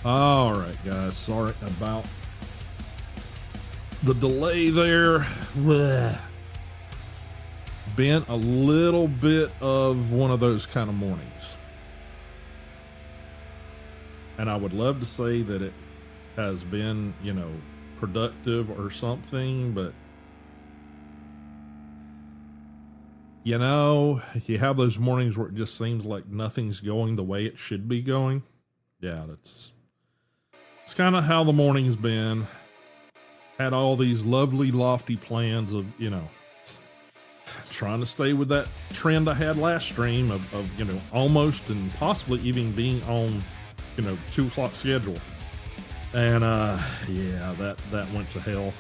All right, guys. Sorry about the delay there. Blech. Been a little bit of one of those kind of mornings. And I would love to say that it has been, productive or something, but you have those mornings where it just seems like nothing's going the way it should be going. Yeah, it's kind of how the morning's been. Had all these lovely, lofty plans of, trying to stay with that trend I had last stream of almost and possibly even being on, 2 o'clock schedule. And, that went to hell.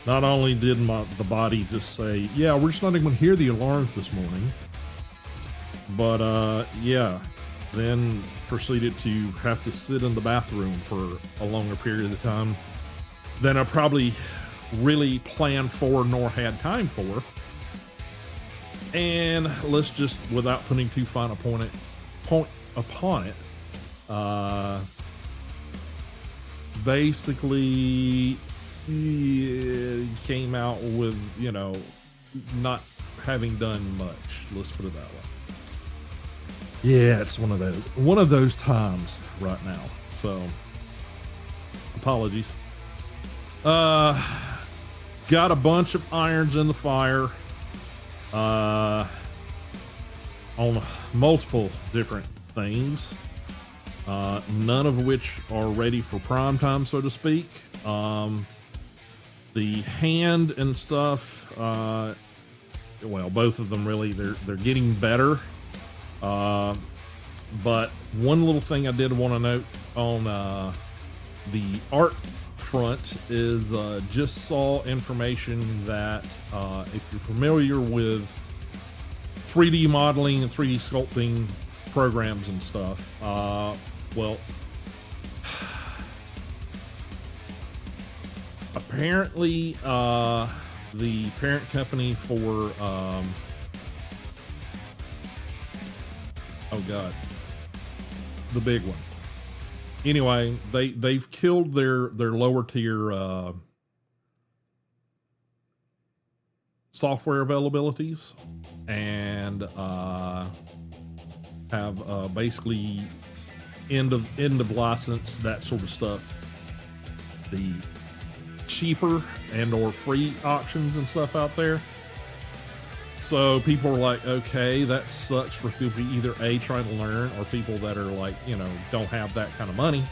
Not only did the body just say, yeah, we're just not even going to hear the alarms this morning, but, then proceeded to have to sit in the bathroom for a longer period of time than I probably really planned for nor had time for. And let's just, without putting too fine a point upon it, basically came out with, not having done much. Let's put it that way. Yeah, it's one of those times right now. So, apologies. Got a bunch of irons in the fire. On multiple different things. None of which are ready for prime time, so to speak. The hand and stuff, well, both of them really, they're getting better. But one little thing I did want to note on the art front is just saw information that if you're familiar with 3D modeling and 3D sculpting programs and stuff, well, apparently the parent company for oh god, the big one. Anyway, they've killed their lower tier software availabilities and have basically end of license, that sort of stuff. The cheaper and or free options and stuff out there. So people are like, okay, that sucks for people either A, trying to learn, or people that are like, don't have that kind of money.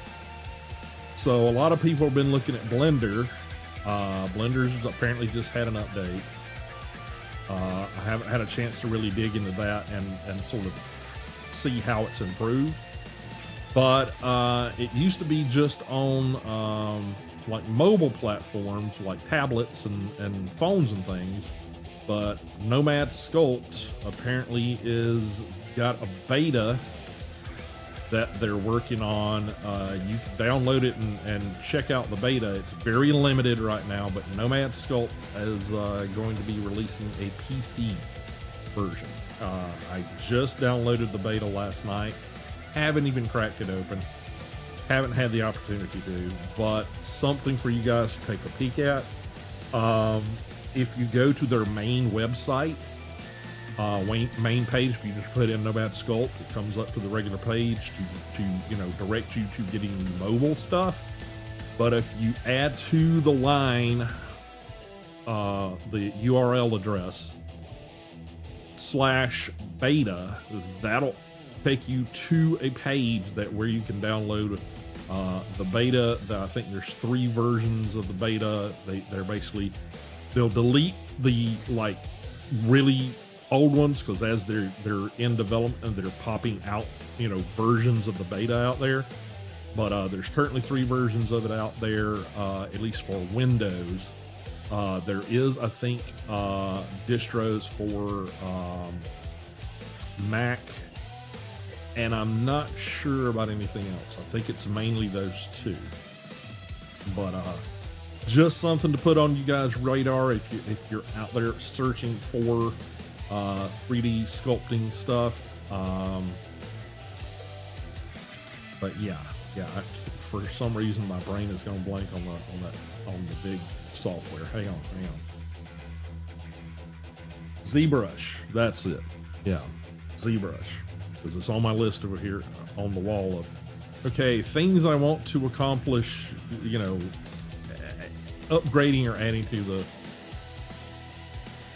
So a lot of people have been looking at Blender. Blender's apparently just had an update. I haven't had a chance to really dig into that and sort of see how it's improved. But it used to be just on like mobile platforms like tablets and phones and things. But Madogcelt apparently is got a beta that they're working on. You can download it and check out the beta. It's very limited right now, but Madogcelt is going to be releasing a PC version. I just downloaded the beta last night. Haven't even cracked it open. Haven't had the opportunity to, but something for you guys to take a peek at. If you go to their main website, main page, if you just put in Madogcelt, it comes up to the regular page to direct you to getting mobile stuff. But if you add to the line the URL address /beta, that'll take you to a page where you can download the beta. I think there's 3 versions of the beta. They're basically, they'll delete the really old ones because as they're in development and they're popping out versions of the beta out there. But there's currently 3 versions of it out there, at least for Windows. There is, I think, distros for Mac, and I'm not sure about anything else. I think it's mainly those 2. But just something to put on you guys' radar if you're out there searching for 3D sculpting stuff. But yeah, yeah, for some reason my brain is going to blank on the big software. Hang on. ZBrush, that's it. Yeah, ZBrush, because it's on my list over here on the wall of, okay, things I want to accomplish, you know, upgrading or adding to the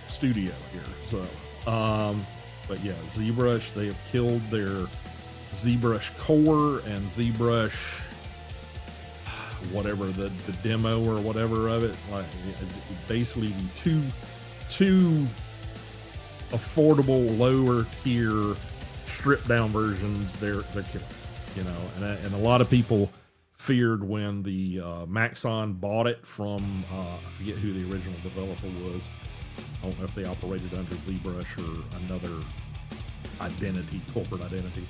studio here. So, but yeah, ZBrush, they have killed their ZBrush Core and ZBrush, whatever the demo or whatever of it, like basically the two affordable lower tier stripped down versions. They're killing, you know, and a lot of people feared when the Maxon bought it from I forget who the original developer was. I don't know if they operated under ZBrush or another corporate identity.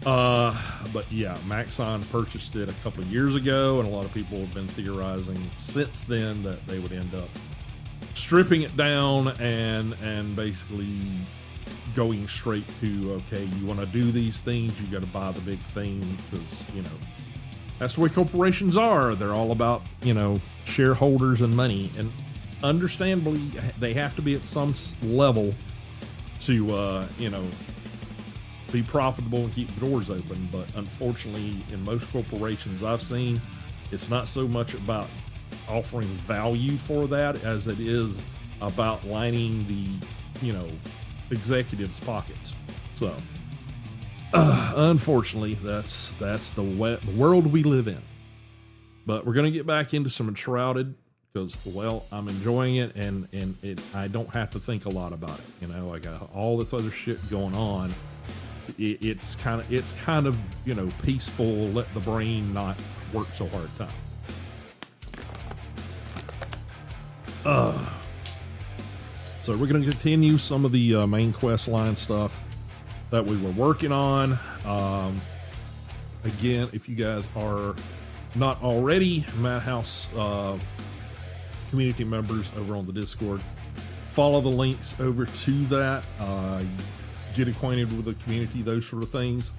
But yeah, Maxon purchased it a couple of years ago, and a lot of people have been theorizing since then that they would end up stripping it down and basically going straight to, okay, you want to do these things, you got to buy the big thing, because, you know, that's the way corporations are. They're all about, you know, shareholders and money, and understandably they have to be at some level to you know, be profitable and keep the doors open. But unfortunately, in most corporations I've seen, it's not so much about offering value for that as it is about lining the, you know, executives' pockets. So unfortunately, that's the world we live in. But we're gonna get back into some Enshrouded, because, well, I'm enjoying it, and I don't have to think a lot about it. You know, I got all this other shit going on. It's kind of, you know, peaceful. Let the brain not work so hard time. So we're going to continue some of the main quest line stuff that we were working on. Again, if you guys are not already Madhouse community members over on the Discord, follow the links over to that. Get acquainted with the community, those sort of things.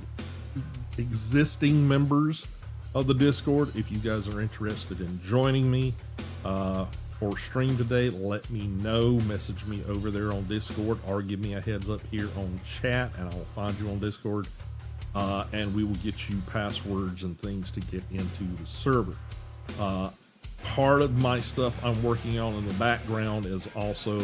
Existing members of the Discord, if you guys are interested in joining me for stream today, let me know. Message me over there on Discord, or give me a heads up here on chat, and I'll find you on Discord, and we will get you passwords and things to get into the server. Part of my stuff I'm working on in the background is also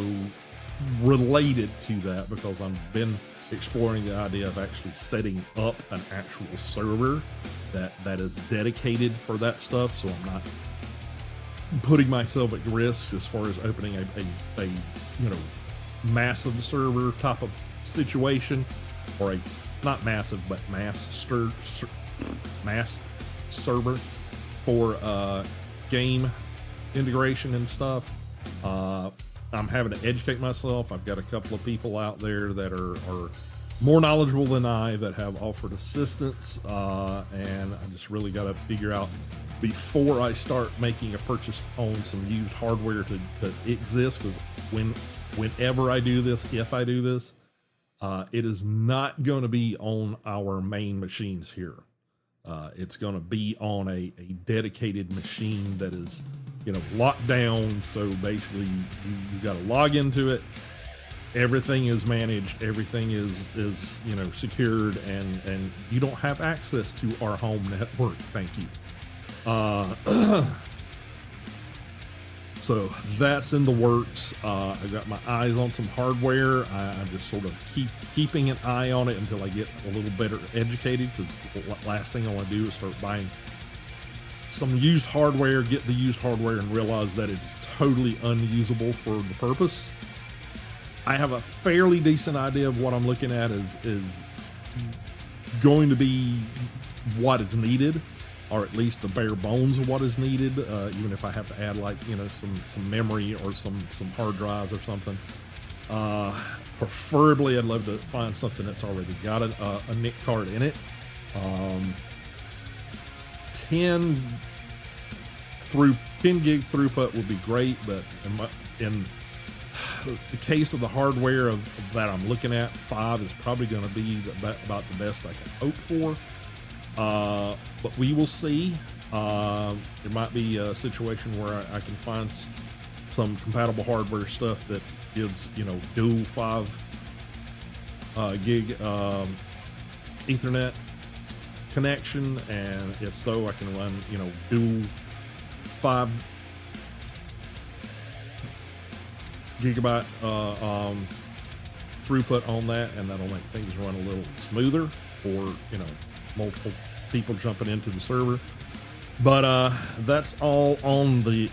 related to that, because I've been exploring the idea of actually setting up an actual server that is dedicated for that stuff, so I'm not putting myself at risk as far as opening a you know, massive server type of situation, or a not massive but mass server for game integration and stuff. I'm having to educate myself. I've got a couple of people out there that are more knowledgeable than I that have offered assistance, and I just really got to figure out before I start making a purchase on some used hardware to exist, because whenever I do this, if I do this, it is not going to be on our main machines here. It's going to be on a dedicated machine that is, you know, locked down. So basically you got to log into it. Everything is managed. Everything is, you know, secured, and you don't have access to our home network. Thank you. So that's in the works. I've got my eyes on some hardware. I'm just sort of keeping an eye on it until I get a little better educated, because the last thing I want to do is start buying some used hardware, get the used hardware, and realize that it's totally unusable for the purpose. I have a fairly decent idea of what I'm looking at is going to be what is needed, or at least the bare bones of what is needed, even if I have to add, like, you know, some memory or some hard drives or something. Preferably, I'd love to find something that's already got a NIC card in it. 10 gig throughput would be great, but in the case of the hardware that I'm looking at, 5 is probably going to be about the best I can hope for. but we will see. There might be a situation where I can find some compatible hardware stuff that gives, you know, dual 5 gig Ethernet connection, and if so, I can run, you know, dual 5 gigabyte throughput on that, and that'll make things run a little smoother for, you know, multiple people jumping into the server. But that's all on the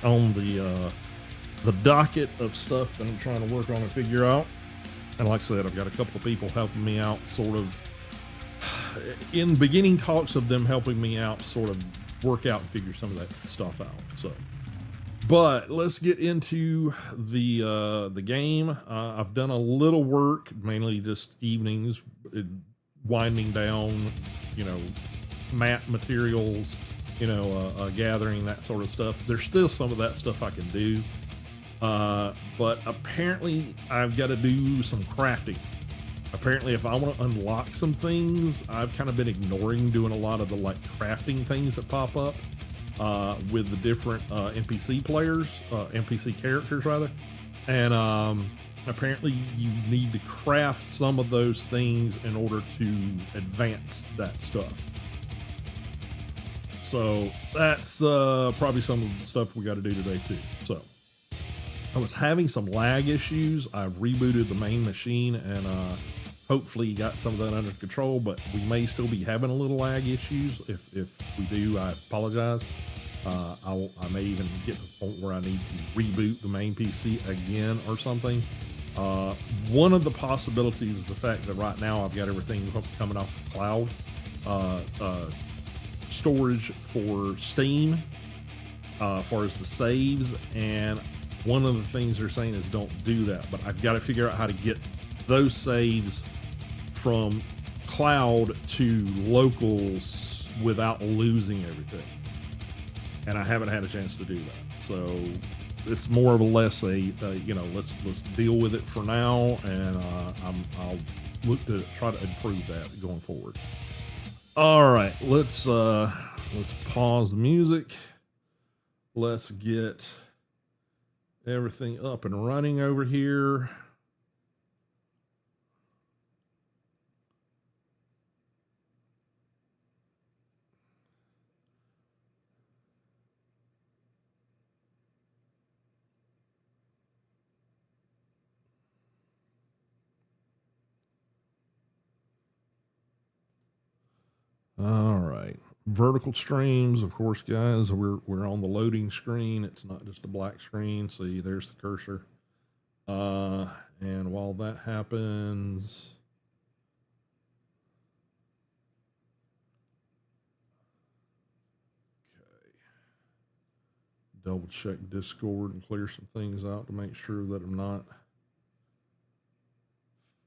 docket of stuff that I'm trying to work on and figure out. And like I said, I've got a couple of people helping me out, sort of in beginning talks of them helping me out, sort of work out and figure some of that stuff out. So, but let's get into the game. I've done a little work, mainly just evenings, winding down, you know, map materials, you know, gathering, that sort of stuff. There's still some of that stuff I can do. But apparently I've got to do some crafting. Apparently if I want to unlock some things, I've kind of been ignoring doing a lot of the like crafting things that pop up with the different NPC players, NPC characters rather. And apparently you need to craft some of those things in order to advance that stuff. So that's probably some of the stuff we got to do today too. So I was having some lag issues. I've rebooted the main machine and hopefully got some of that under control, but we may still be having a little lag issues. If we do, I apologize. I may even get to the point where I need to reboot the main PC again or something. One of the possibilities is the fact that right now I've got everything coming off the cloud. Storage for Steam, as far as the saves, and one of the things they're saying is don't do that, but I've got to figure out how to get those saves from cloud to locals without losing everything, and I haven't had a chance to do that. So it's more or less a you know, let's deal with it for now, and I'll look to try to improve that going forward. All right, let's pause the music. Let's get everything up and running over here. All right, vertical streams, of course, guys. We're on the loading screen. It's not just a black screen. See, there's the cursor. And while that happens, okay, double check Discord and clear some things out to make sure that I'm not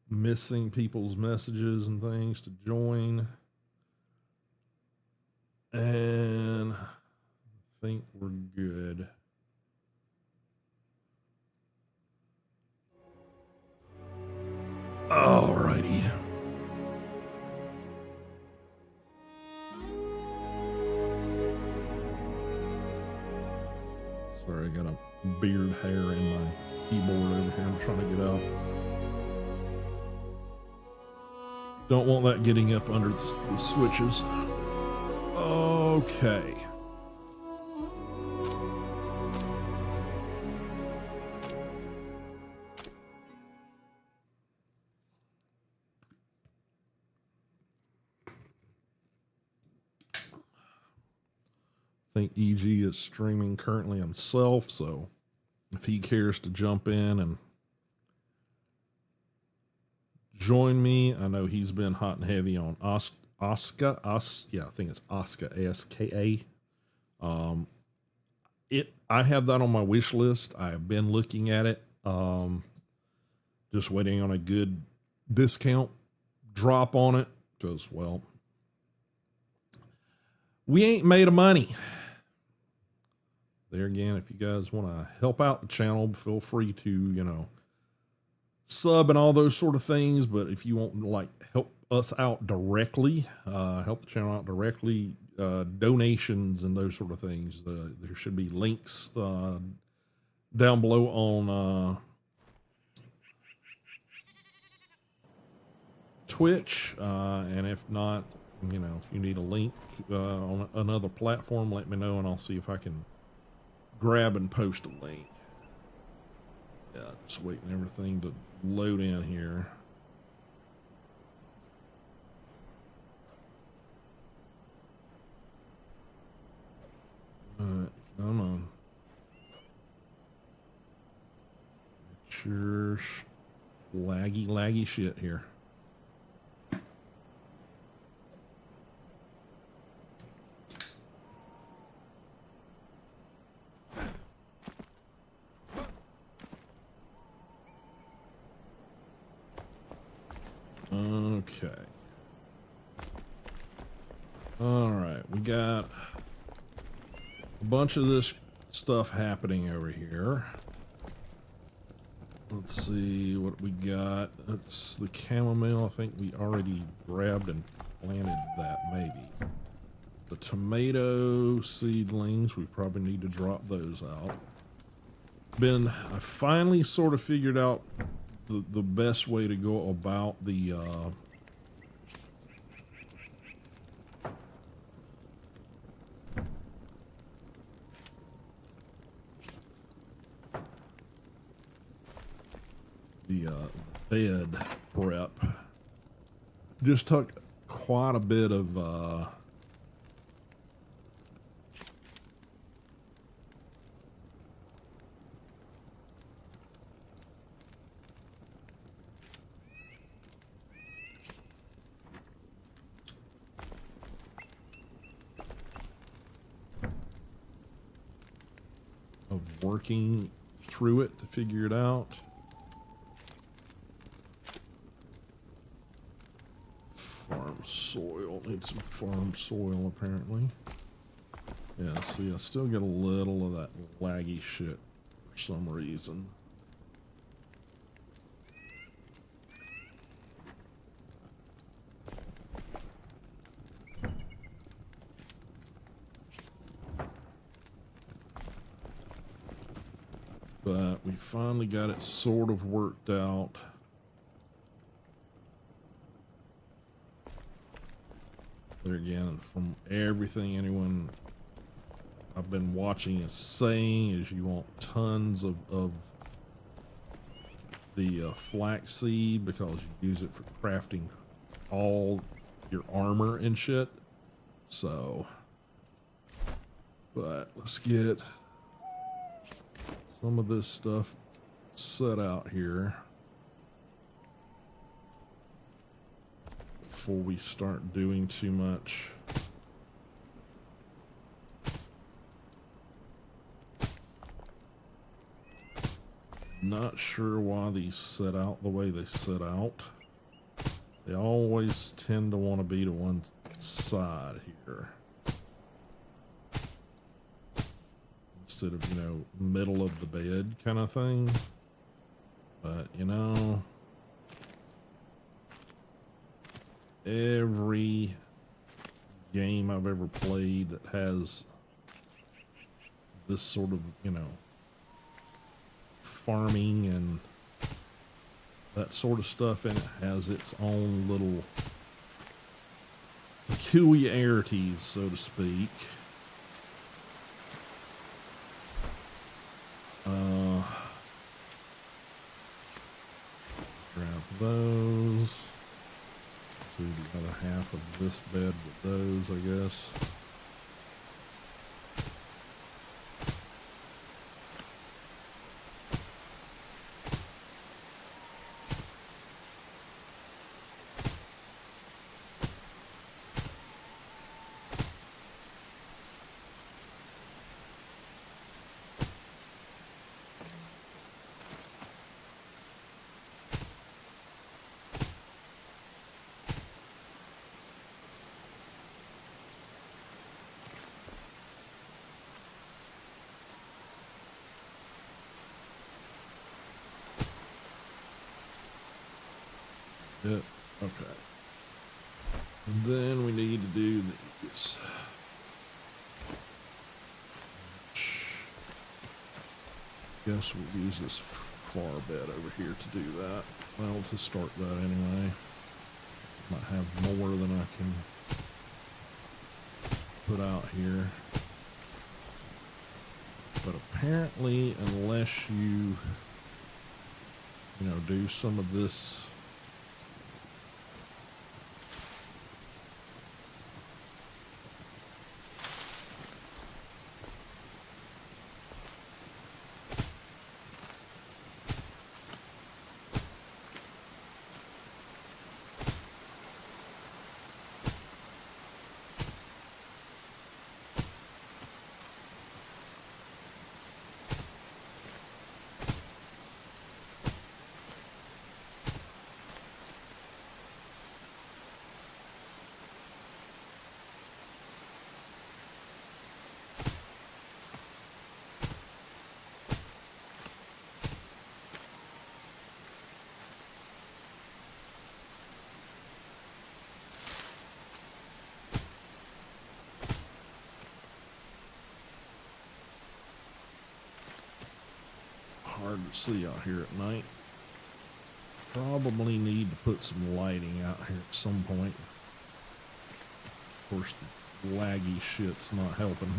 missing people's messages and things to join. And I think we're good. Alrighty. Sorry, I got a beard hair in my keyboard over here I'm trying to get out. Don't want that getting up under the switches. Okay. I think EG is streaming currently himself, so if he cares to jump in and join me, I know he's been hot and heavy on Oscar, yeah, I think it's Oscar, ASKA. I have that on my wish list. I have been looking at it. Just waiting on a good discount drop on it, because, well, we ain't made of money. There again, if you guys want to help out the channel, feel free to, you know, sub and all those sort of things. But if you want to like help us out directly, help the channel out directly, donations and those sort of things. There should be links down below on Twitch, and if not, you know, if you need a link on another platform, let me know and I'll see if I can grab and post a link. Yeah, just waiting everything to load in here. Alright, come on. Sure, laggy shit here. Okay. All right, we got a bunch of this stuff happening over here. Let's see what we got. That's the chamomile. I think we already grabbed and planted that, maybe. The tomato seedlings, we probably need to drop those out. I finally sort of figured out the best way to go about the bed prep. Just took quite a bit of working through it to figure it out. Farm soil. Need some farm soil, apparently. Yeah, see, I still get a little of that laggy shit for some reason. But we finally got it sort of worked out. There again, from everything anyone I've been watching is saying, is you want tons of the flaxseed because you use it for crafting all your armor and shit. So, but let's get some of this stuff set out here before we start doing too much. Not sure why these set out the way they set out. They always tend to want to be to one side here, instead of, you know, middle of the bed kind of thing. But, you know, every game I've ever played that has this sort of, you know, farming and that sort of stuff in it has its own little peculiarities, so to speak. Grab those. Do the other half of this bed with those, I guess. Yep, okay. And then we need to do these. Guess we'll use this far bed over here to do that. Well, to start that anyway. Might have more than I can put out here. But apparently, unless you know, do some of this hard to see out here at night. Probably need to put some lighting out here at some point. Of course, the laggy shit's not helping.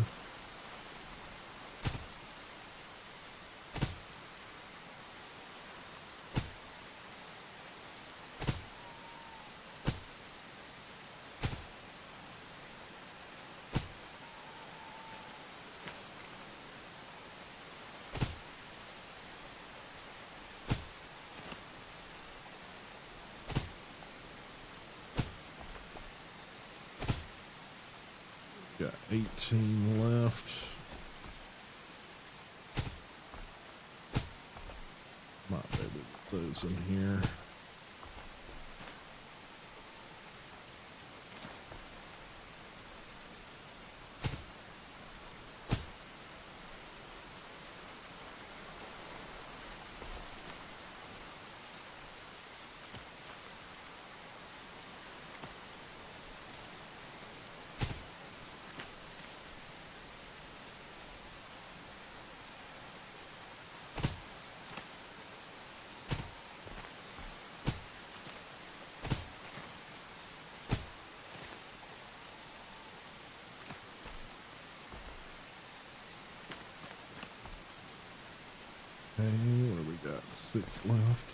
Got 18 left. Might be able to put those in here. Okay, what do we got? 6 left.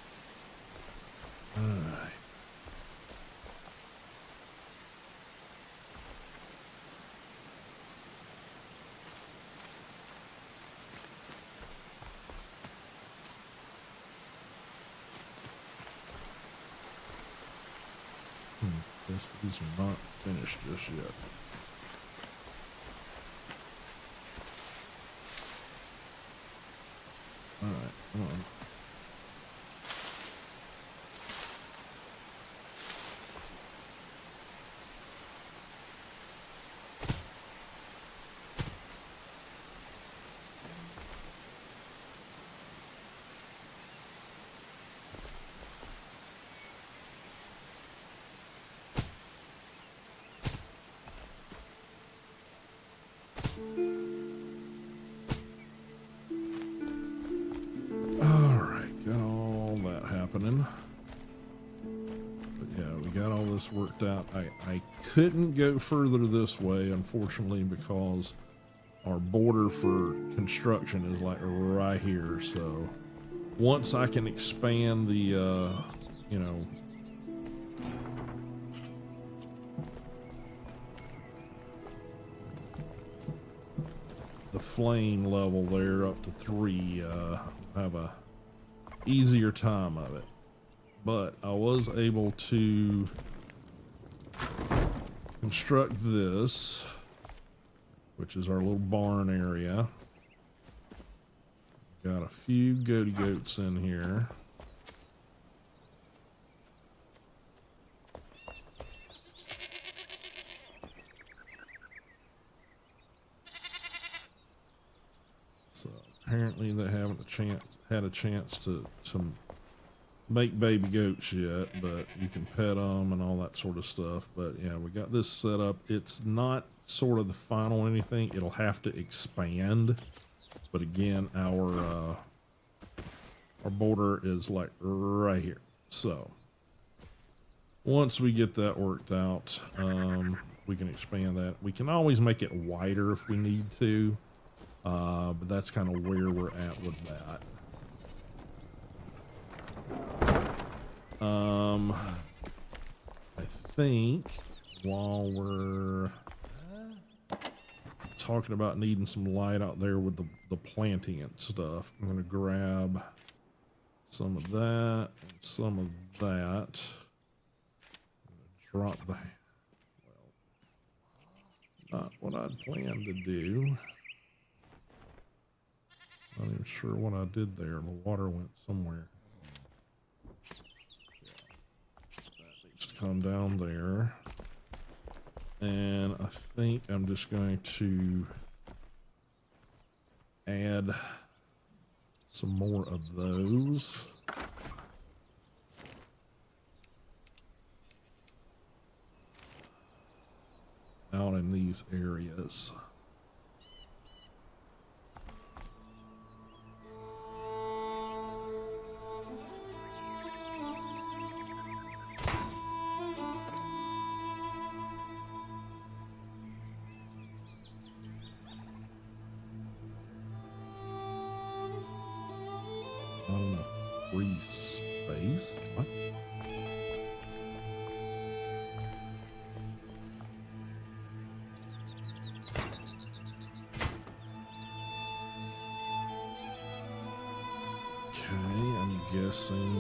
Alright. Guess these are not finished just yet. Alright, come on. Alright, got all that happening. But yeah, we got all this worked out. I couldn't go further this way, unfortunately, because our border for construction is like right here. So once I can expand the, you know, the flame level there up to 3, have a easier time of it. But I was able to construct this, which is our little barn area. Got a few goaty goats in here. So apparently they haven't had a chance to make baby goats yet, but you can pet them and all that sort of stuff. But yeah, we got this set up. It's not sort of the final anything. It'll have to expand. But again, our our border is like right here. So once we get that worked out, we can expand that. We can always make it wider if we need to, but that's kind of where we're at with that. I think while we're talking about needing some light out there with the planting and stuff, I'm gonna grab some of that and some of that. Drop the, well, not what I'd planned to do. Not even sure what I did there. The water went somewhere. That needs to come down there. And I think I'm just going to add some more of those. Out in these areas. Not enough free space. What? Okay, I'm guessing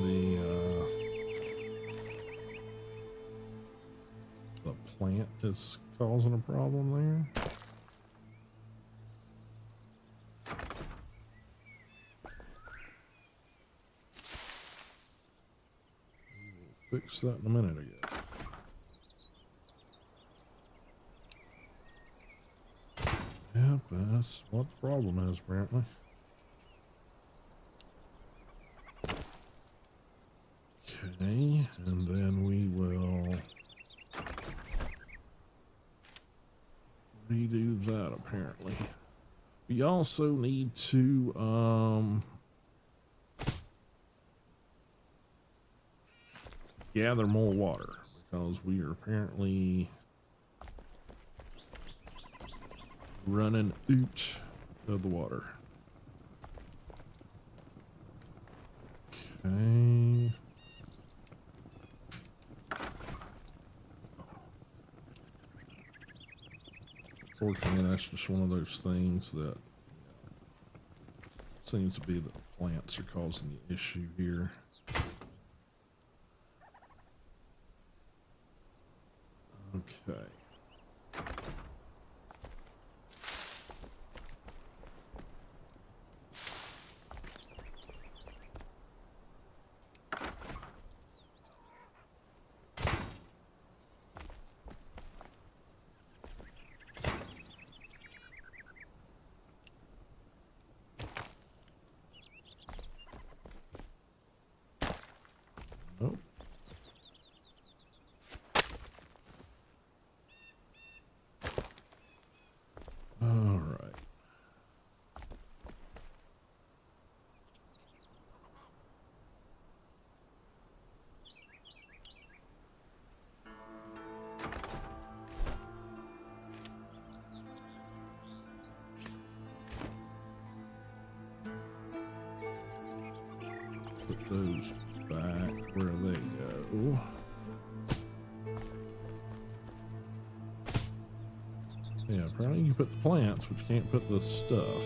the plant is causing a problem there. We'll fix that in a minute, I guess. Yep, that's what the problem is, apparently. Okay, and then we will redo that apparently. We also need to gather more water because we are apparently running out of the water. Okay. Fortunately, that's just one of those things that seems to be that the plants are causing the issue here. Okay. Nope. All right. Put those back where they go. Yeah, apparently you put the plants, but you can't put the stuff.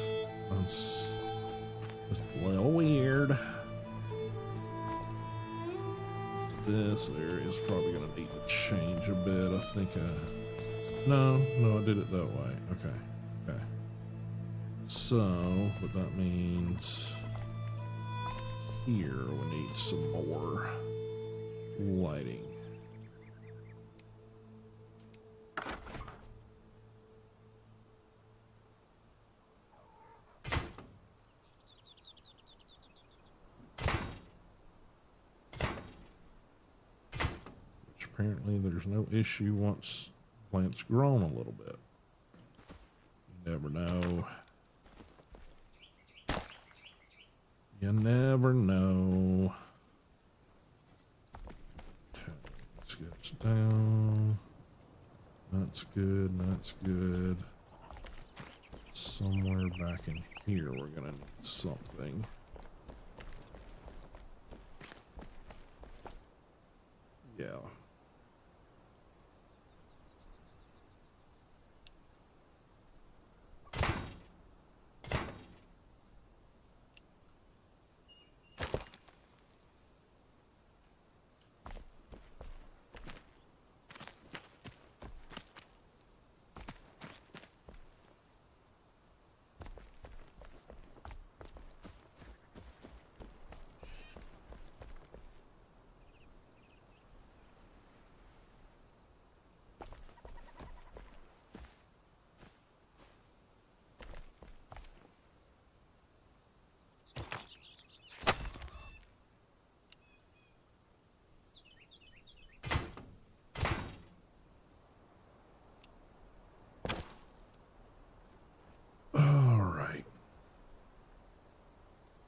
That's just a little weird. This area is probably going to need to change a bit. I think no, I did it that way. Okay. So, what that means here we need some more lighting. Apparently there's no issue once plants grown a little bit. You never know. You never know. Okay, sketch down. That's good, that's good. Somewhere back in here we're gonna need something. Yeah. All right.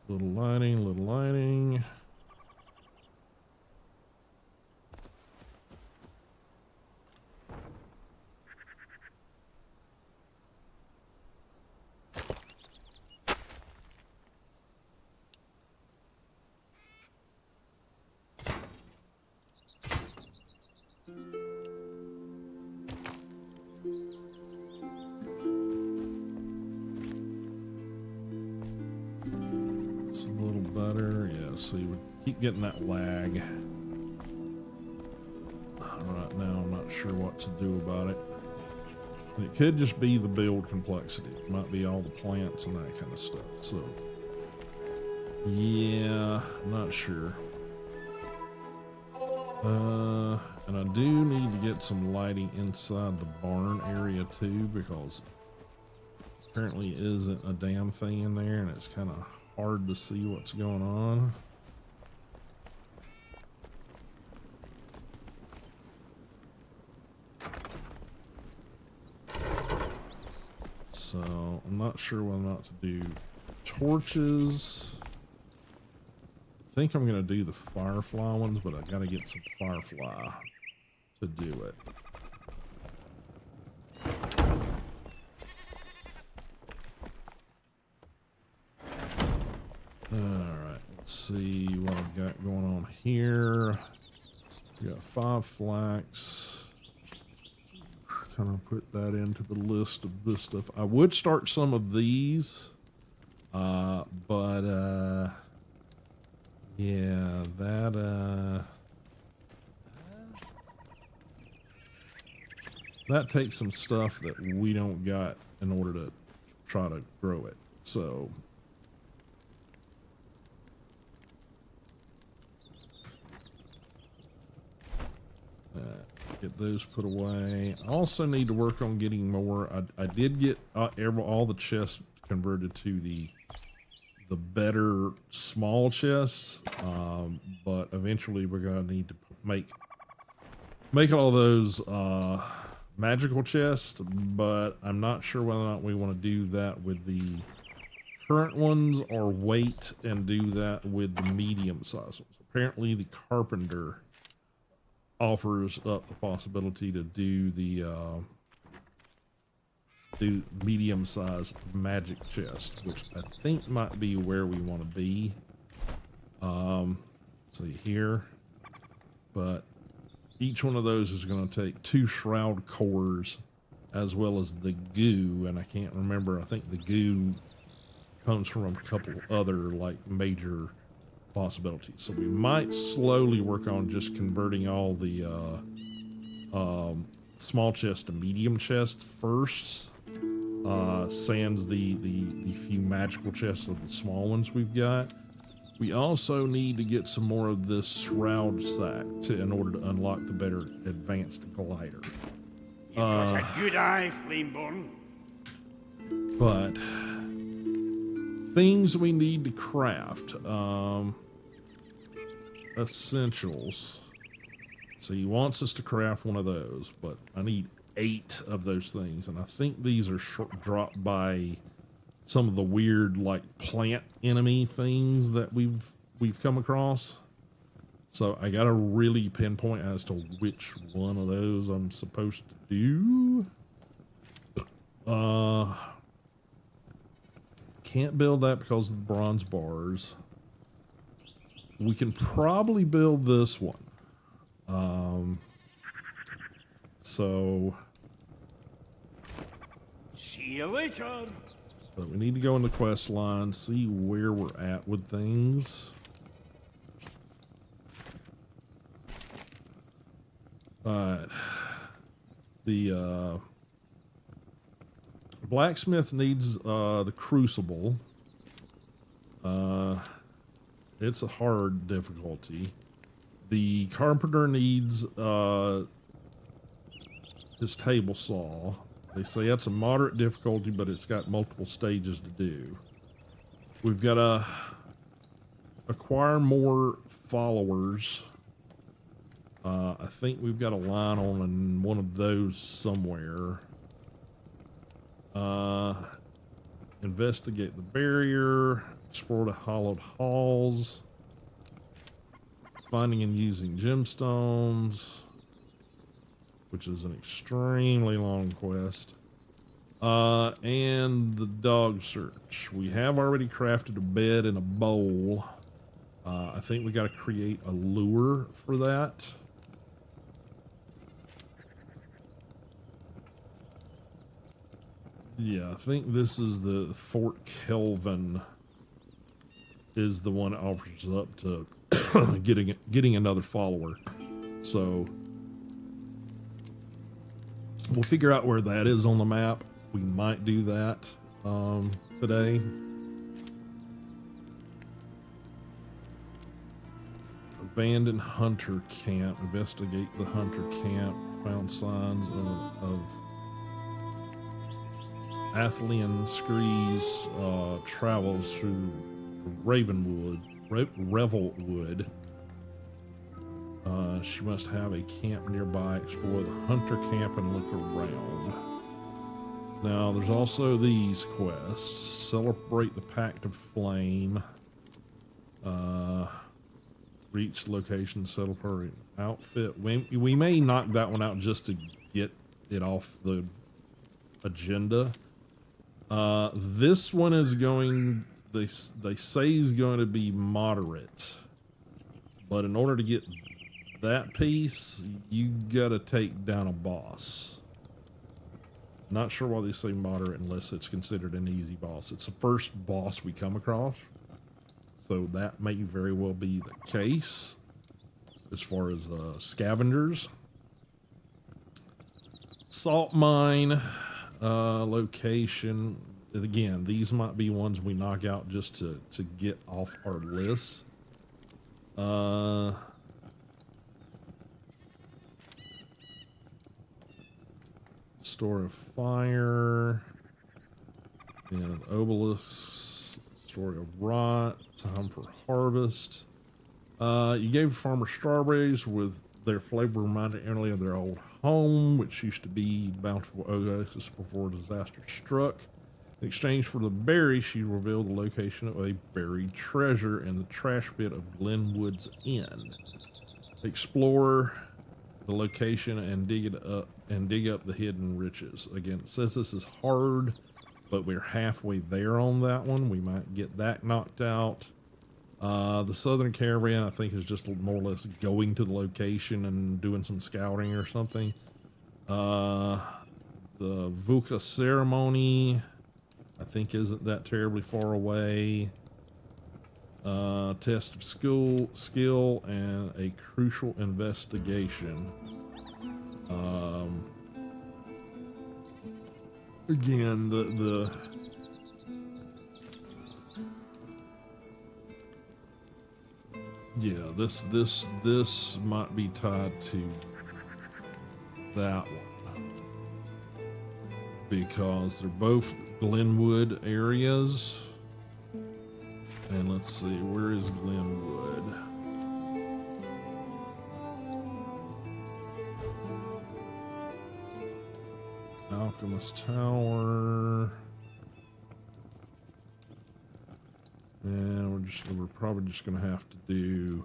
Little lighting, little lighting. It's a little better. Yeah, see, we keep getting that lag. Right now, I'm not sure what to do about it. And it could just be the build complexity. It might be all the plants and that kind of stuff. So, yeah, I'm not sure. And I do need to get some lighting inside the barn area too, because apparently isn't a damn thing in there, and it's kind of hard to see what's going on. So I'm not sure whether or not to do torches. I think I'm gonna do the firefly ones, but I gotta get some firefly to do it. Alright, let's see what I've got going on here. We got 5 flax. Kind of put that into the list of this stuff. I would start some of these, but yeah, that takes some stuff that we don't got in order to try to grow it. So get those put away. I also need to work on getting more. I did get all the chests converted to the better small chests, but eventually we're gonna need to make all those magical chests, but I'm not sure whether or not we want to do that with the current ones or wait and do that with the medium size ones. Apparently the carpenter offers up the possibility to do the medium-sized magic chest, which I think might be where we want to be. See here, but each one of those is going to take 2 shroud cores as well as the goo, and I can't remember. I think the goo comes from a couple other like major possibilities. So we might slowly work on just converting all the small chest to medium chest first, sans the few magical chests of the small ones we've got. We also need to get some more of this shroud sack in order to unlock the better advanced glider. You've got a good eye, Flameborn. But things we need to craft. Essentials. So he wants us to craft one of those, but I need 8 of those things, and I think these are dropped by some of the weird like plant enemy things that we've come across. So I gotta really pinpoint as to which one of those I'm supposed to do. Can't build that because of the bronze bars. We can probably build this one. So See you later. but we need to go in the quest line, see where we're at with things. But the blacksmith needs the crucible. It's a hard difficulty. The carpenter needs his table saw. They say that's a moderate difficulty, but it's got multiple stages to do. We've got to acquire more followers. I think we've got a line on one of those somewhere. Investigate the barrier, explore the hollowed halls, finding and using gemstones, which is an extremely long quest. And the dog search. We have already crafted a bed and a bowl. I think we got to create a lure for that. Yeah, I think this is the Fort Kelvin is the one that offers up to getting another follower. So we'll figure out where that is on the map. We might do that today. Abandoned hunter camp. Investigate the hunter camp. Found signs of Athelian Scree's travels through Ravenwood, Revelwood. She must have a camp nearby. Explore the hunter camp and look around. Now, there's also these quests. Celebrate the Pact of Flame. Reach location, settle for an outfit. We may knock that one out just to get it off the agenda. This one is going, they say is going to be moderate, but in order to get that piece, you gotta take down a boss. Not sure why they say moderate unless it's considered an easy boss. It's the first boss we come across, so that may very well be the case as far as scavengers. Salt mine. Location. Again, these might be ones we knock out just to get off our list. Store of fire. And obelisk. Story of rot. Time for harvest. You gave farmer strawberries with their flavor reminded Emily of their old home, which used to be bountiful oasis before disaster struck. In exchange for the berry, she revealed the location of a buried treasure in the trash pit of Glenwood's Inn. Explore the location and dig up the hidden riches. Again, it says this is hard, but we're halfway there on that one. We might get that knocked out. The Southern Caravan, I think, is just more or less going to the location and doing some scouting or something. The Vuka ceremony, I think, isn't that terribly far away. Test of skill and a crucial investigation. Again, yeah, this might be tied to that one because they're both Glenwood areas. And let's see, where is Glenwood? Alchemist Tower. So we're probably just going to have to do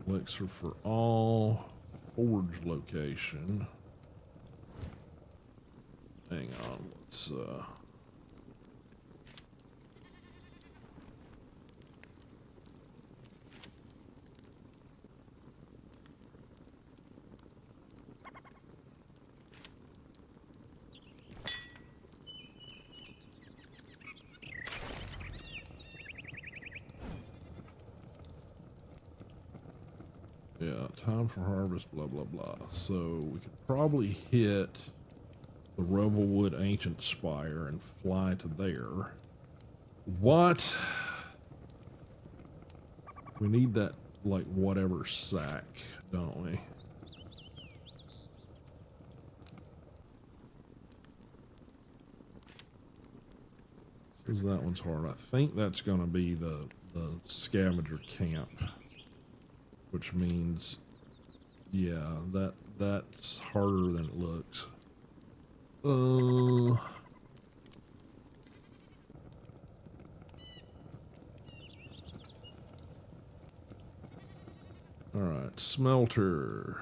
elixir for all, forge location. Hang on, let's yeah, time for harvest, blah blah blah. So we could probably hit the Revelwood Ancient Spire and fly to there. What? We need that, like, whatever sack, don't we? Because that one's hard. I think that's going to be the scavenger camp, which means, yeah, that's harder than it looks. All right, smelter.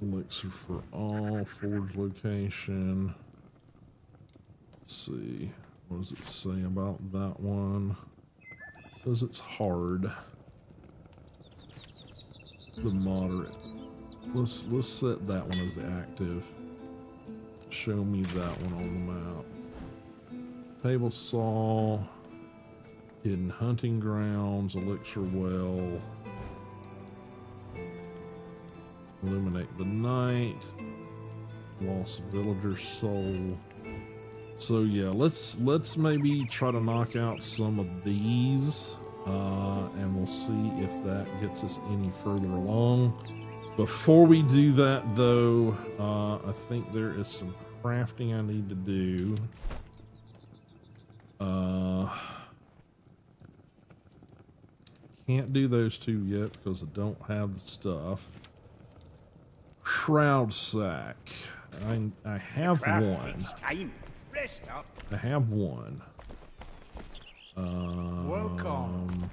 Elixir for all, forge location. Let's see, what does it say about that one? It says it's hard. The moderate. Let's set that one as the active. Show me that one on the map. Table saw, hidden hunting grounds, elixir well, illuminate the night, lost villager soul. So yeah, let's maybe try to knock out some of these, and we'll see if that gets us any further along. Before we do that, though, I think there is some crafting I need to do. Can't do those two yet because I don't have the stuff. Shroud sack. I have one. Time. Rest up. I have one. Welcome.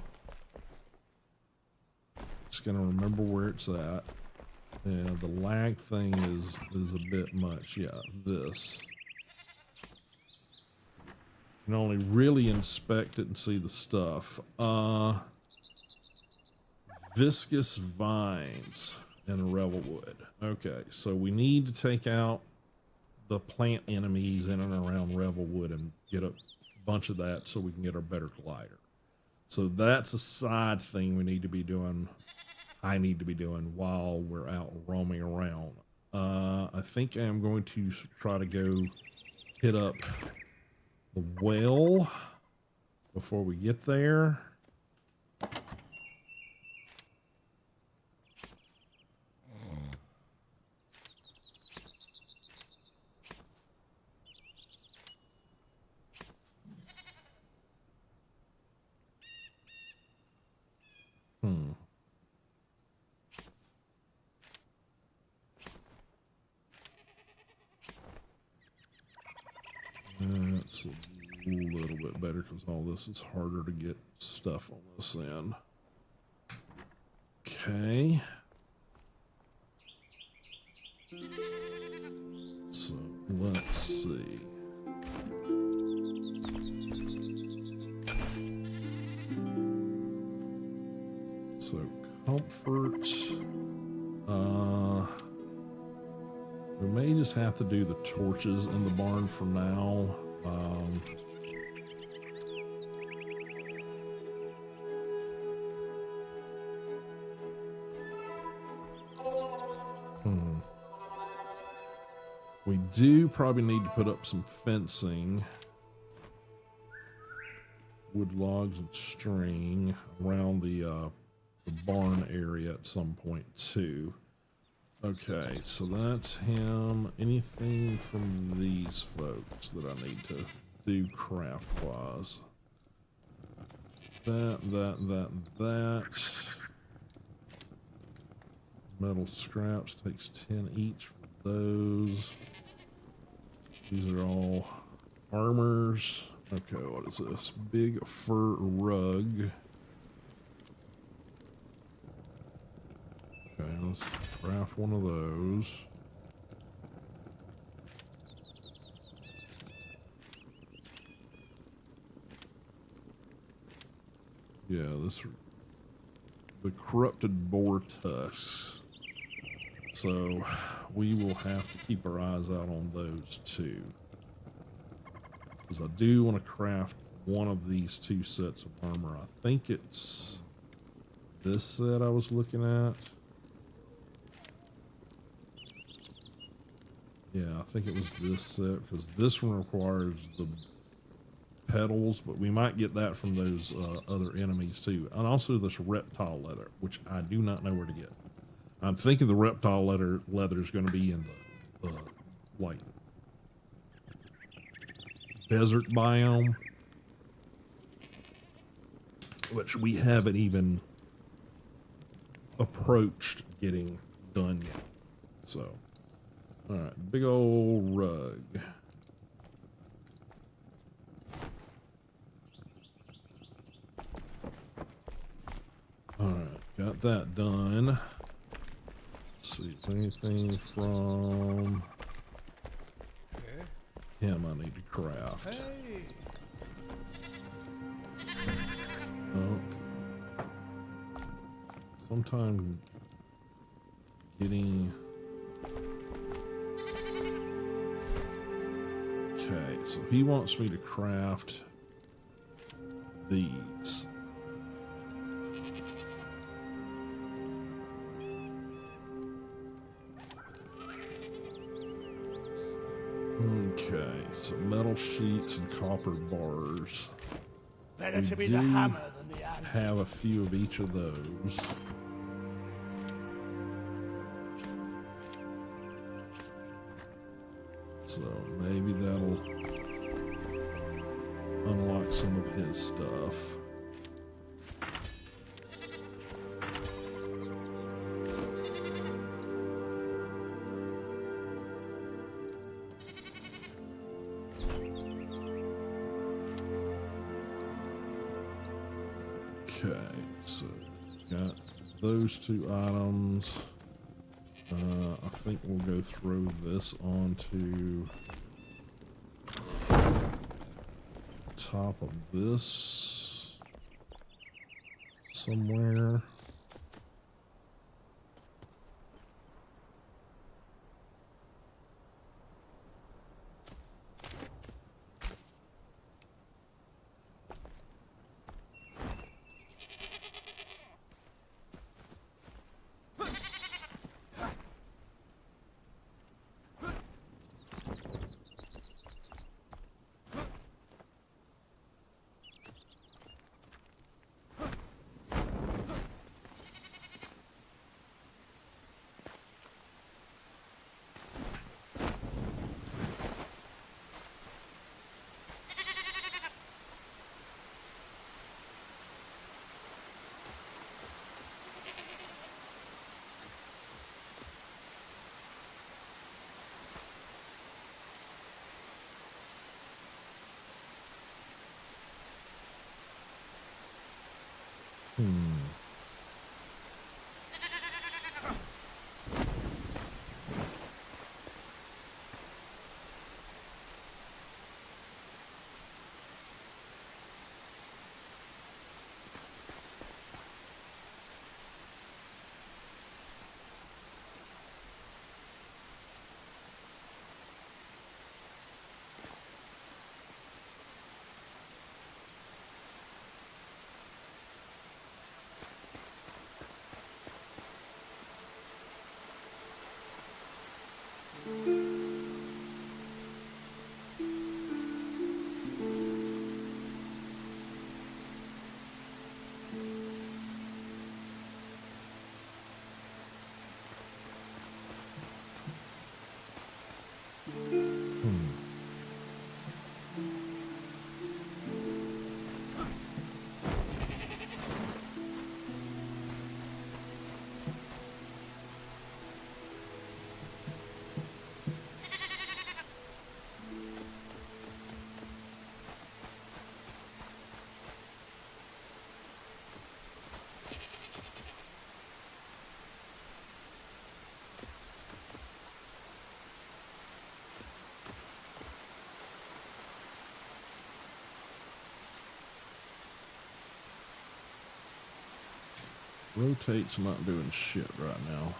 Just gonna remember where it's at. Yeah, the lag thing is a bit much. Yeah, this. You can only really inspect it and see the stuff. Viscous vines and Revelwood. Okay, so we need to take out the plant enemies in and around Revelwood and get a bunch of that so we can get our better glider. So that's a side thing we need to be doing. I need to be doing while we're out roaming around. I think I'm going to try to go hit up the well before we get there. That's a little bit better because all this is harder to get stuff on this end. Okay. So let's see. So comfort. We may just have to do the torches in the barn for now. We do probably need to put up some fencing, wood logs and string around the barn area at some point too. Okay, so that's him. Anything from these folks that I need to do craft wise? That. Metal scraps takes 10 each for those. These are all armors. Okay, what is this? Big fur rug. Okay, let's craft one of those. Yeah, the corrupted boar tusks. So we will have to keep our eyes out on those too. Because I do want to craft one of these 2 sets of armor. I think it's this set I was looking at. Yeah, I think it was this set because this one requires the petals, but we might get that from those other enemies too. And also this reptile leather, which I do not know where to get. I'm thinking the reptile leather is going to be in the like desert biome, which we haven't even approached getting done yet. So, all right, big old rug. All right, got that done. Let's see, is there anything from him I need to craft? Hey. Oh. Sometime getting... Okay, so he wants me to craft these. Okay, so metal sheets and copper bars. Better We to be do the hammer than the anvil. have a few of each of those. So maybe that'll unlock some of his stuff. Okay, so got those 2 items. I think we'll go throw this onto top of this somewhere. Rotate's not doing shit right now.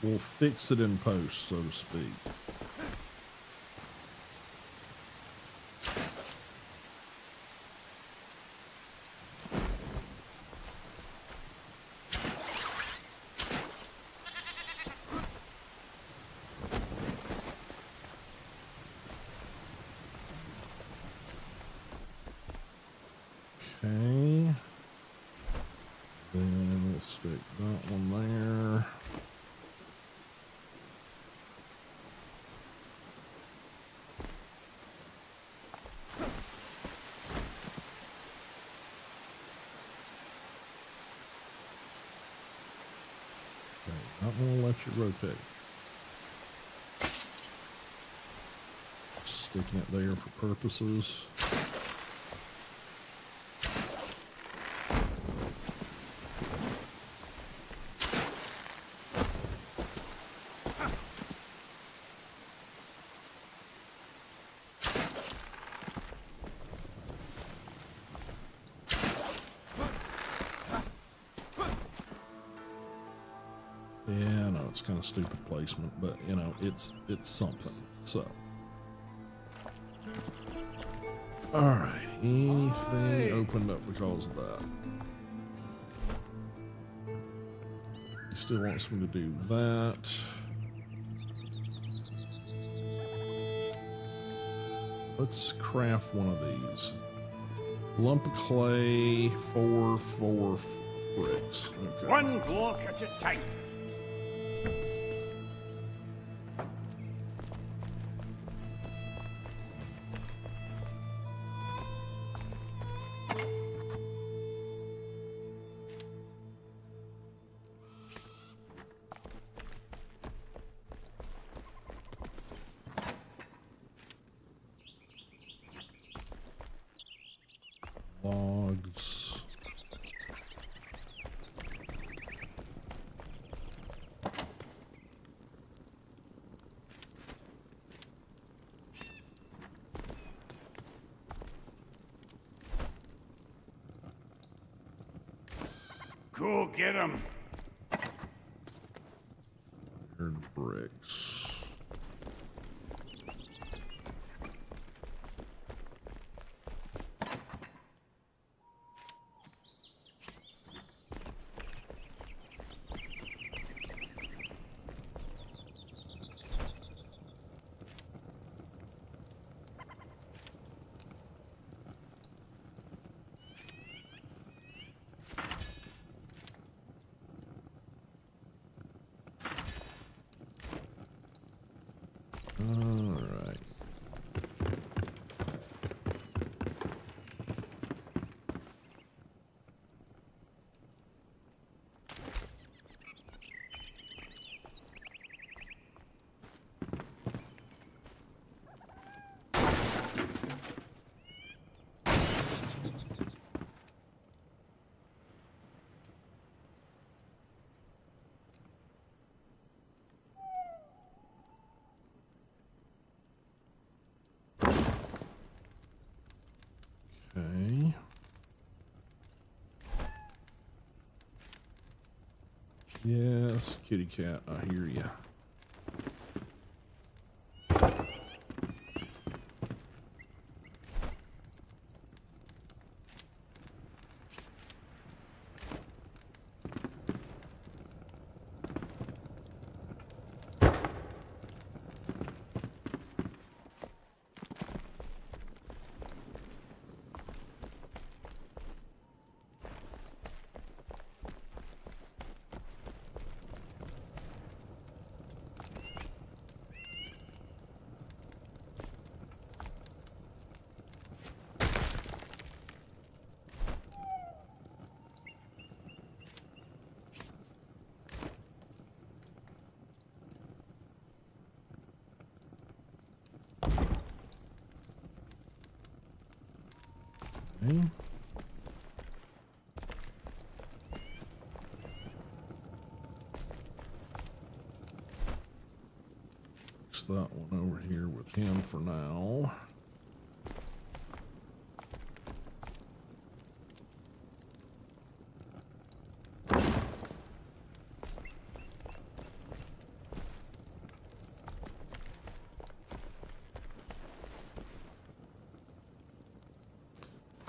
We'll fix it in post, so to speak. Okay. Then we'll stick that one there. Okay, not gonna let you rotate. Sticking it there for purposes. Yeah, I know it's kind of stupid placement, but you know, it's something. So, all right, anything opened up because of that? He still wants me to do that. Let's craft one of these. Lump of clay, 4 bricks. Okay. One block at a time. Logs. Go get him. Bricks. All right. Okay. Yes, kitty cat, I hear ya. Okay. Place that one over here with him for now.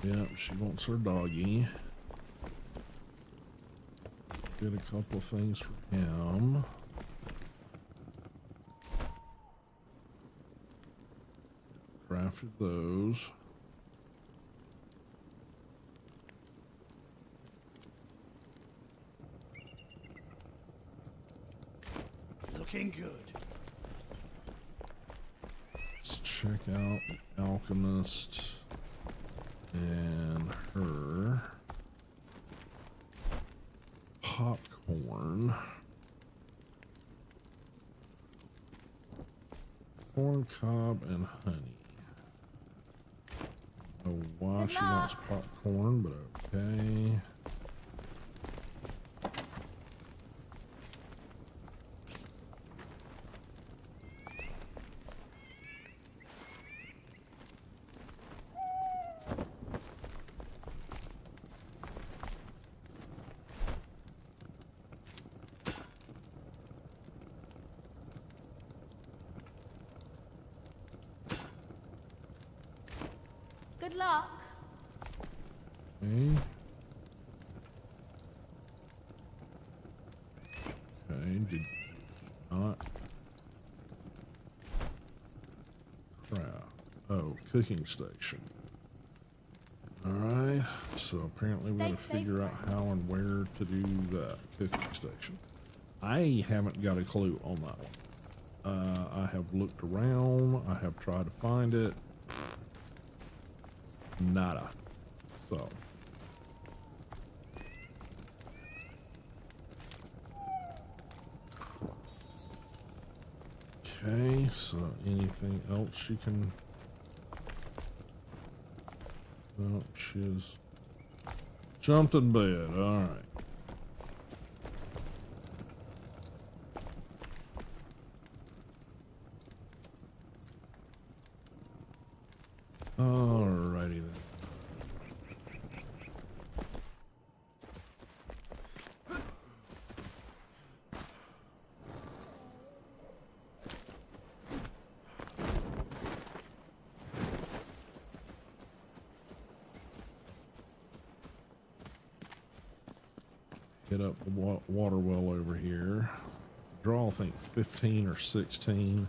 Yep, she wants her doggy. Did a couple of things for him. Crafted those. Looking good. Let's check out Alchemist and her popcorn. Corn cob and honey. I don't know why she wants popcorn, but okay. Good luck. Okay. Okay, did not craft. Oh, cooking station. Alright, so apparently we gotta figure out how and where to do that cooking station. I haven't got a clue on that one. I have looked around, I have tried to find it. Nada. So. Okay, so anything else you can... No, she's jumped in bed. Alright. Alrighty then. Hit up the water well over here. Draw, I think, 15 or 16.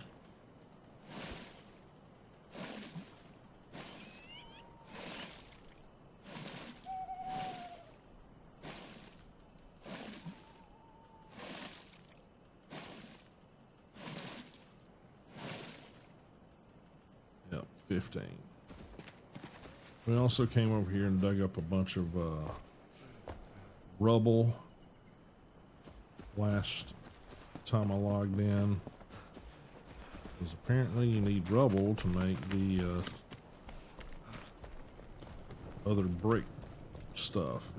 Yep, 15. We also came over here and dug up a bunch of rubble last time I logged in, because apparently you need rubble to make the other brick stuff.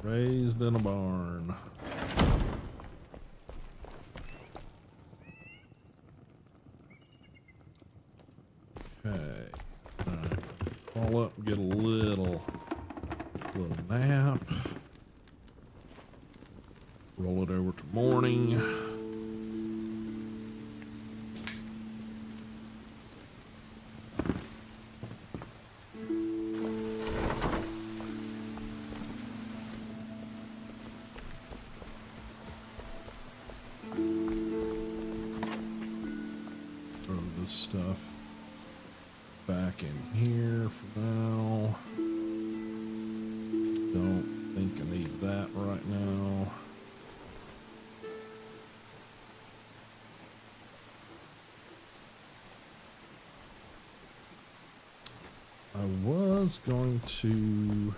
Raised in a barn. Okay. Alright. Crawl up and get a little nap. Roll it over to morning. Throw this stuff back in here for now. Don't think I need that right now. I was going to...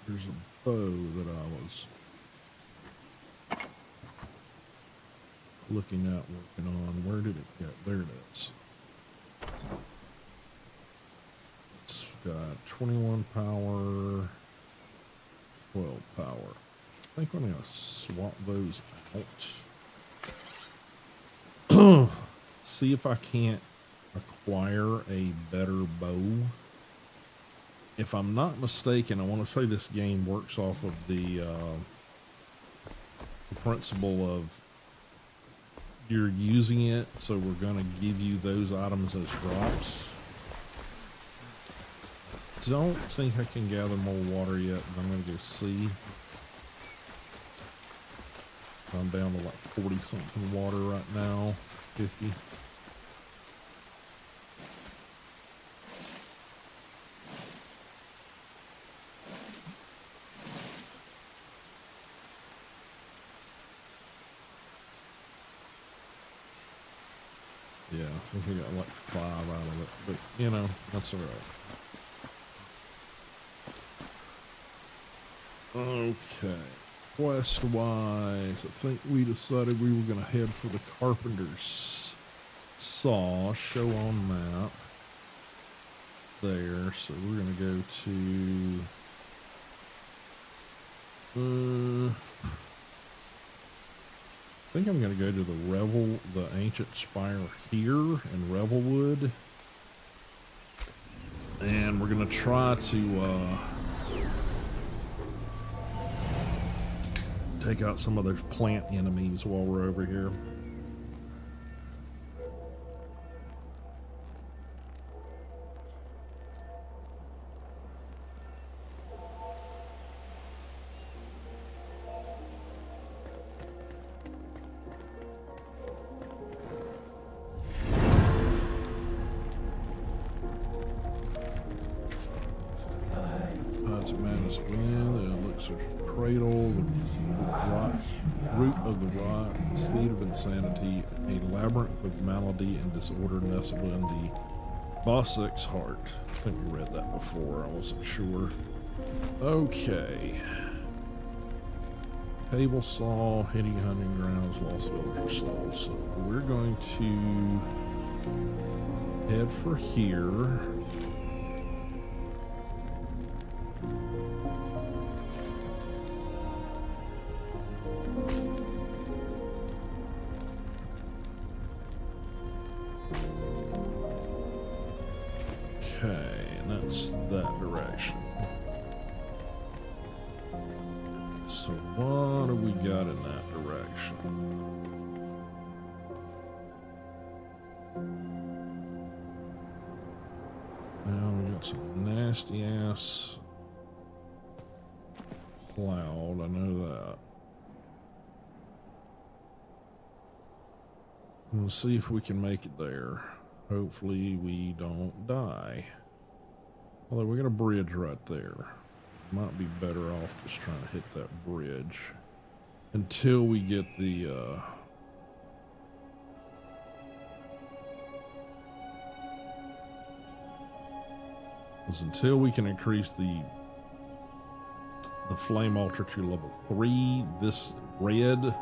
There's a bow that I was looking at working on. Where did it get? There it is. It's got 21 power, 12 power. I think I'm going to swap those out. See if I can't acquire a better bow. If I'm not mistaken, I want to say this game works off of the principle of you're using it, so we're going to give you those items as drops. Don't think I can gather more water yet, but I'm going to go see. I'm down to like 40 something water right now, 50. Yeah, I think we got like 5 out of it, but you know, that's all right. Okay, quest wise, I think we decided we were going to head for the carpenter's saw, show on map there, so we're going to go to I think I'm going to go to the ancient spire here in Revelwood. And we're going to try to take out some of those plant enemies while we're over here. Madness wind, the elixir cradle, the root of the rot, the seed of insanity, a labyrinth of malady and disorder nestled in the Bossic's heart. I think we read that before, I wasn't sure. Okay. Table saw, hitting hunting grounds, lost villager souls. So we're going to head for here. Okay, and that's that direction. So what do we got in that direction? Now we got some nasty ass cloud, I know that. We'll see if we can make it there. Hopefully we don't die. Although we got a bridge right there. Might be better off just trying to hit that bridge until we get the until we can increase the flame altar to level 3. This red,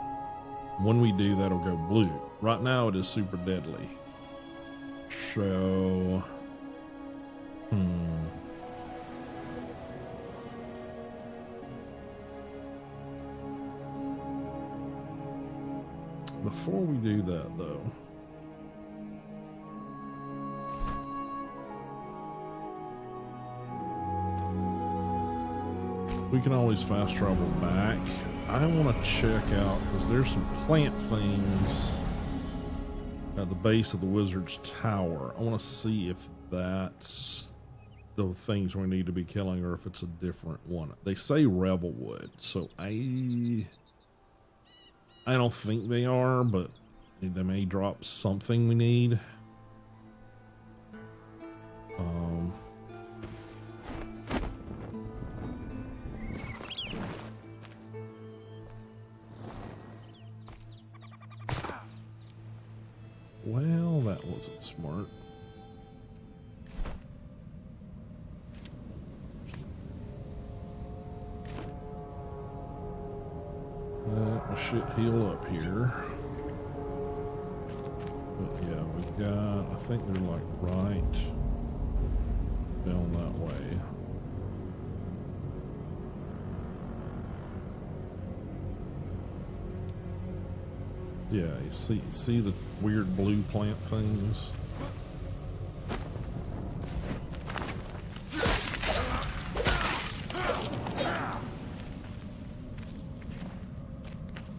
when we do, that'll go blue. Right now it is super deadly. So, before we do that, though, we can always fast travel back. I want to check out, because there's some plant things at the base of the wizard's tower. I want to see if that's the things we need to be killing or if it's a different one. They say Revelwood, so I don't think they are, but they may drop something we need. Well, that wasn't smart. Let my shit heal up here. But yeah, we've got, I think they're like right down that way. Yeah, you see the weird blue plant things?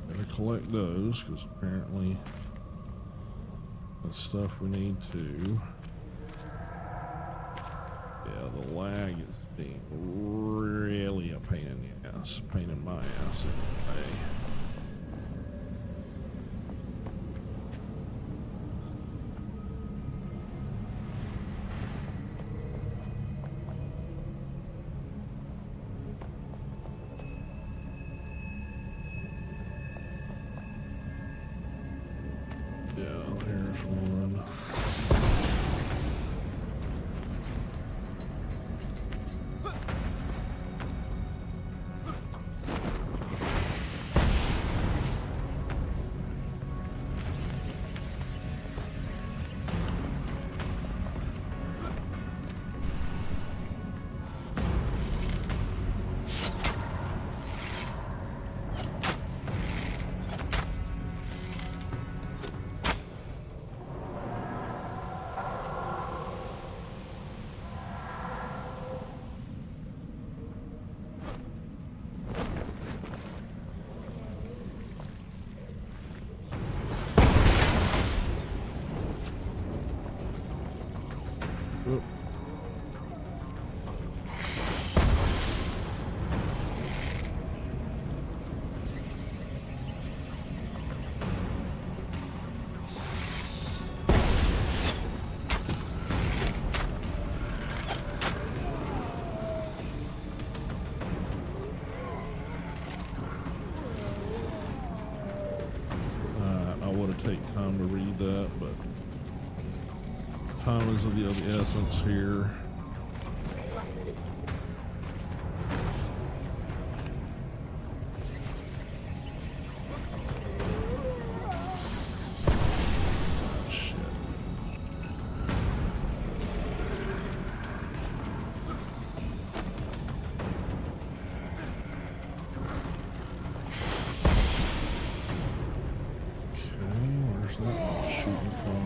Gotta collect those, because apparently that's stuff we need to. Yeah, the lag is being really a pain in the ass. Pain in my ass anyway. Yeah, here's one. Oop. I would have taken time to read that, but time is of the essence here. Shit. Okay, where's that one shooting from?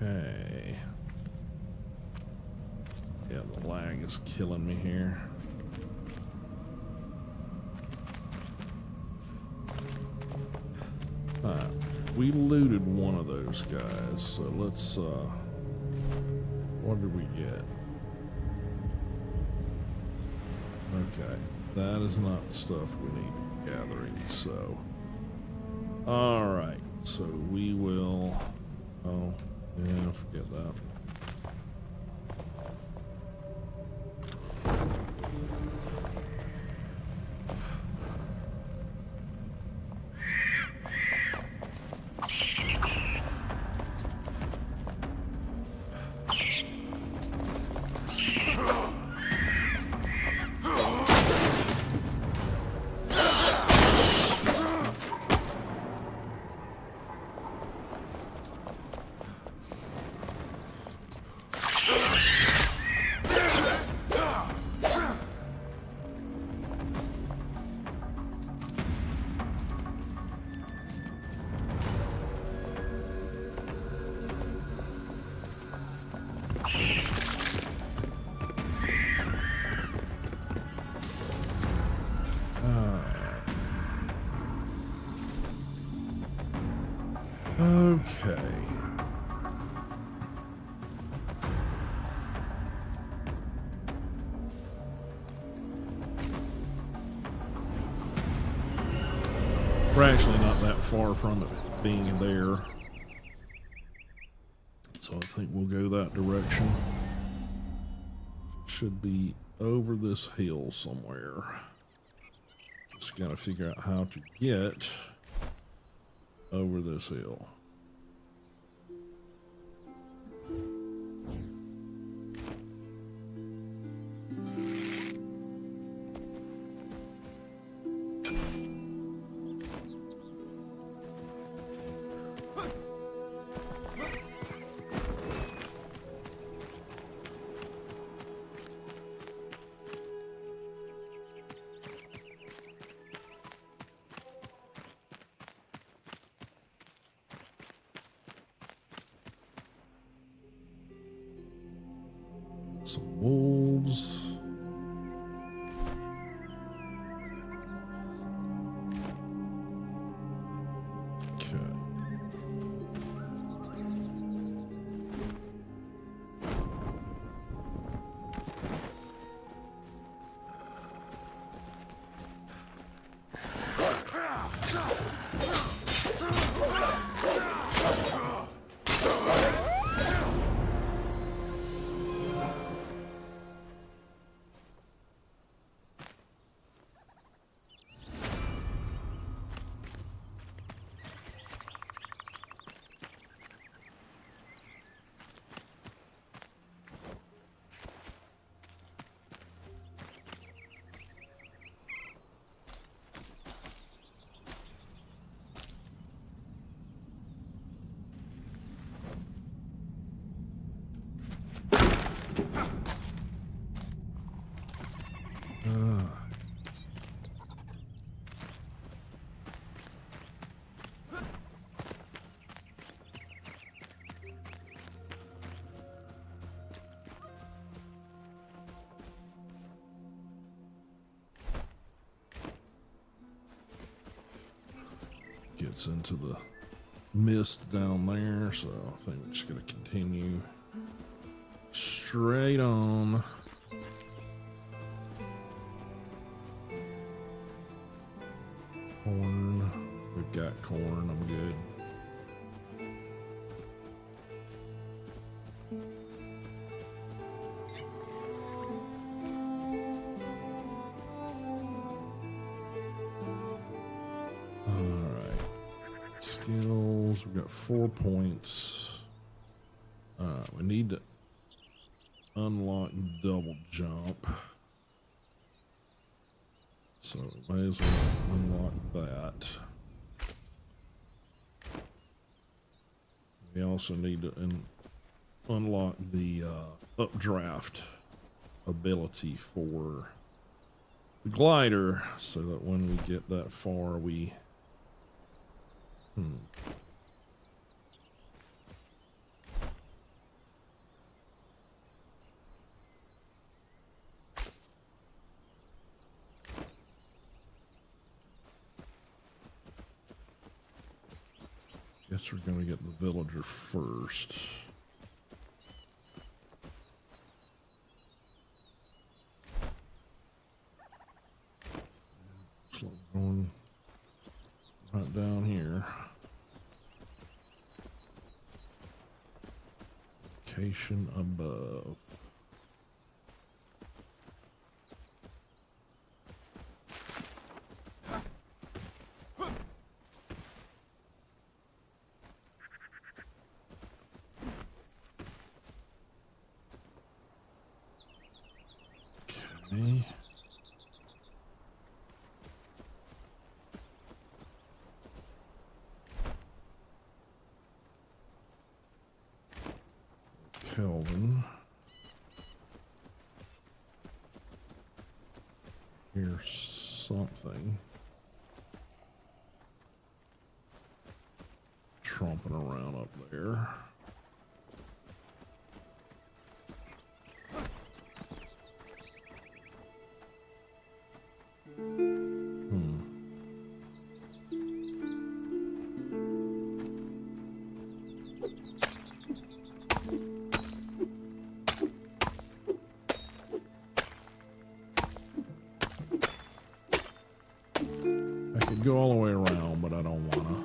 Okay. Yeah, the lag is killing me here. Alright, we looted one of those guys, so let's, what did we get? Okay, that is not the stuff we need to be gathering, so. Alright, so we will, oh, yeah, forget that. Okay. We're actually not that far from it being there. So I think we'll go that direction. It should be over this hill somewhere. Just gotta figure out how to get over this hill. Some wolves. Okay. Gets into the mist down there, so I think we're just going to continue straight on. Corn. We've got corn. I'm good. Skills, we've got 4 points. We need to unlock double jump. So we may as well unlock that. We also need to unlock the updraft ability for the glider so that when we get that far we guess we're going to get the villager first. So going right down here. Location above. Okay. Kelvin. Here's something. Tromping around up there. go all the way around, but I don't wanna.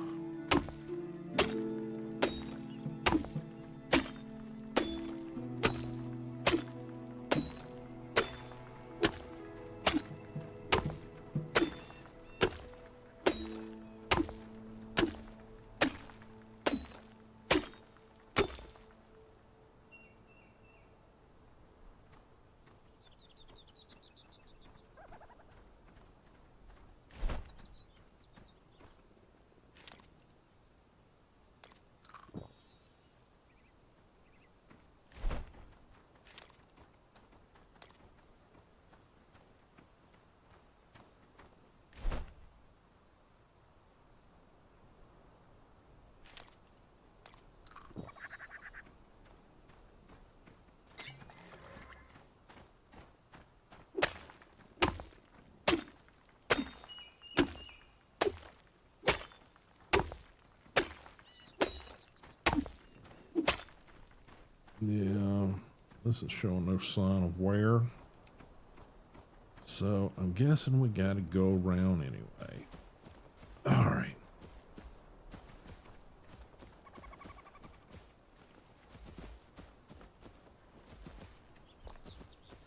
Yeah, this is showing no sign of wear. So I'm guessing we gotta go around anyway. All right.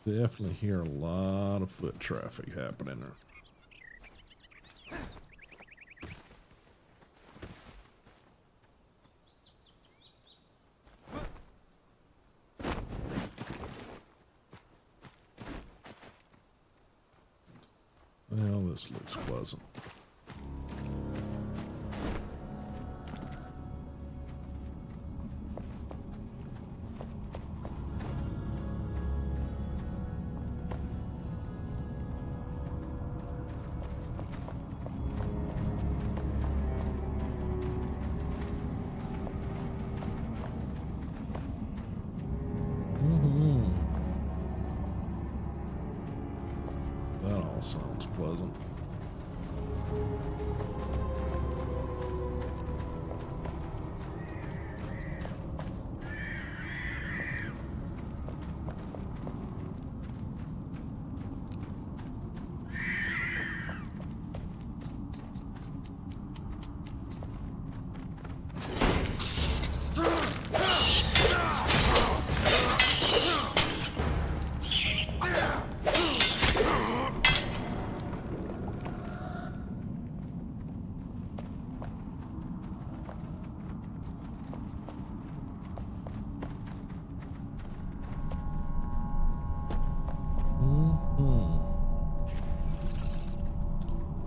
Definitely hear a lot of foot traffic happening there. Well, this looks pleasant. That all sounds pleasant.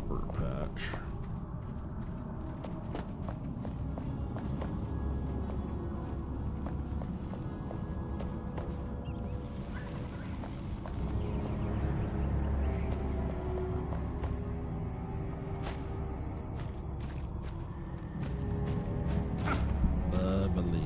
Fur patch. Lovely.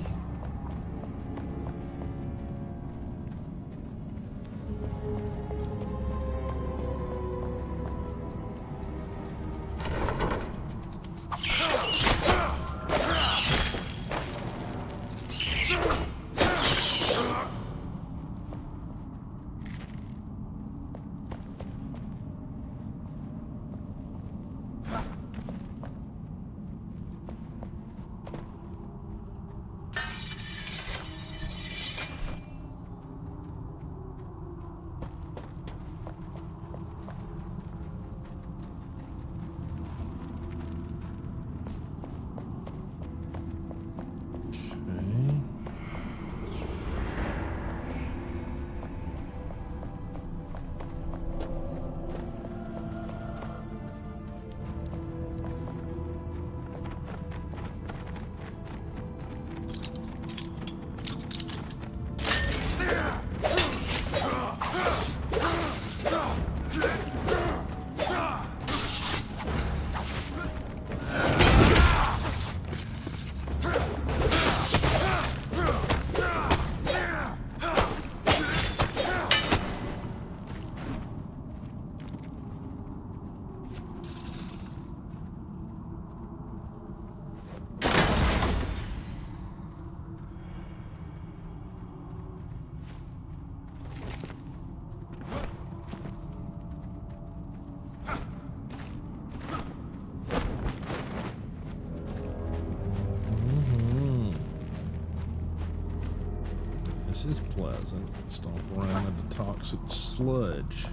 This is pleasant. Stomp around in the toxic sludge.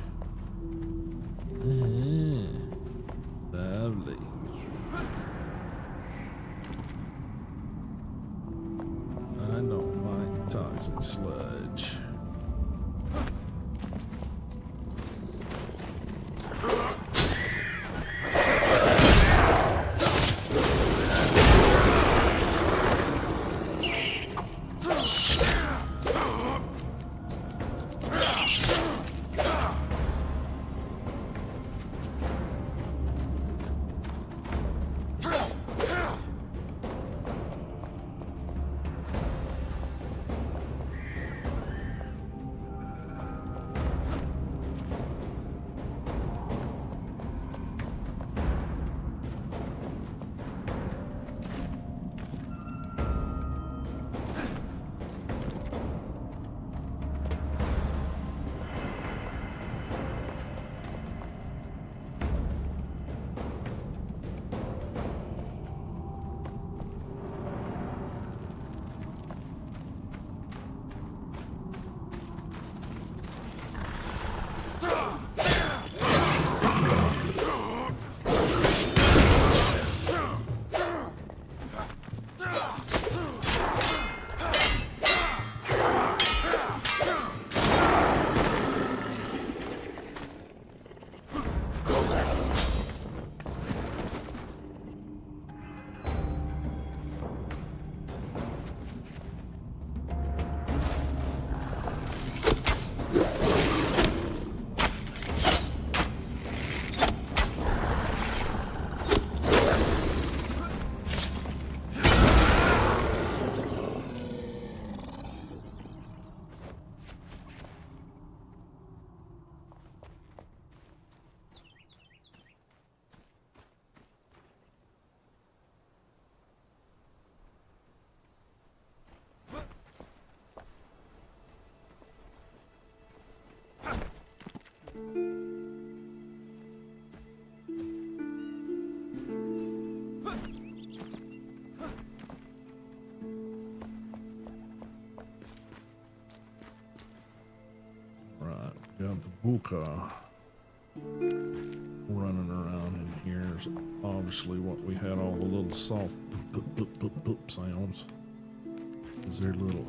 Lovely. I don't like toxic sludge. Got the Vuka running around in here. Is obviously what we had all the little soft poop sounds. Is their little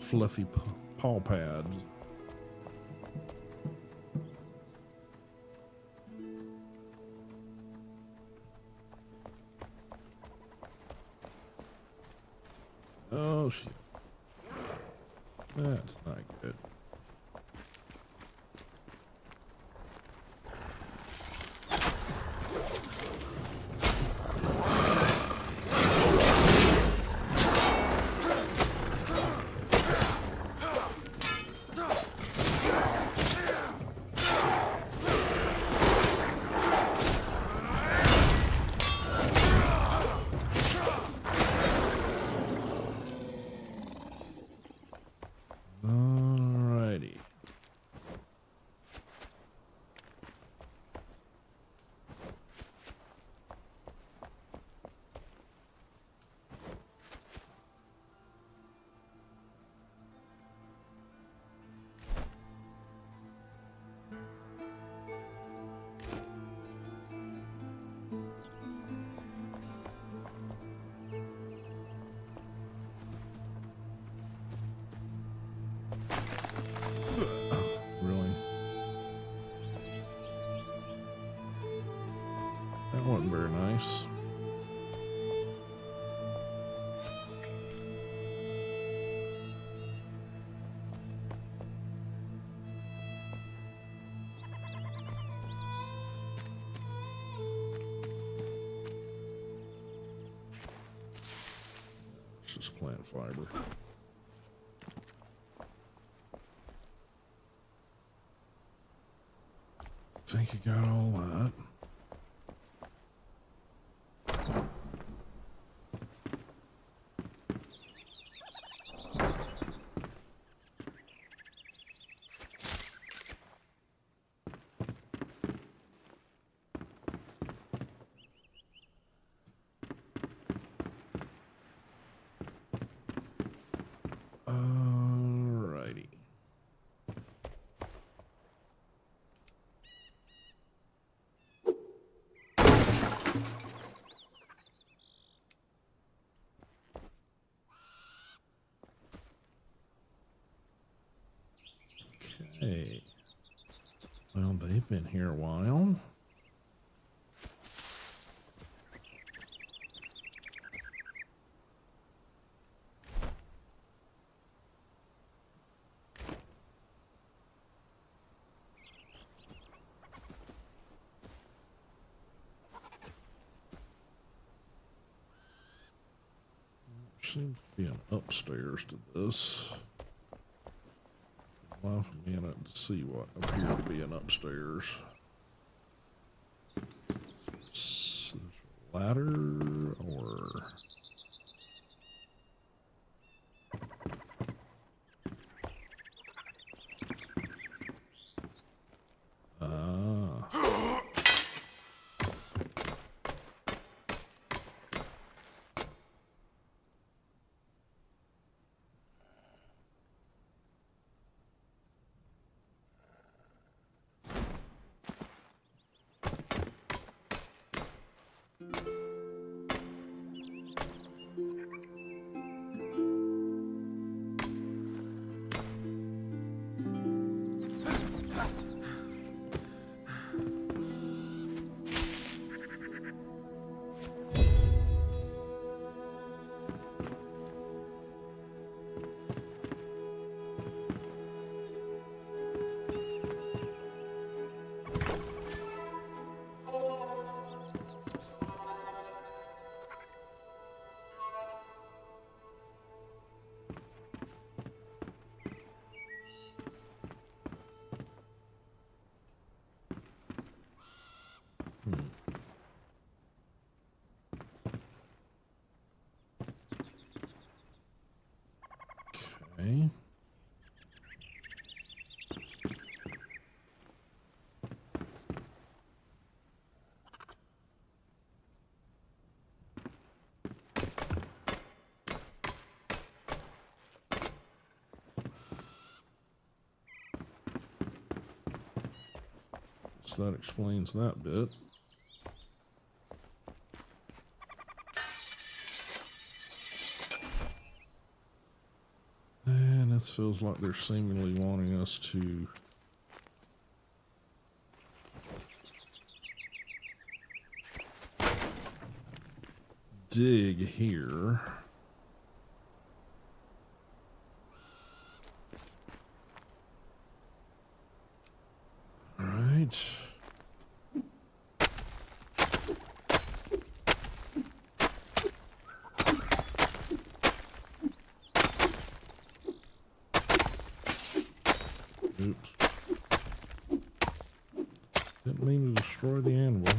fluffy paw pads. Oh shit. That's not good. Alrighty. Really? That wasn't very nice. It's just plant fiber. Think you got all that. Hey. Well, they've been here a while. Seems to be an upstairs to this. For the life of me, I didn't see what appeared to be an upstairs. Is there a ladder or? Okay. So that explains that bit. And this feels like they're seemingly wanting us to dig here. All right. Oops. Didn't mean to destroy the animal.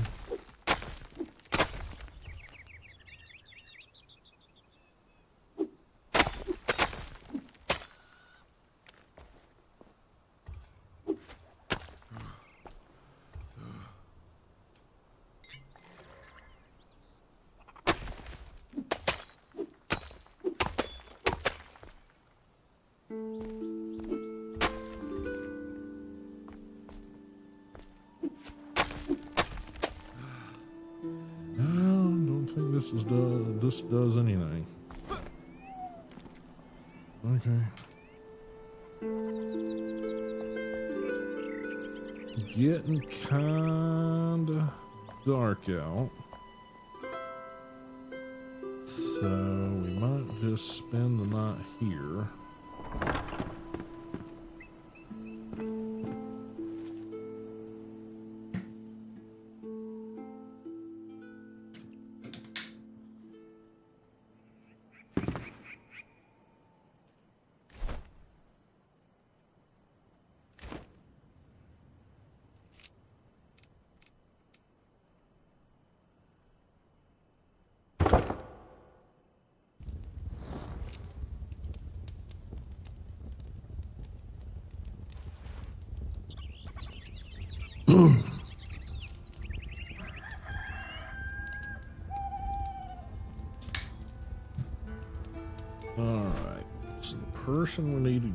This does anything. Okay. Getting kinda dark out. So we might just spend the night here. Alright, so the person we need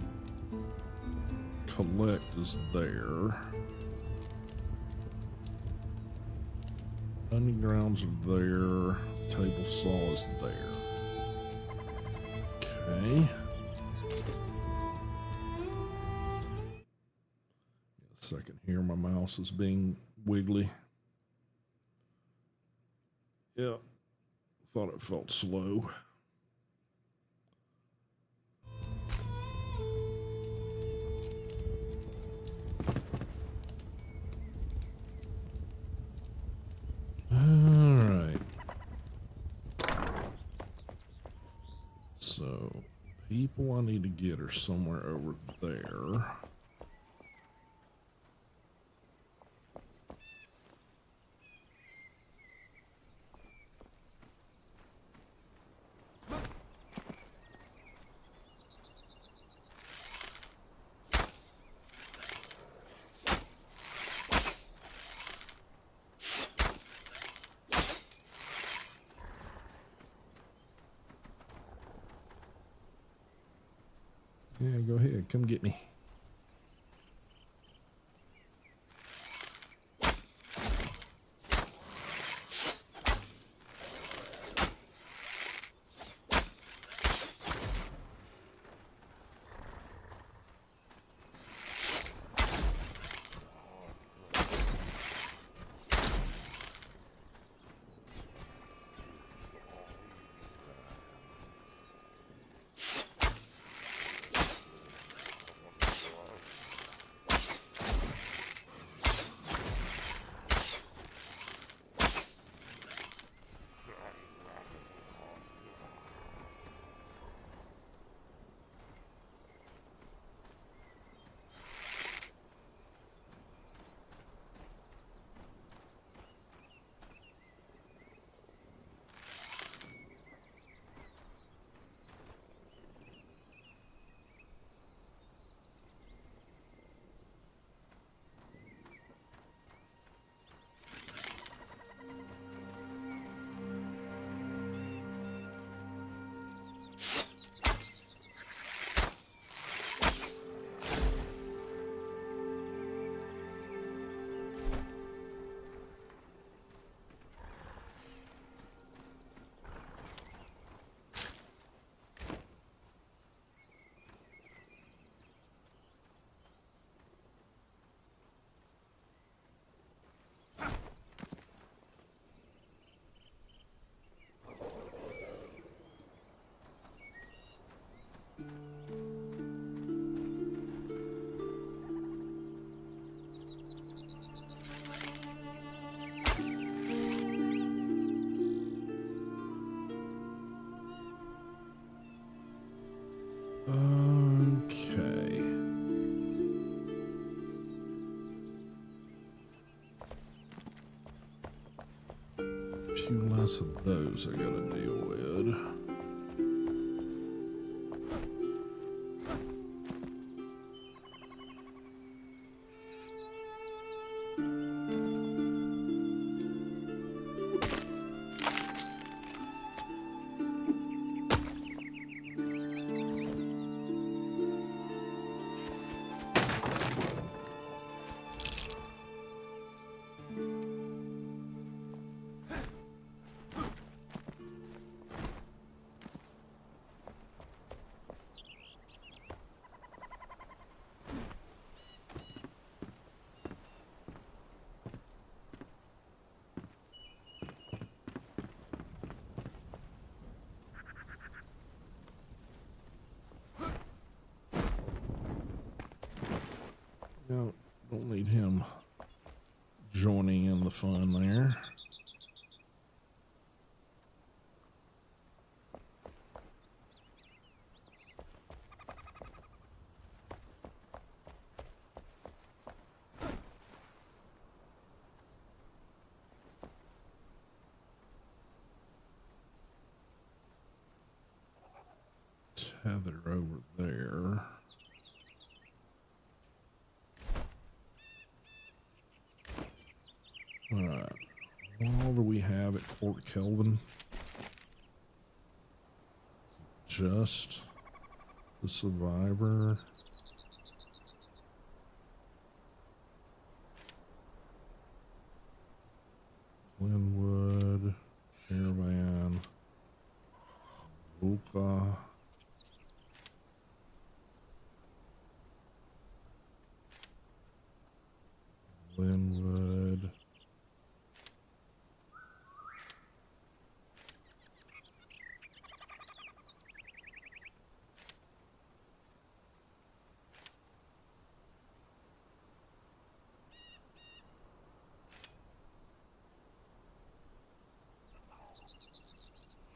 to collect is there. Undergrounds are there. Table saw is there. Okay. Second here, my mouse is being wiggly. Yeah, thought it felt slow. All right. So, people I need to get are somewhere over there. Yeah, go ahead. Come get me. Okay. A few less of those I gotta deal with. No, don't need him joining in the fun there. Tether over there. All right. What all do we have at Fort Kelvin? Just the survivor. Glenwood, Caravan, Vulca. Linwood.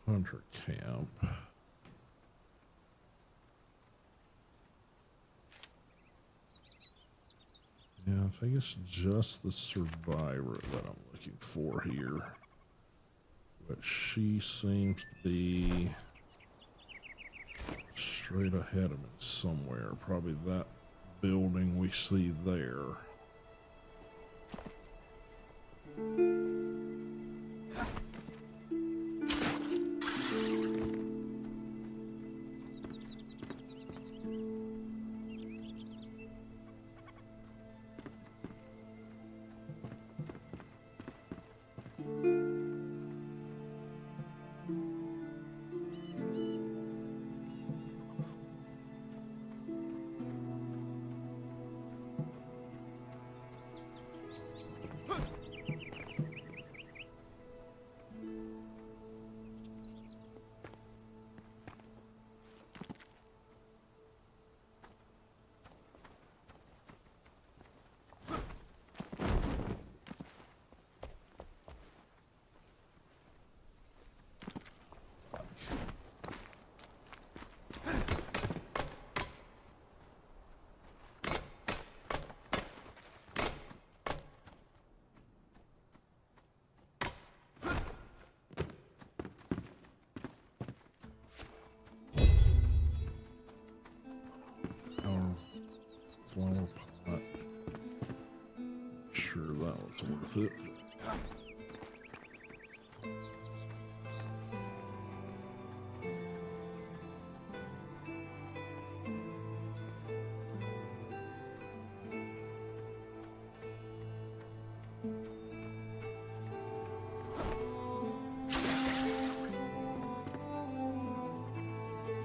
Hunter camp. Yeah, I think it's just the survivor that I'm looking for here. But she seems to be straight ahead of me somewhere. Probably that building we see there. Flower pot. Sure, that was worth it.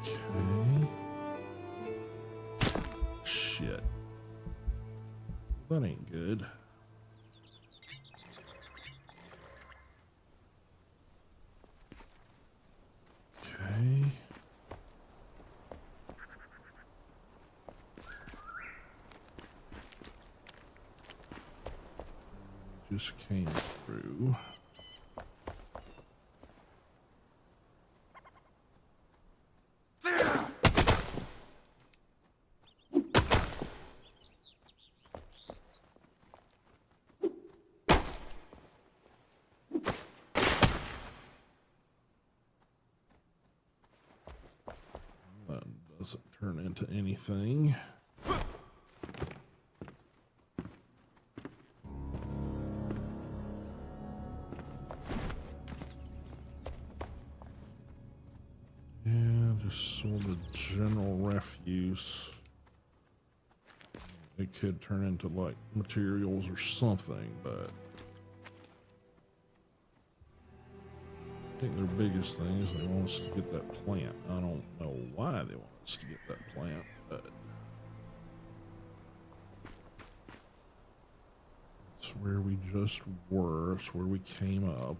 Okay. Shit. That ain't good. Okay. We just came through. That doesn't turn into anything. Yeah, just sort of general refuse. It could turn into like materials or something, but I think their biggest thing is they want us to get that plant. I don't know why they want us to get that plant, but it's where we just were. It's where we came up.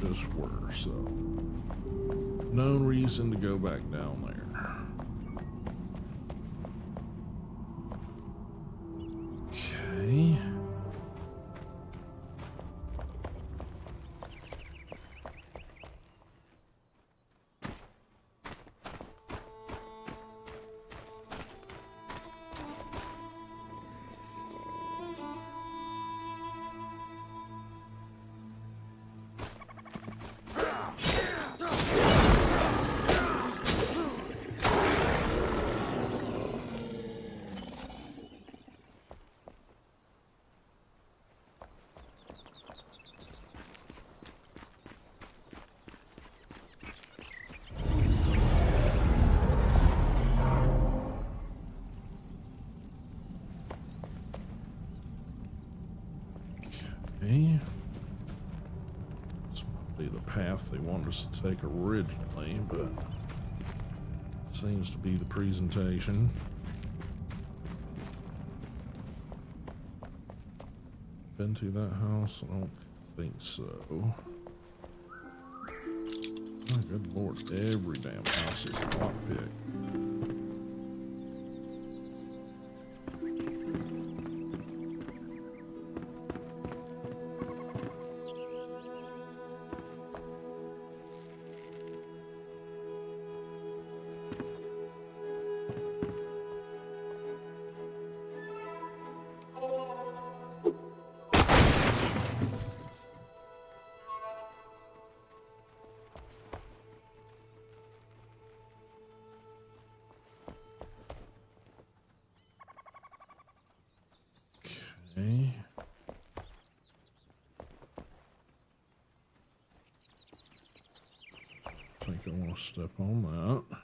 just were, so no reason to go back down there. Okay. Okay. This might be the path they wanted us to take originally, but seems to be the presentation. Been to that house? I don't think so. My good lord, every damn house is a lockpick. Okay. I think I want to step on that.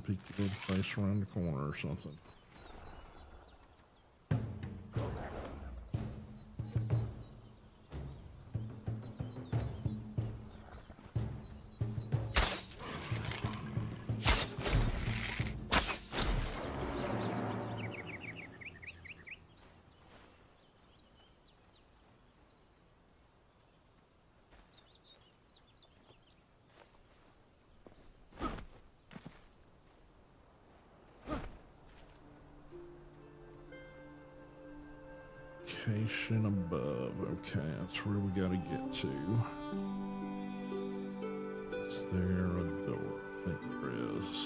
Peek your little face around the corner or something. Location above. Okay, that's where we gotta get to. Is there a door? I think there is.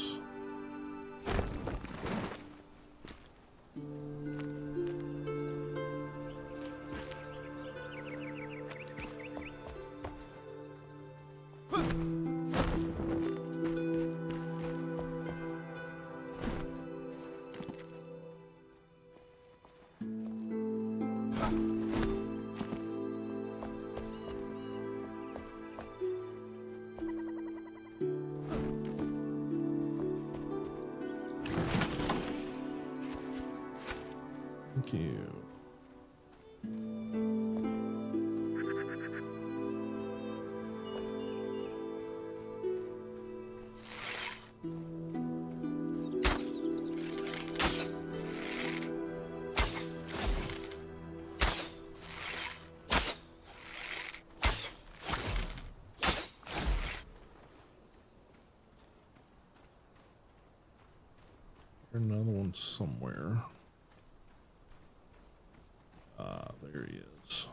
Thank you. Another one somewhere. There he is.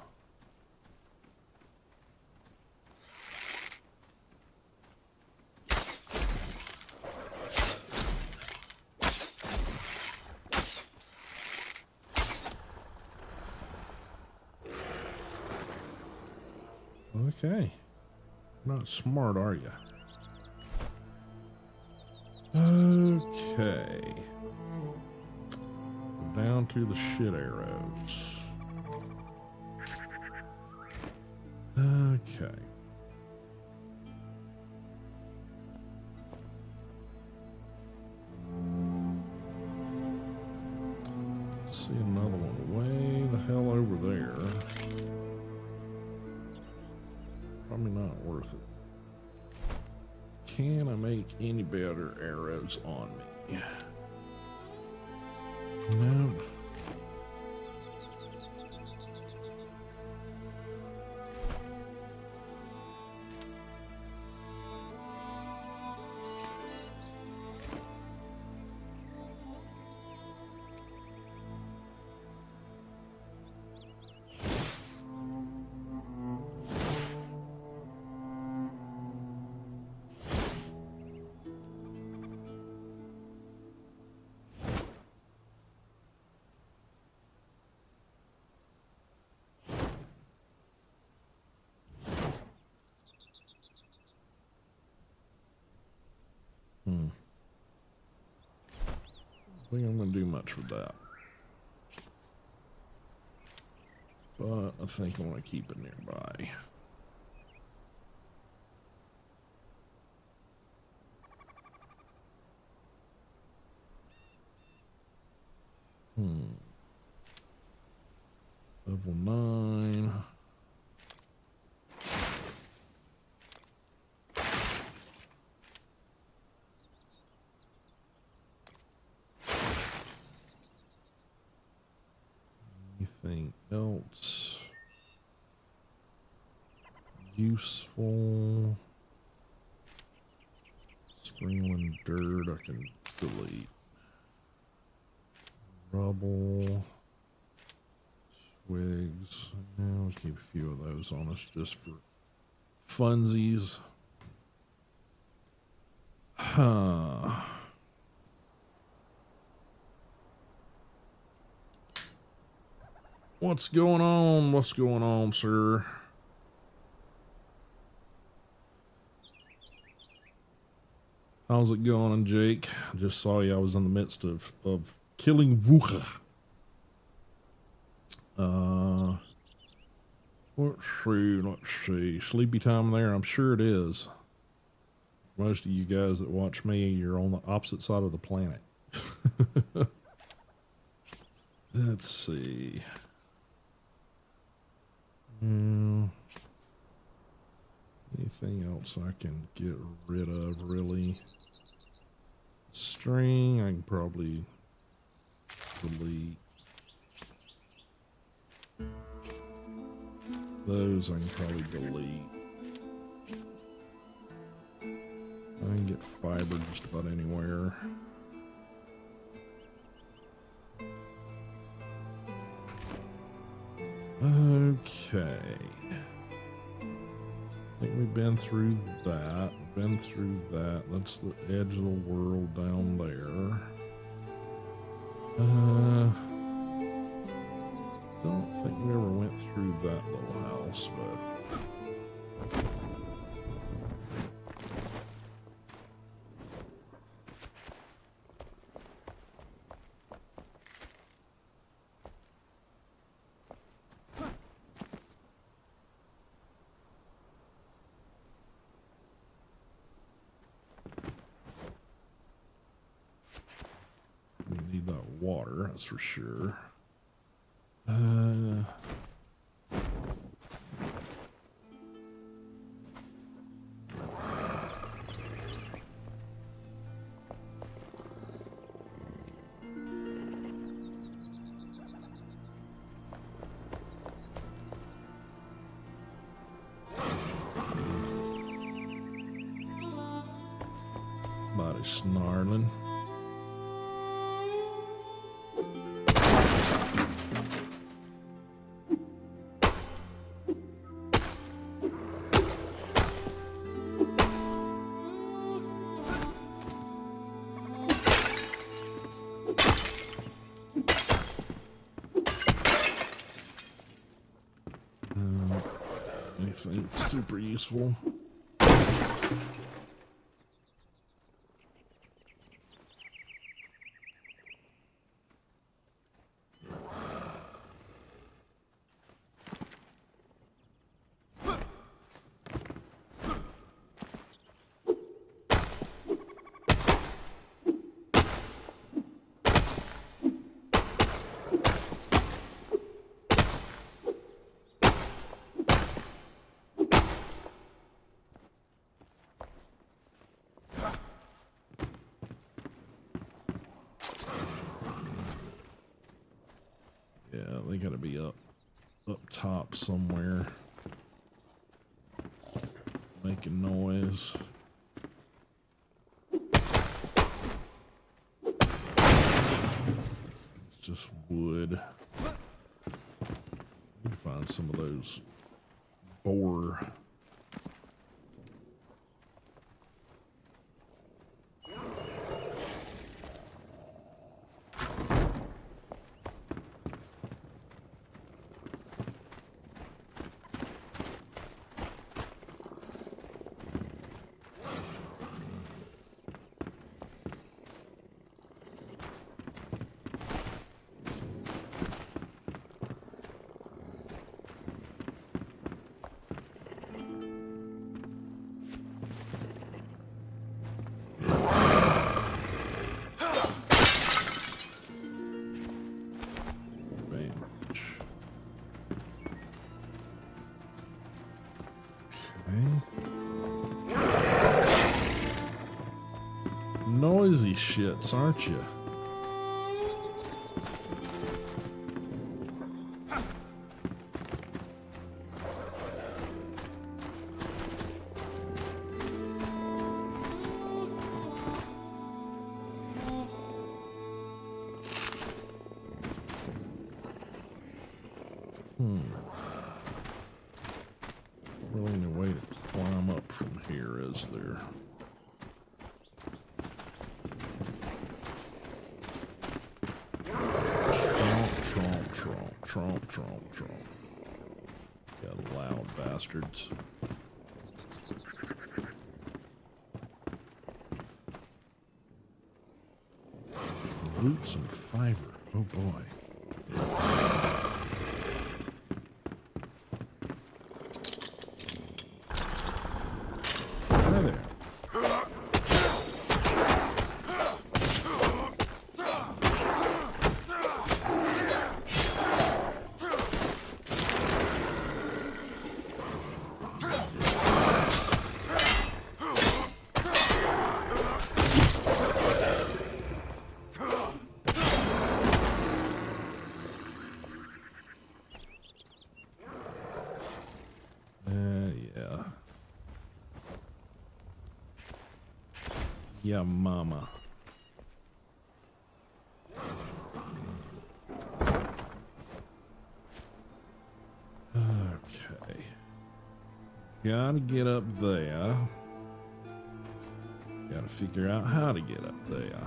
Okay. Not smart, are you? Okay. Down to the shit arrows. Okay. there. Probably not worth it. Can I make any better arrows on me? No. I think I'm going to do much with that. But I think I want to keep it nearby. Level 9. Anything else useful? Sprinkling dirt I can delete. Rubble. Twigs. I'll keep a few of those on us just for funsies. Huh. What's going on? What's going on, sir? How's it going, Jake? I just saw you. I was in the midst of killing Vucha. Let's see. Sleepy time there? I'm sure it is. Most of you guys that watch me, you're on the opposite side of the planet. Let's see. Anything else I can get rid of, really? String, I can probably delete. Those I can probably delete. I can get fiber just about anywhere. Okay. I think we've been through that. That's the edge of the world down there. Don't think we ever went through that little house, but we need that water, that's for sure. Somebody snarling. Anything that's super useful. gotta be up top somewhere. Making noise. It's just wood. Need to find some of those boar. Noisy shits, aren't you? Really any way to climb up from here, is there? Tromp. Got loud bastards. Loot some fiber. Oh boy. Hi there. Yeah, mama. Okay. Gotta get up there. Gotta figure out how to get up there.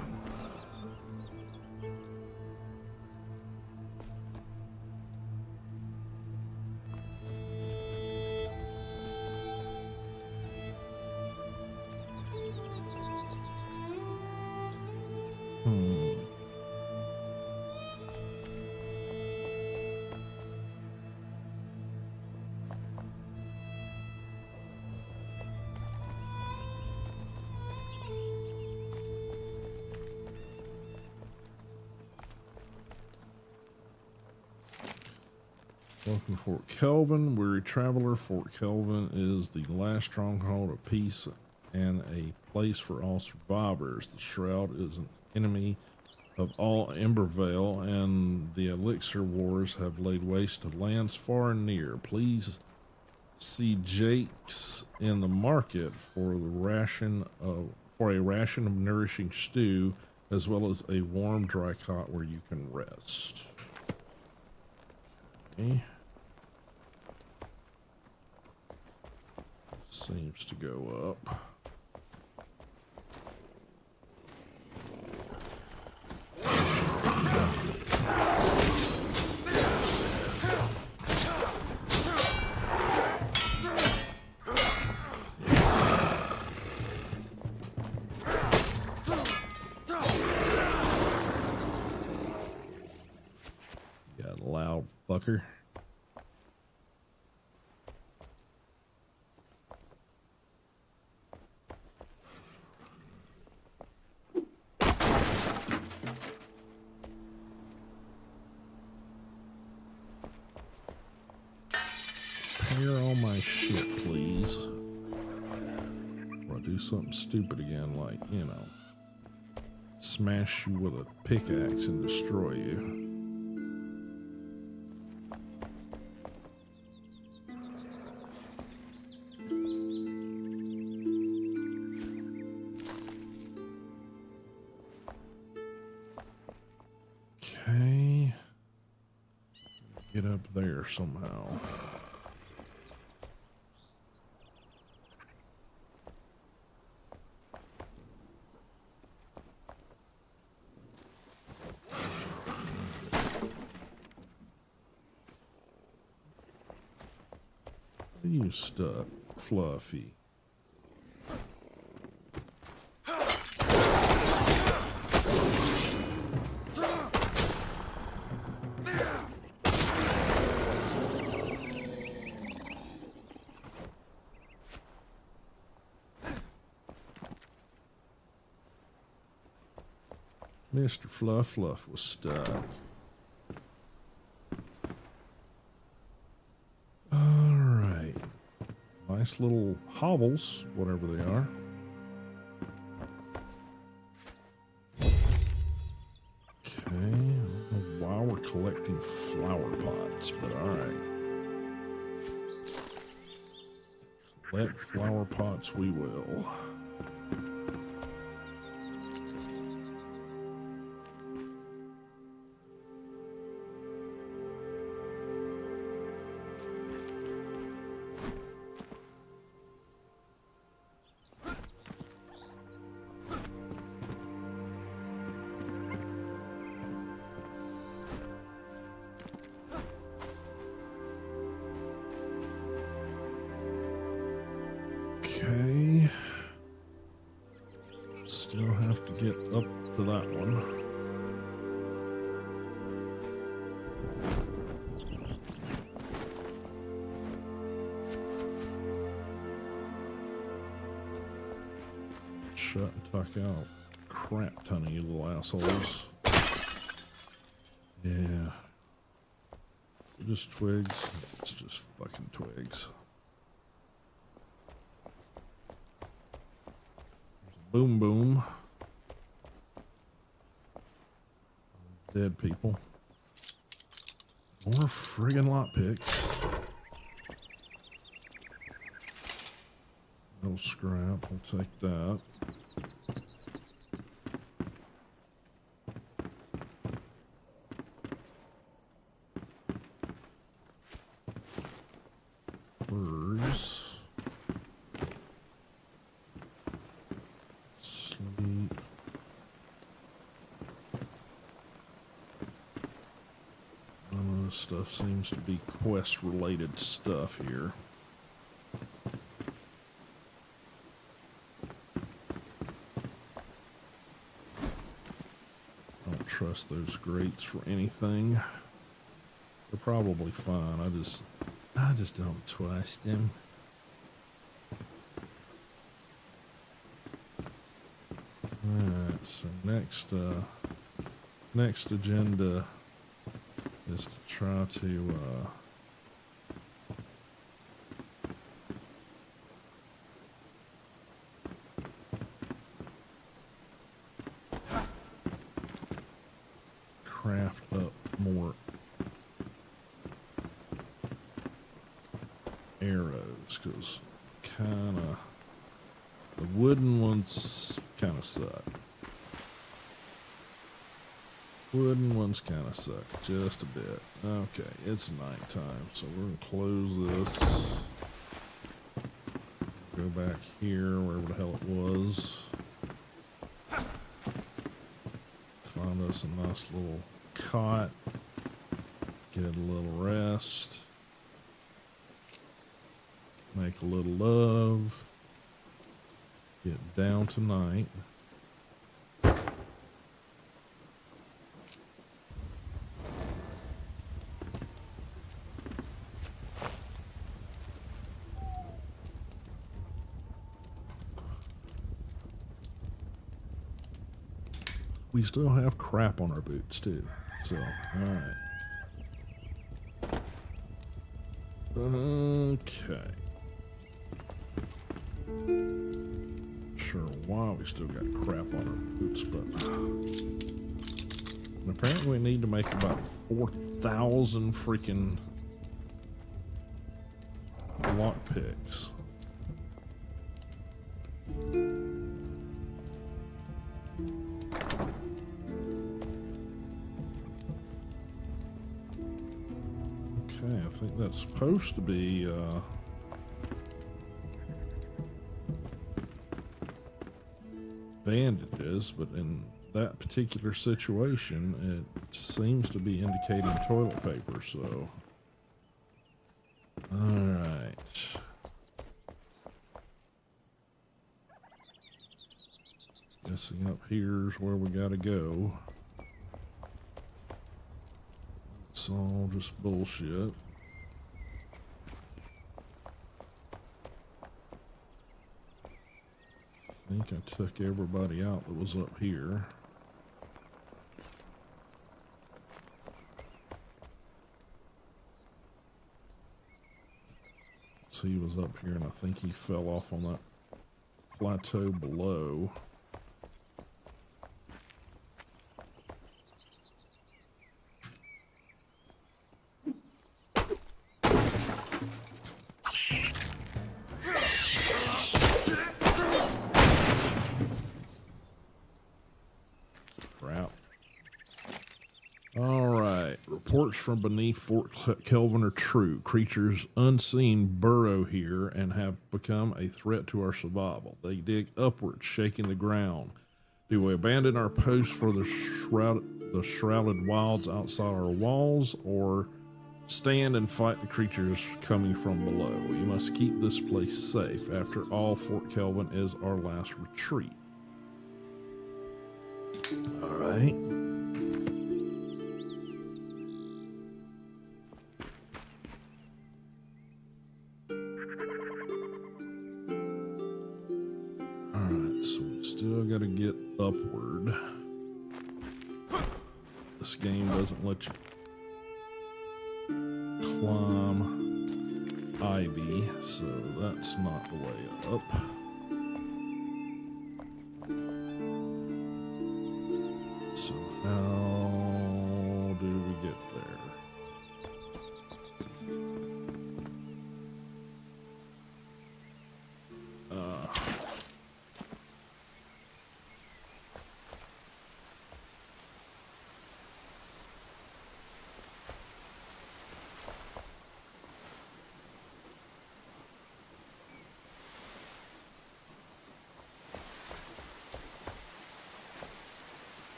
Welcome to Fort Kelvin, weary traveler. Fort Kelvin is the last stronghold of peace and a place for all survivors. The Shroud is an enemy of all Embervale, and the Elixir Wars have laid waste to lands far and near. Please see Jake's in the market for a ration of nourishing stew, as well as a warm dry cot where you can rest. Okay. Seems to go up. Yeah, loud fucker. Clear all my shit, please. Or I do something stupid again, like, you know, smash you with a pickaxe and destroy you. up there somehow. You stuck, Fluffy. Mr. Fluff was stuck. Alright. Nice little hovels, whatever they are. Okay, I don't know why we're collecting flower pots, but alright. Collect flower pots we will. Okay. Still have to get up to that one. Shut and tuck out. Crap ton of you little assholes. Yeah. So just twigs. It's just fucking twigs. Boom boom. Dead people. More friggin' lockpicks. Little scrap, I'll take that. Furs. Stuff seems to be quest related stuff here. Don't trust those grates for anything. They're probably fine. I just don't trust them. Alright, so next agenda is to try to craft up more arrows, because kinda the wooden ones kinda suck. Wooden ones kind of suck, just a bit. Okay, it's nighttime, so we're going to close this. Go back here, wherever the hell it was. Find us a nice little cot. Get a little rest. Make a little love. Get down tonight. We still have crap on our boots too, so alright. Okay. Sure why we still got crap on our boots, but and apparently we need to make about 4,000 freaking lockpicks. Okay, I think that's supposed to be bandages, but in that particular situation, it seems to be indicating toilet paper, so. Alright. Guessing up here's where we gotta go. It's all just bullshit. I think I took everybody out that was up here. So he was up here, and I think he fell off on that plateau below. Crap. Alright, reports from beneath Fort Kelvin are true. Creatures unseen burrow here and have become a threat to our survival. They dig upwards, shaking the ground. Do we abandon our post for the shrouded wilds outside our walls, or stand and fight the creatures coming from below? We must keep this place safe. After all, Fort Kelvin is our last retreat. Alright. Alright, so we still gotta get upward. This game doesn't let you climb ivy, so that's not the way up. So how do we get there?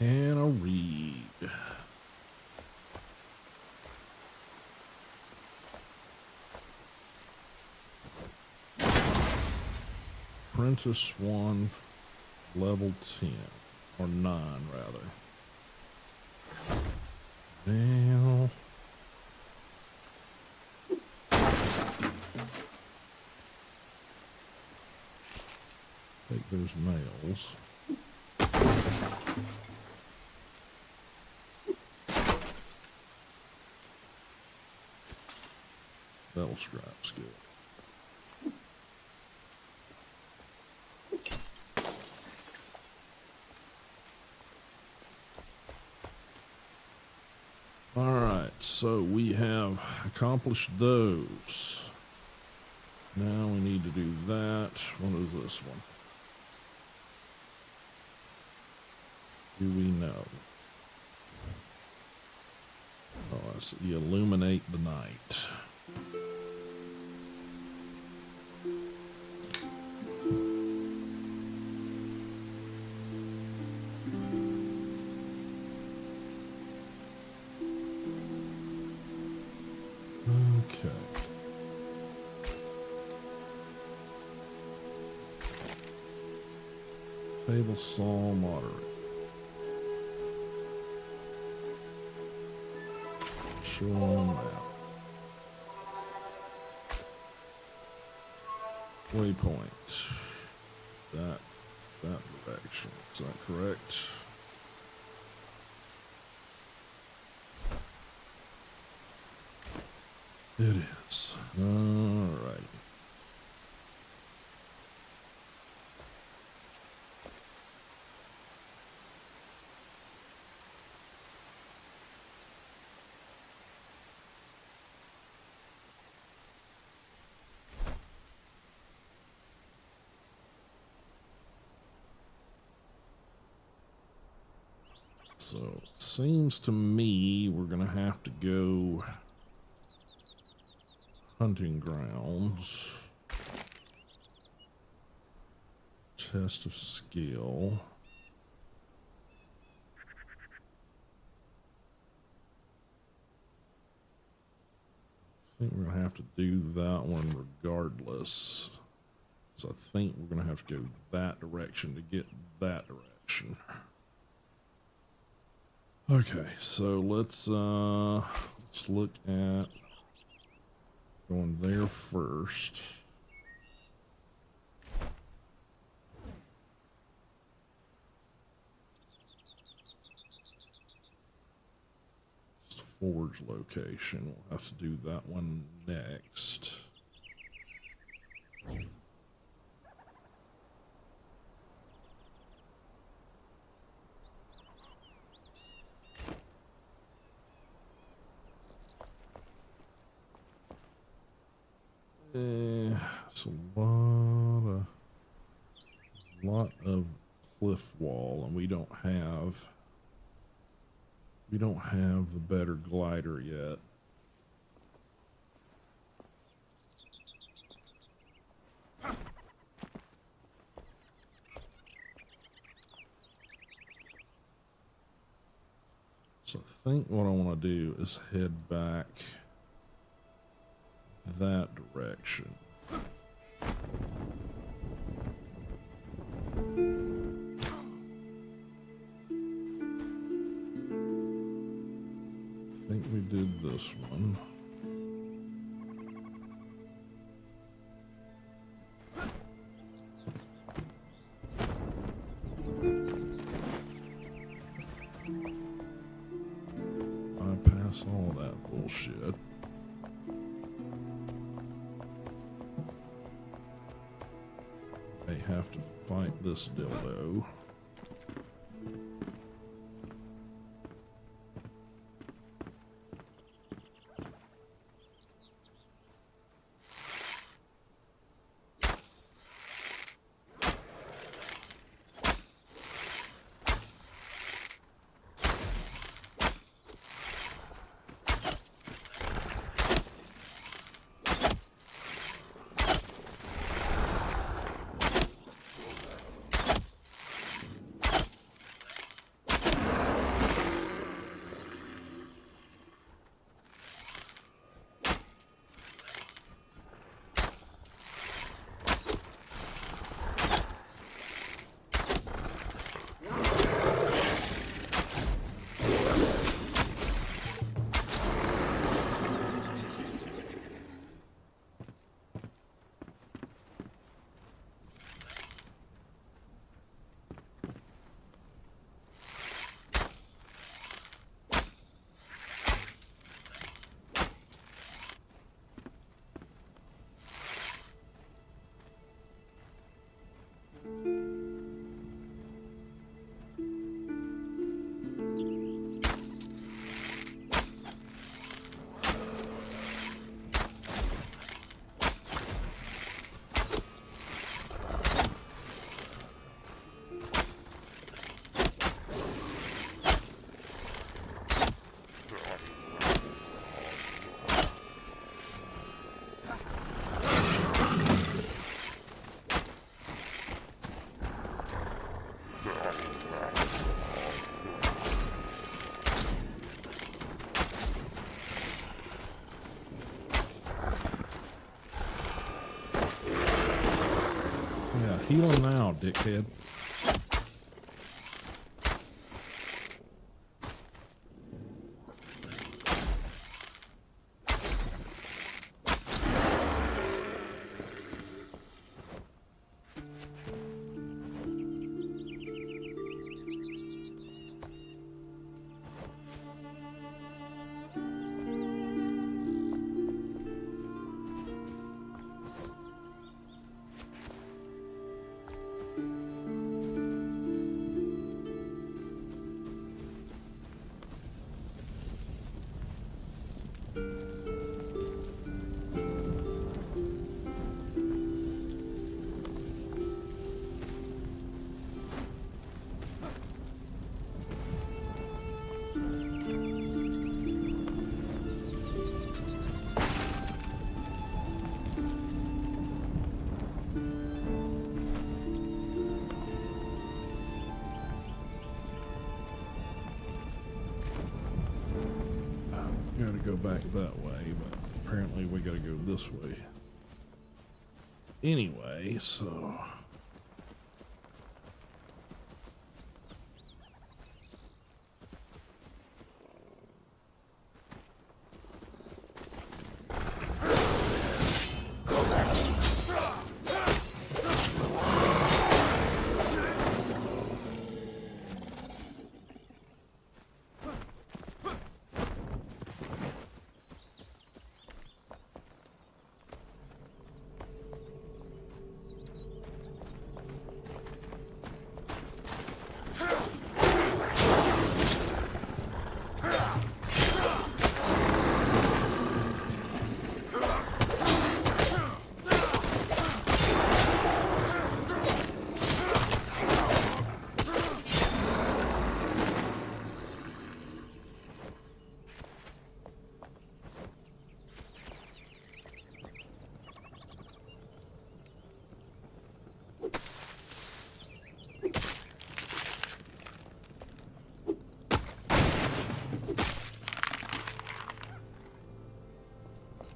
And a read. Apprentice 1, level 10, or 9 rather. Now, take those nails. Battle scrap's good. Alright, so we have accomplished those. Now we need to do that. What is this one? Do we know? Oh, I see. Illuminate the night. Table saw moderate. Show on map. Waypoint. That direction. Is that correct? It is. All right. So, seems to me we're going to have to go hunting grounds. Chest of skill. I think we're going to have to do that one regardless. So I think we're going to have to go that direction to get that direction. Okay, so let's look at going there first. Forge location. We'll have to do that one next. It's a lot of cliff wall, and we don't have the better glider yet. So I think what I want to do is head back that direction. I think we did this one. Bypass all that bullshit. I have to fight this dildo. Healing now, dickhead. Gotta go back that way, but apparently we gotta go this way. Anyway, so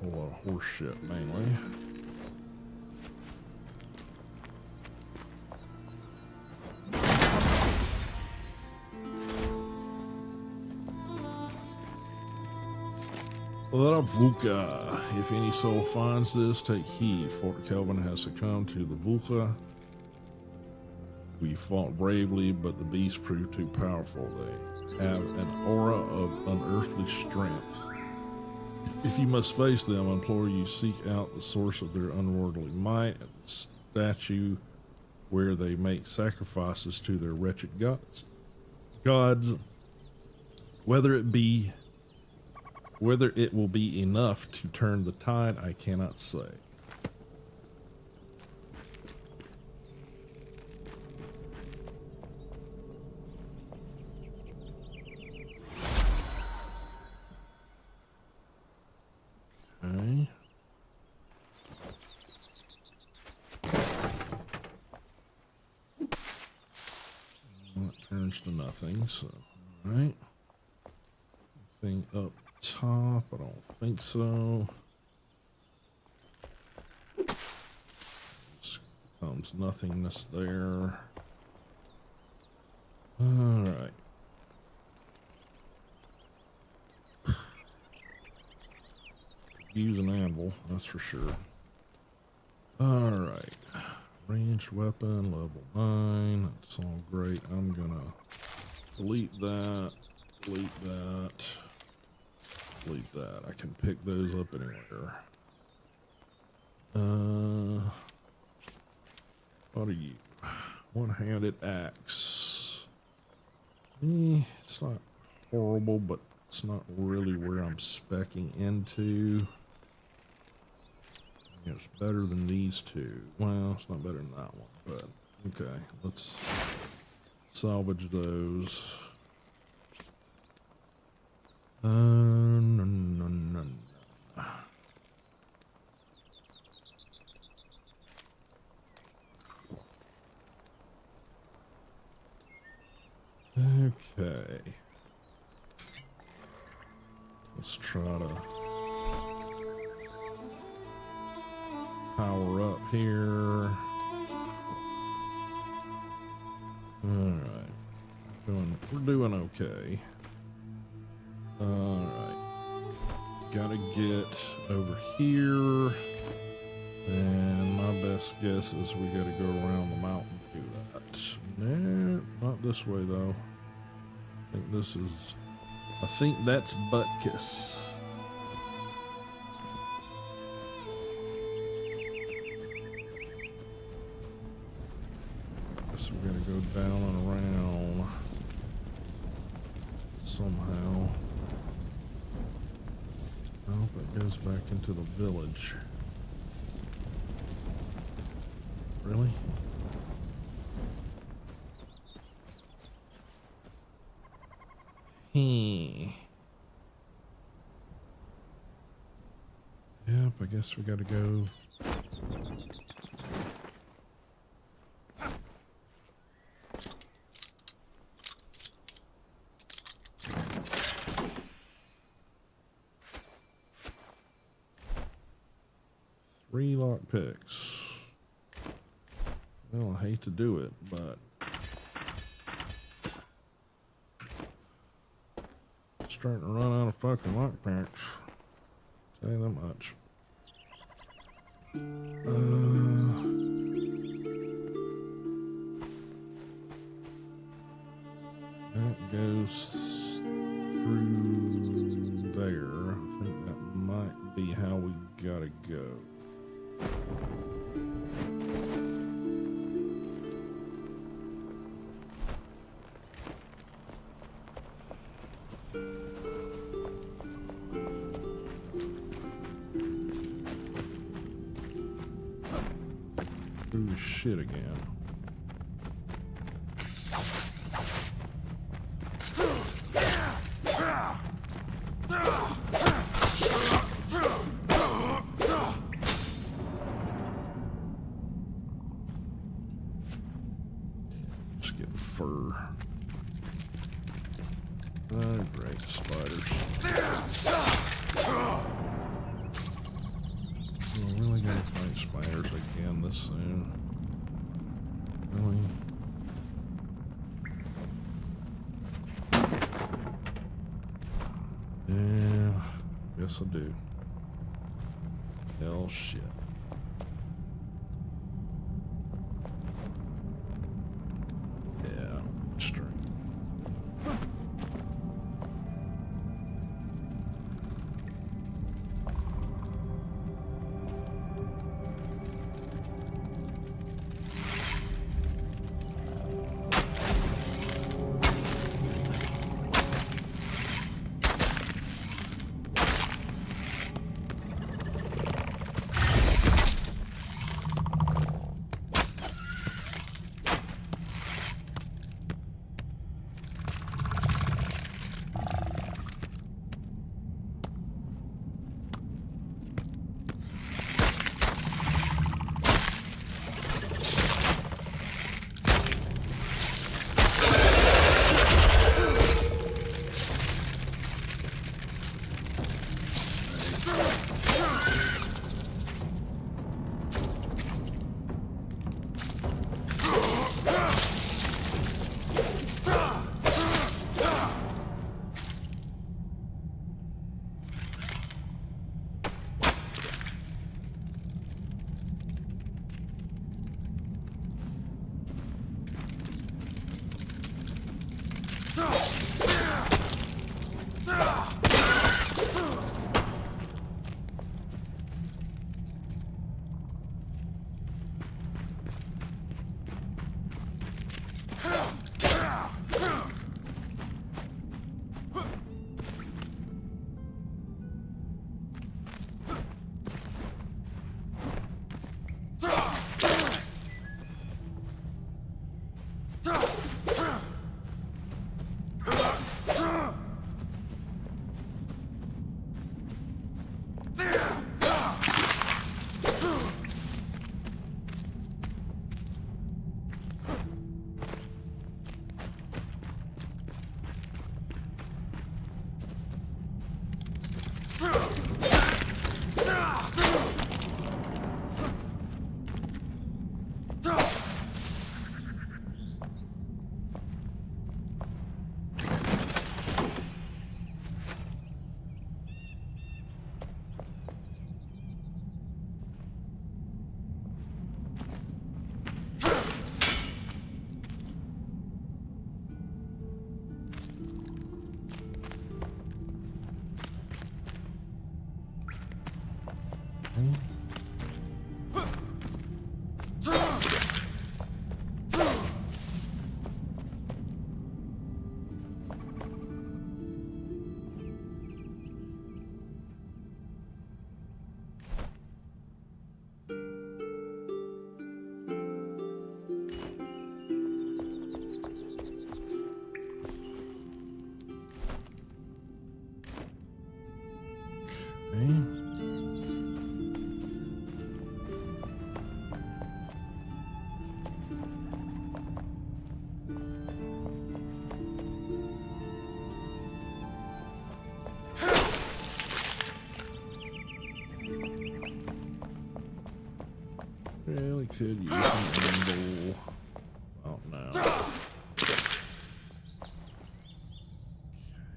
a lot of horse shit mainly. Vuka. If any soul finds this, take heed. Fort Kelvin has succumbed to the Vuka. We fought bravely, but the beasts proved too powerful. They have an aura of unearthly strength. If you must face them, I implore you seek out the source of their unworldly might at the statue where they make sacrifices to their wretched gods. Whether it will be enough to turn the tide, I cannot say. Okay. Well, it turns to nothing, so, all right. Anything up top? I don't think so. This becomes nothingness there. All right. Use an anvil, that's for sure. All right. Ranged weapon, level 9. That's all great. I'm gonna delete that, delete that. Delete that. I can pick those up anywhere. What are you? One-handed axe. It's not horrible, but it's not really where I'm speccing into. It's better than these two. Well, it's not better than that one, but okay. Let's salvage those. No. Okay. Let's try to power up here. Alright. We're doing okay. Alright. Gotta get over here. And my best guess is we gotta go around the mountain to do that. No, not this way though. I think that's Butkus. Guess we're gonna go down and around somehow. That goes back into the village. Really? Yep, I guess we gotta go. Three lockpicks. Well, I hate to do it, but starting to run out of fucking lockpicks. Say that much. That goes through there. I think that might be how we gotta go. Through the shit again. Let's get fur. Oh, great spiders. We're really gonna fight spiders again this soon. Really? Yeah, guess I do. Hell shit. Yeah, straight. Really could use an angle. Oh no.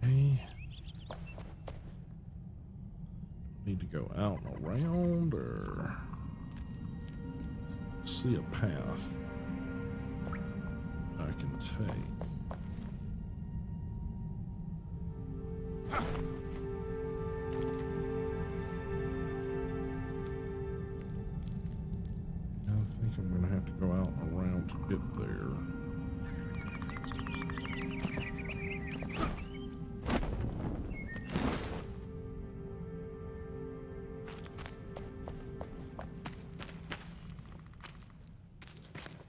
Okay. Need to go out and around, or see a path I can take. I think I'm gonna have to go out and around to get there.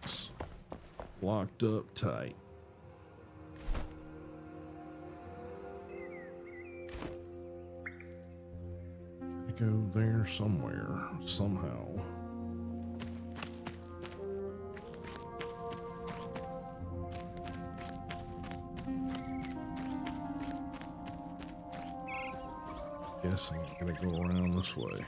It's locked up tight. Gotta go there somewhere, somehow. Guessing I'm gonna go around this way.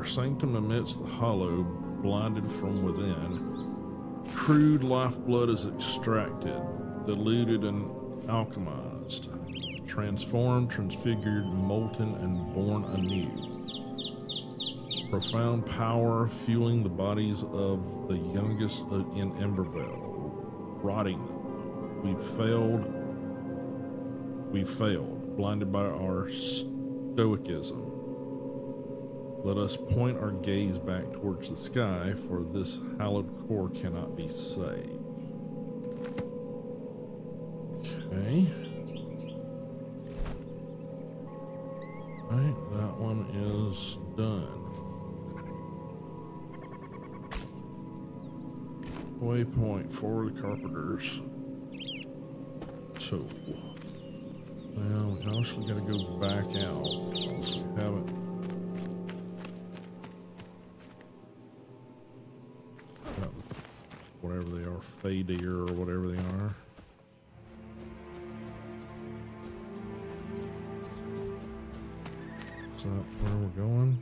Sanctum amidst the hollow, blinded from within. Crude lifeblood is extracted, diluted and alchemized, transformed, transfigured, molten, and born anew. Profound power fueling the bodies of the youngest in Embervale, rotting them. We failed, blinded by our stoicism. Let us point our gaze back towards the sky, for this hallowed core cannot be saved. Okay. Right, that one is done. Waypoint for the carpenter's tool. Well, we also gotta go back out, because we haven't. Whatever they are, Fadir or whatever they are. Is that where we're going?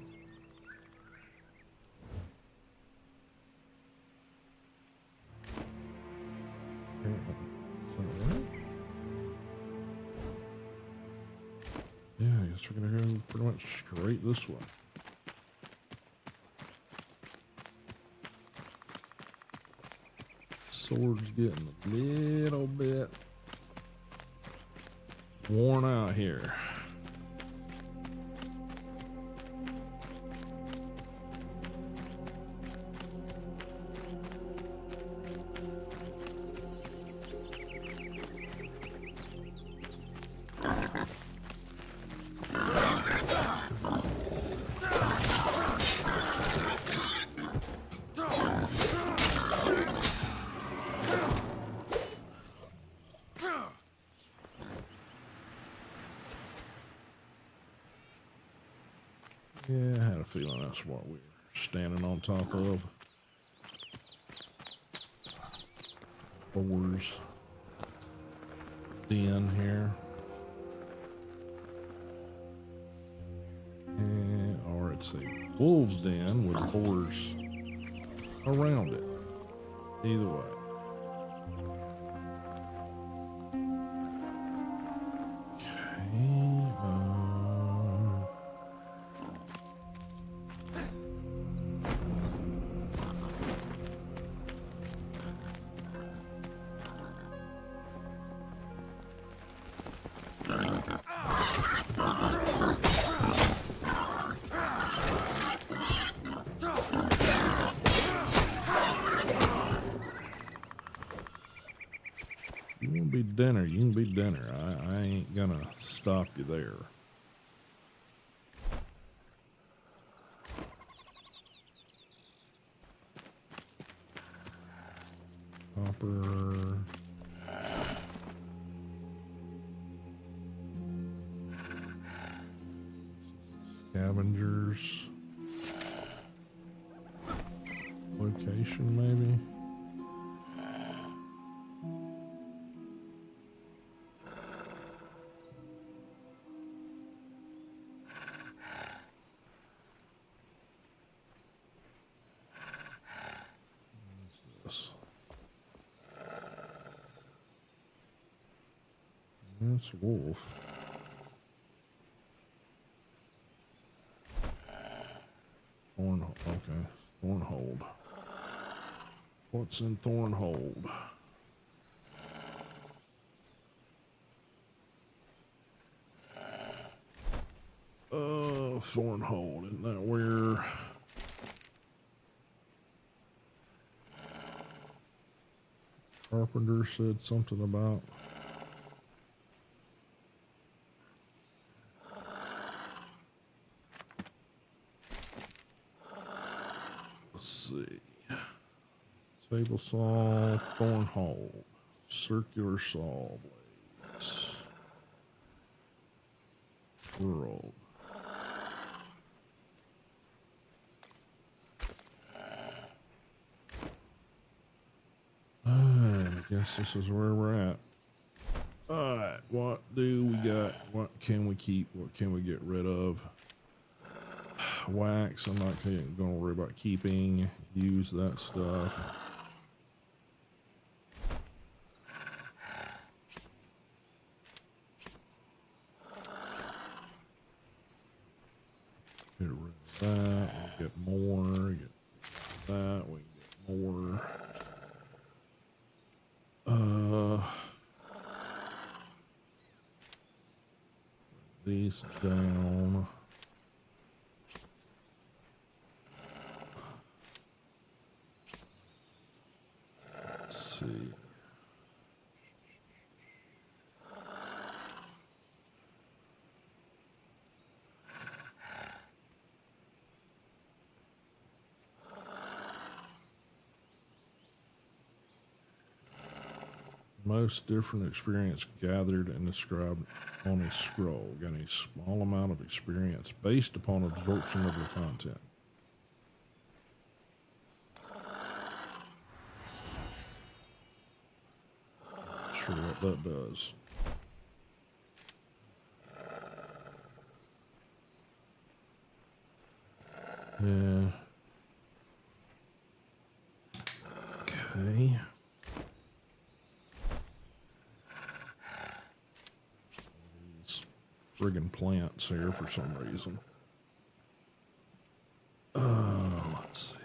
Is that right? Yeah, I guess we're gonna go pretty much straight this way. Sword's getting a little bit worn out here. Yeah, I had a feeling that's what we were standing on top of. Boar's den here. Or it's a wolf's den with boars around it. Either way. You can be dinner. I ain't gonna stop you there. Copper. Scavengers. Location, maybe. That's wolf. Okay. Thornhold. What's in Thornhold? Thornhold. Isn't that where... Carpenter said something about... Let's see. Table saw, Thornhold, circular saw blades, world. I guess this is where we're at. Alright, what do we got? What can we keep? What can we get rid of? Wax, I'm not going to worry about keeping. Use that stuff. Get rid of that. We'll get more. Get that. We can get more. These down. Let's see. Most different experience gathered and described on a scroll. Gain a small amount of experience based upon absorption of the content. Not sure what that does. Yeah. Okay. Friggin' plants here for some reason. Let's see.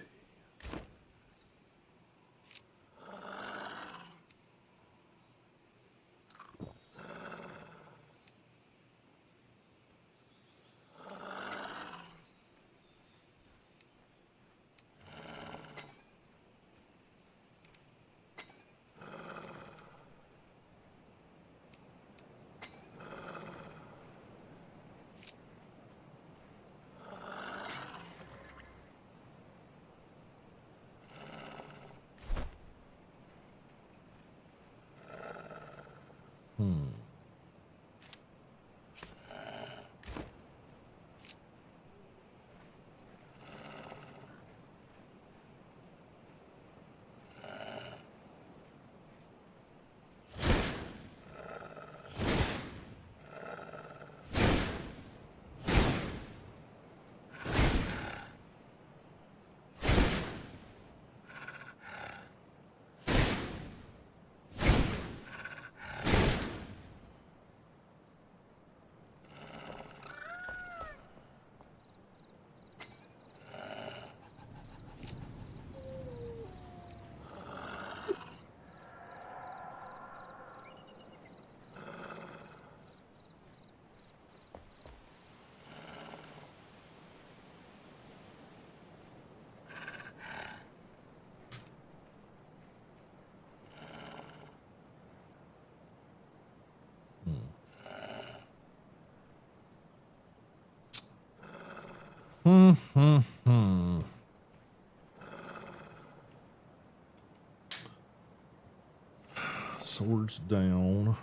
Swords down.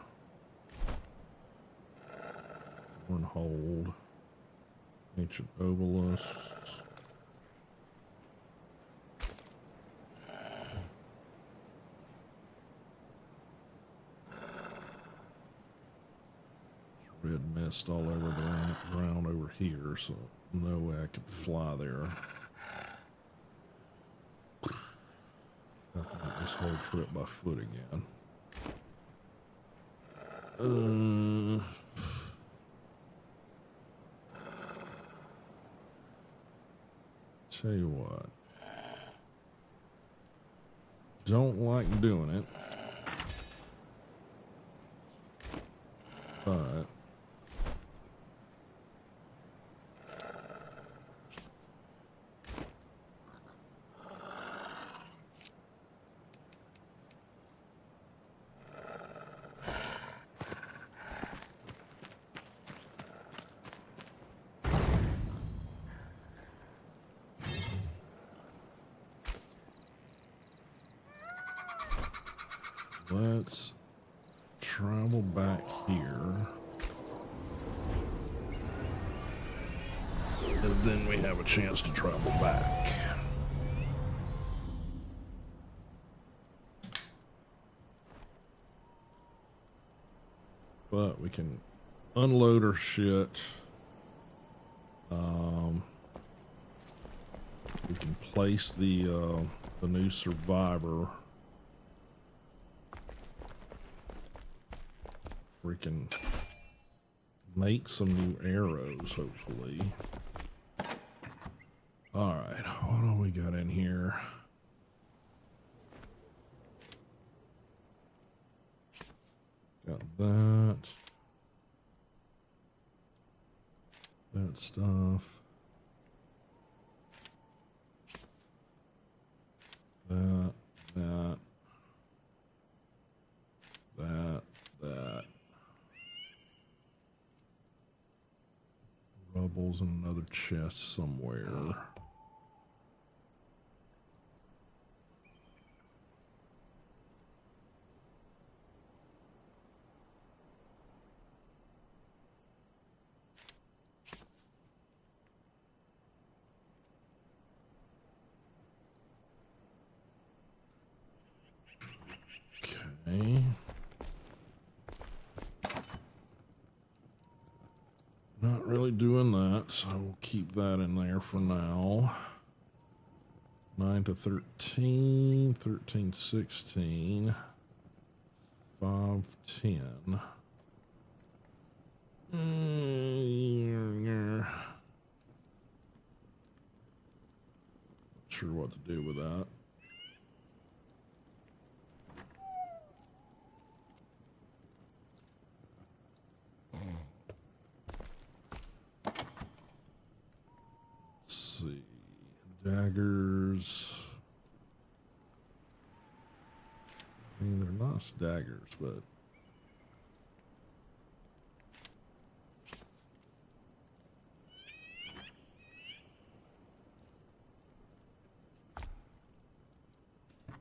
One hold. Ancient obelisks. Red mist all over the ground over here, so no way I could fly there. I have to make this whole trip by foot again. Tell you what. Don't like doing it. But let's travel back here. And then we have a chance to travel back. But we can unload our shit. We can place the new survivor. Freaking make some new arrows, hopefully. Alright, what do we got in here? Got that. That stuff. That. Rubbles in another chest somewhere. Okay. Not really doing that, so we'll keep that in there for now. 9 to 13, 13, 16, 5, 10. Not sure what to do with that. Daggers. I mean, they're nice daggers, but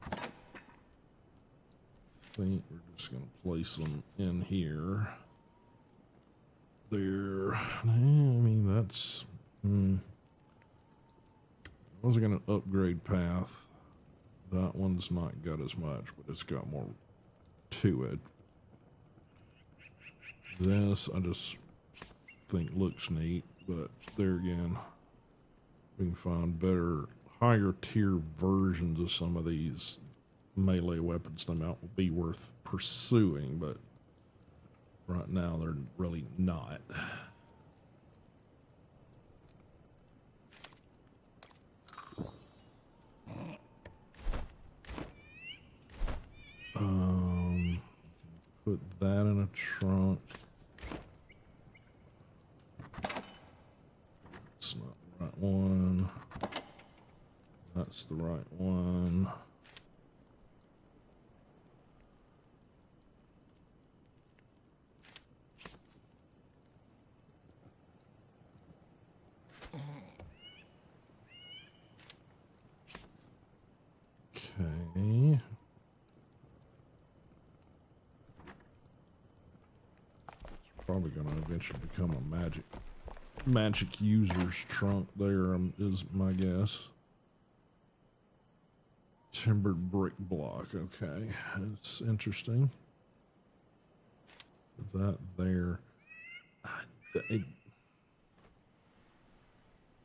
I think we're just going to place them in here. There. I mean, that's... I was going to upgrade path. That one's not got as much, but it's got more to it. This, I just think looks neat, but there again, we can find better, higher tier versions of some of these melee weapons. Them out will be worth pursuing, but right now they're really not. Put that in a trunk. That's not the right one. That's the right one. probably going to eventually become a magic user's trunk there, is my guess. Timbered brick block. Okay, that's interesting. That there. I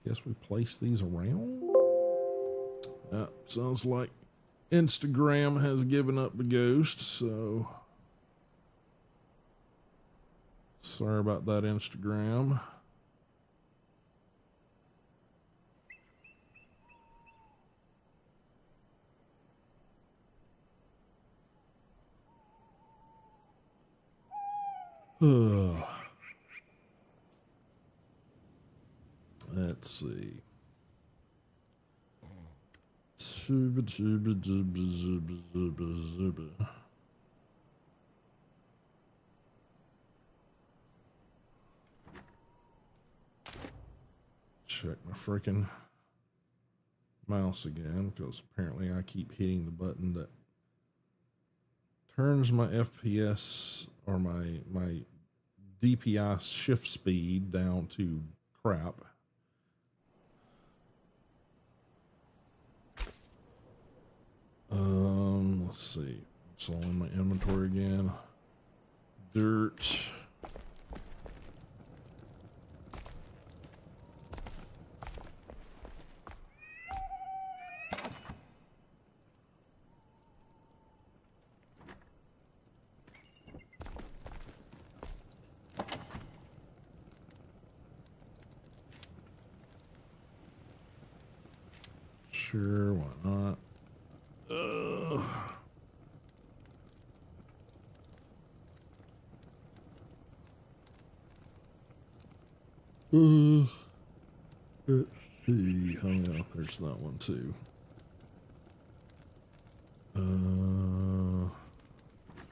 guess we place these around. Sounds like Instagram has given up the ghost, so sorry about that, Instagram. Let's see. Check my freaking mouse again, because apparently I keep hitting the button that turns my FPS or my DPI shift speed down to crap. Let's see. It's all in my inventory again. Dirt. Sure, why not? Let's see. Oh yeah, there's that one too.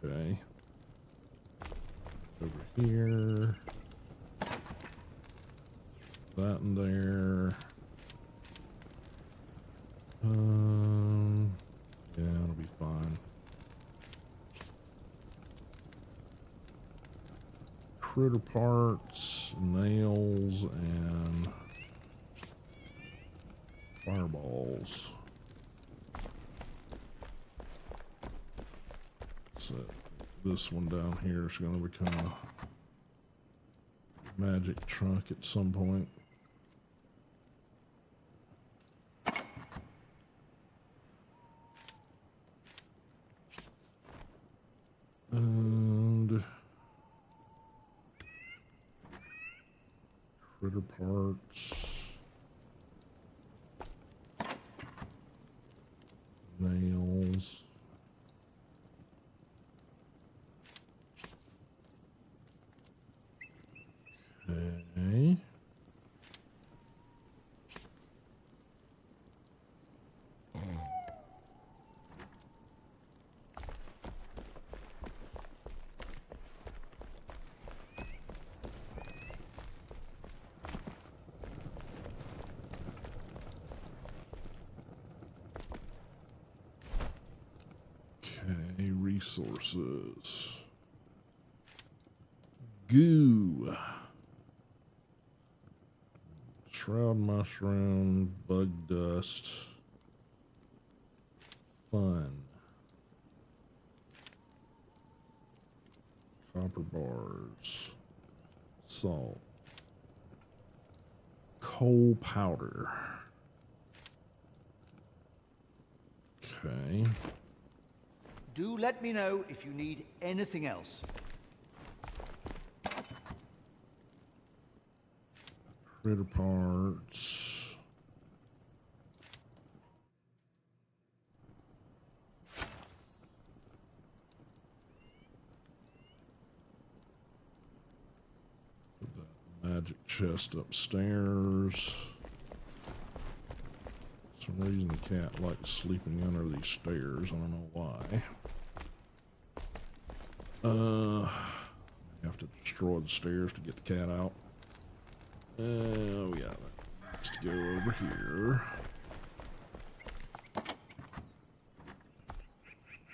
Okay. Over here. That in there. Yeah, it'll be fine. Critter parts, nails, and fireballs. So this one down here is going to become a magic trunk at some point. And critter parts, nails, okay. Okay, resources. Goo. Shroud mushroom, bug dust. Fun. Copper bars. Salt. Coal powder. Okay. Do let me know if you need anything else. Critter parts. Put that magic chest upstairs. For some reason the cat likes sleeping under these stairs. I don't know why. I have to destroy the stairs to get the cat out. We got to go over here.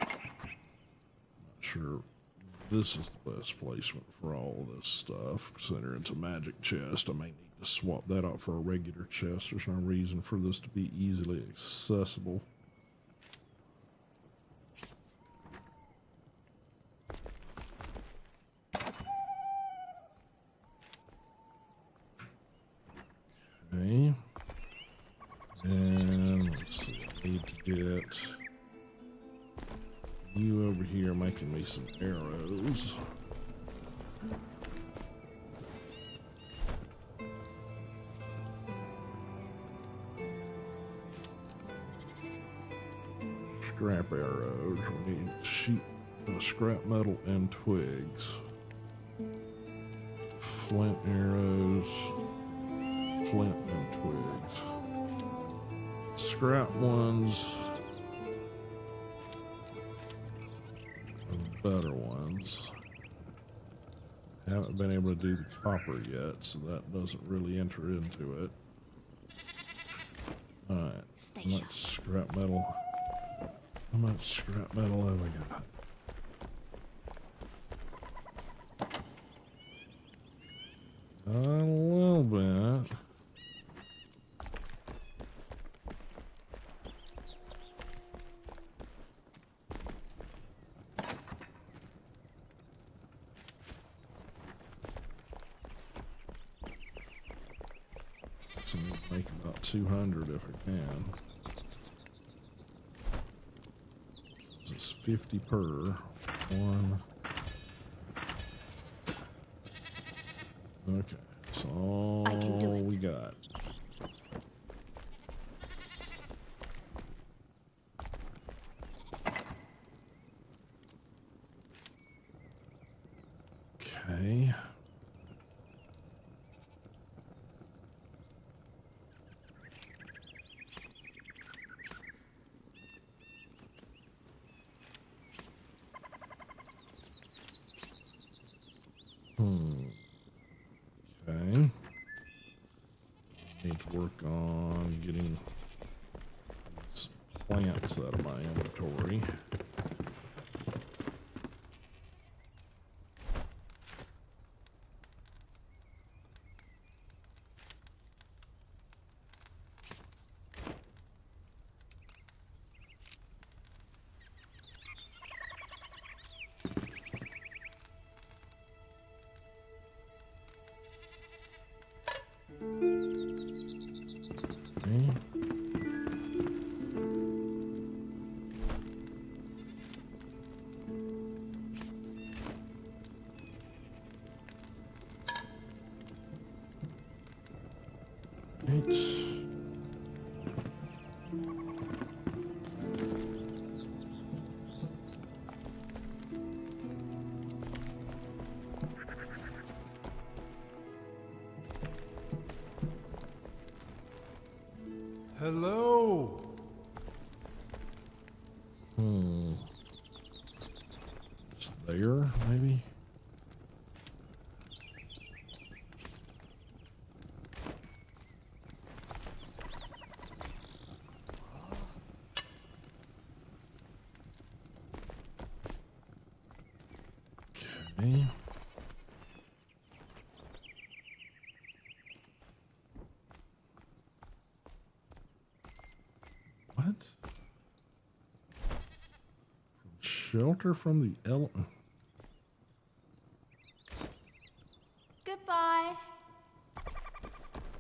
Not sure this is the best placement for all this stuff. Consider it's a magic chest. I may need to swap that out for a regular chest. There's no reason for this to be easily accessible. Okay. And let's see, I need to get you over here making me some arrows. Scrap arrows. We need sheep, scrap metal and twigs. Flint arrows. Flint and twigs. Scrap ones are the better ones. Haven't been able to do the copper yet, so that doesn't really enter into it. Alright, how much scrap metal? How much scrap metal have I got? A little bit. So I need to make about 200 if I can. This is 50 per one. Okay, that's all we got. Okay. Okay. Need to work on getting these plants out of my inventory. Hello. It's there, maybe? Okay. What? Shelter from the element. Goodbye.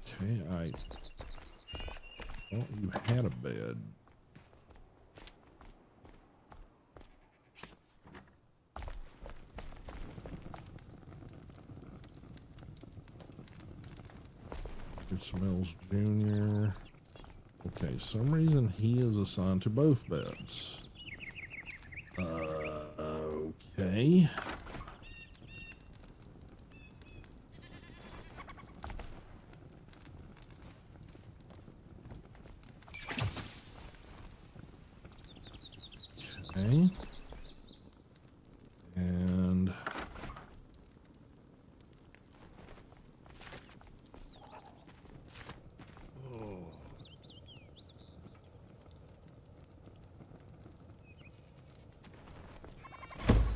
Okay, I thought you had a bed. Smells Jr. Okay, some reason he is assigned to both beds. Okay. Okay. And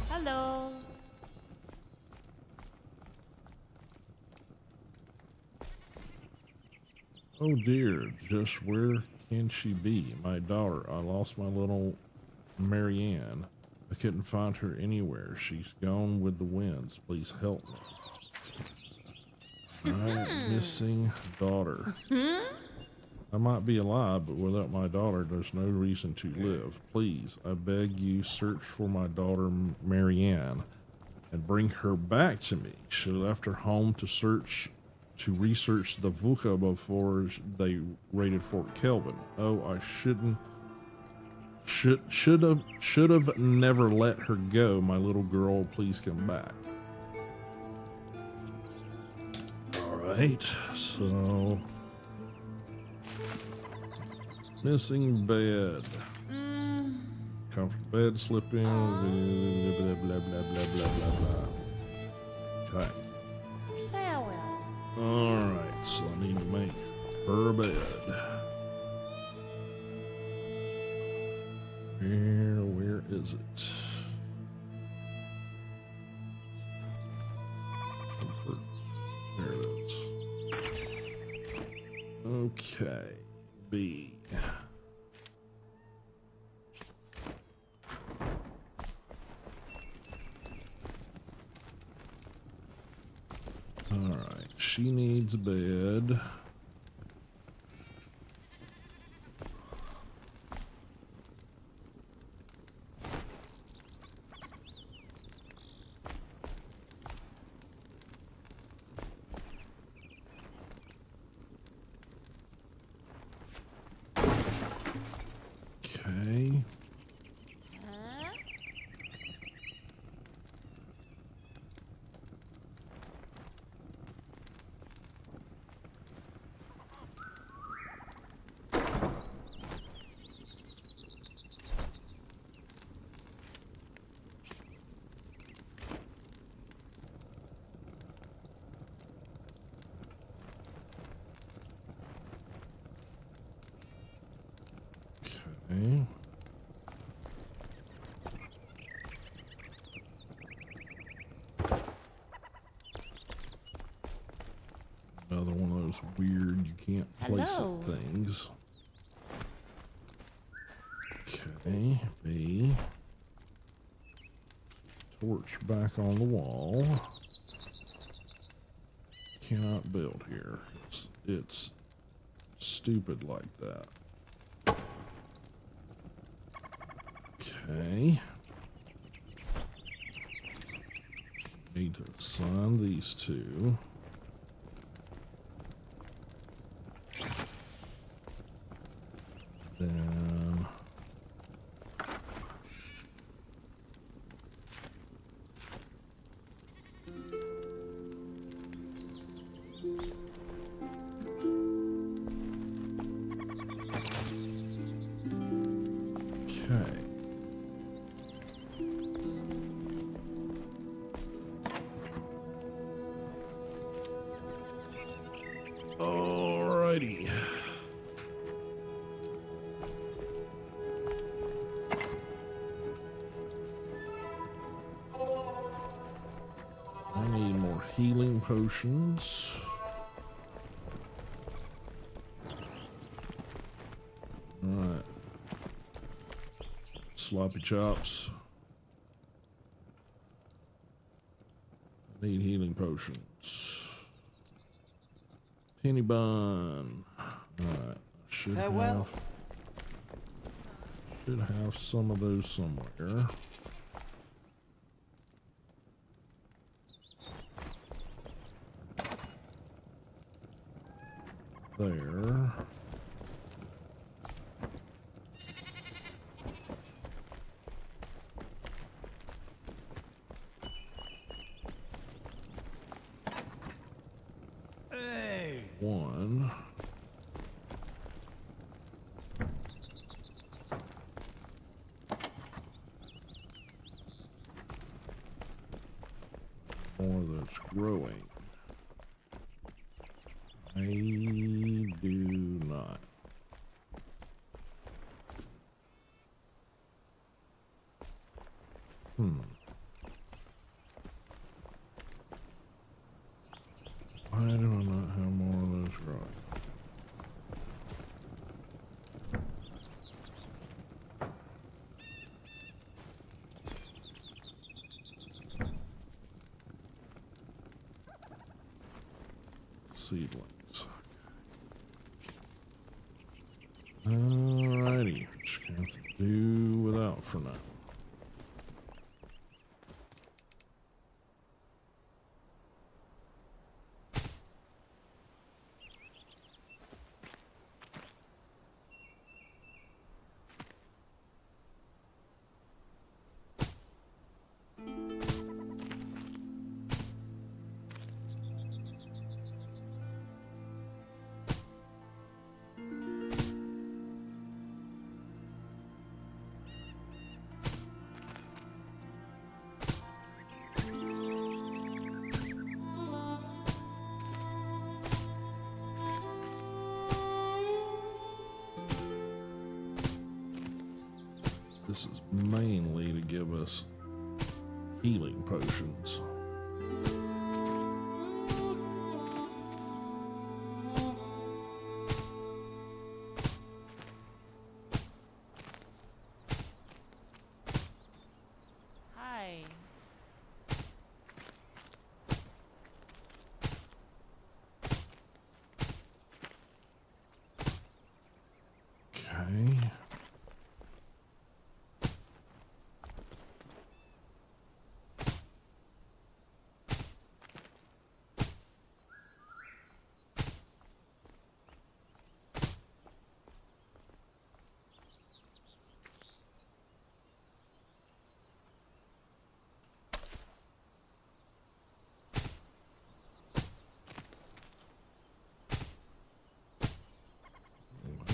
Hello. Oh dear, just where can she be? My daughter. I lost my little Marianne. I couldn't find her anywhere. She's gone with the winds. Please help me. Alright, missing daughter. I might be alive, but without my daughter, there's no reason to live. Please, I beg you, search for my daughter Marianne and bring her back to me. She left her home to research the VUCA before they raided Fort Kelvin. Oh, I should have never let her go. My little girl, please come back. All right, so missing bed. Comfortable bed, slipping, blah blah blah blah blah blah blah. Okay. Farewell. All right, so I need to make her bed. Where is it? Comfort. There it is. Okay. B. All right, she needs a bed. Okay. Okay. Another one of those weird you can't place Hello. it things. Okay, B. Torch back on the wall. Cannot build here. It's stupid like that. Okay. Need to assign these two. Then okay. Alrighty. I need more healing potions. Alright. Sloppy chops. I need healing potions. Penny bun. Alright. Farewell. Should have some of those somewhere. There. Hey. One. More that's growing. I do not. Why do I not have more of those growing? seedlings. Alrighty, just gonna have to do without for now. This is mainly to give us healing potions. Hi. Okay.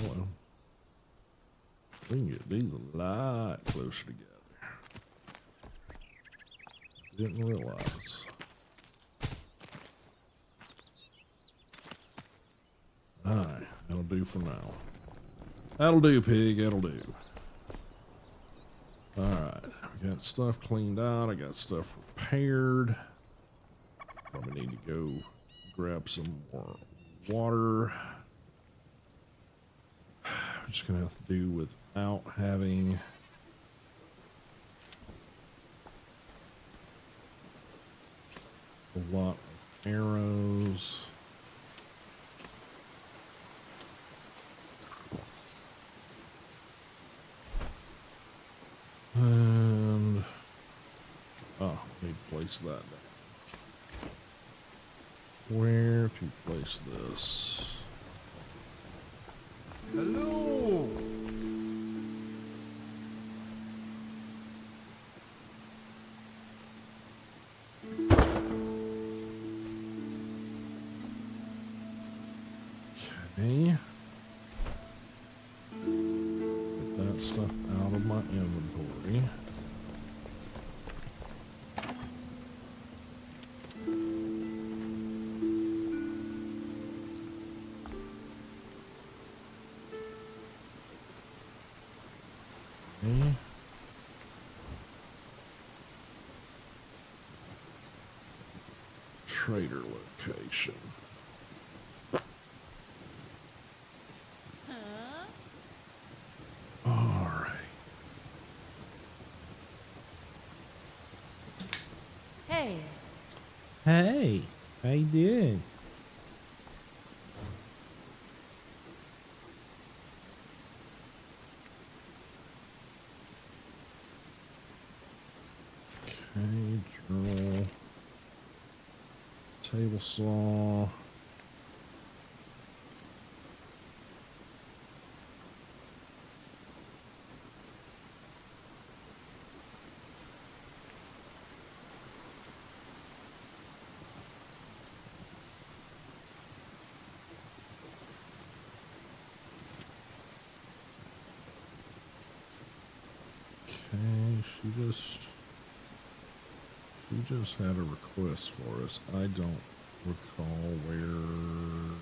Well, we can get these a lot closer together. Didn't realize. Alright, that'll do for now. That'll do, pig, that'll do. Alright, we got stuff cleaned out, I got stuff repaired. Probably need to go grab some more water. I'm just gonna have to do without having a lot of arrows. And oh, let me place that down. Where to place this? Hello! Okay. Get that stuff out of my inventory. Okay. Trader location. All right. Hey. Hey, how you doing? Okay, journal. Table saw. Okay, she just had a request for us. I don't recall where.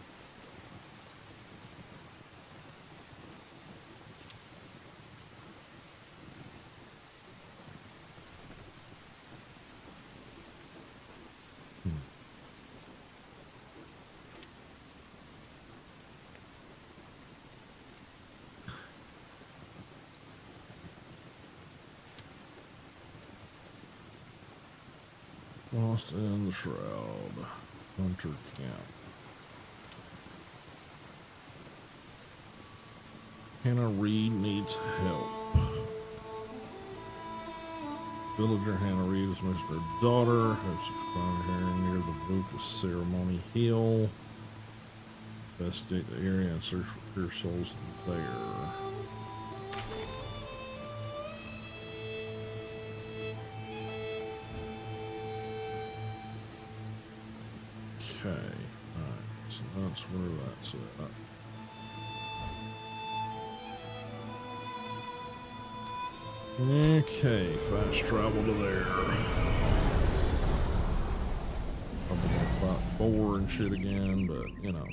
Lost in the Shroud. Hunter Camp. Hannah Reed needs help. Villager Hannah Reed has missed her daughter. Has found her near the Lucas Ceremony Hill. Investigate the area and search for clear souls there. Okay, alright, so that's where that's at. Okay, fast travel to there. Probably gonna fight boar and shit again, but you know.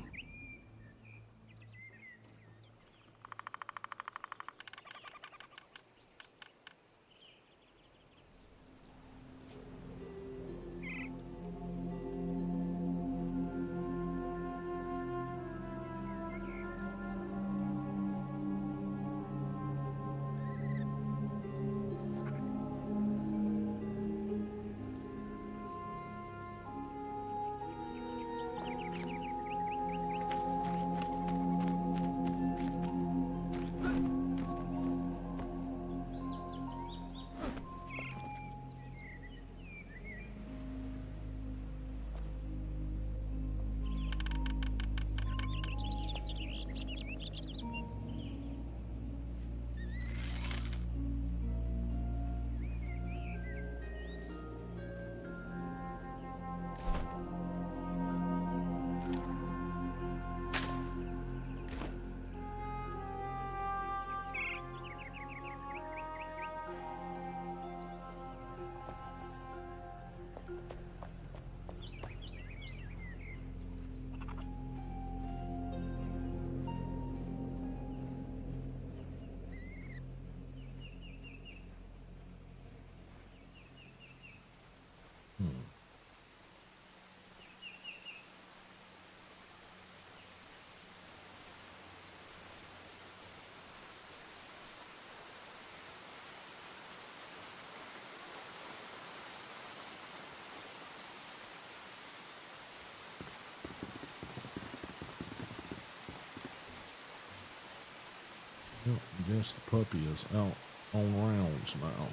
Yep, I guess the puppy is out on rounds now.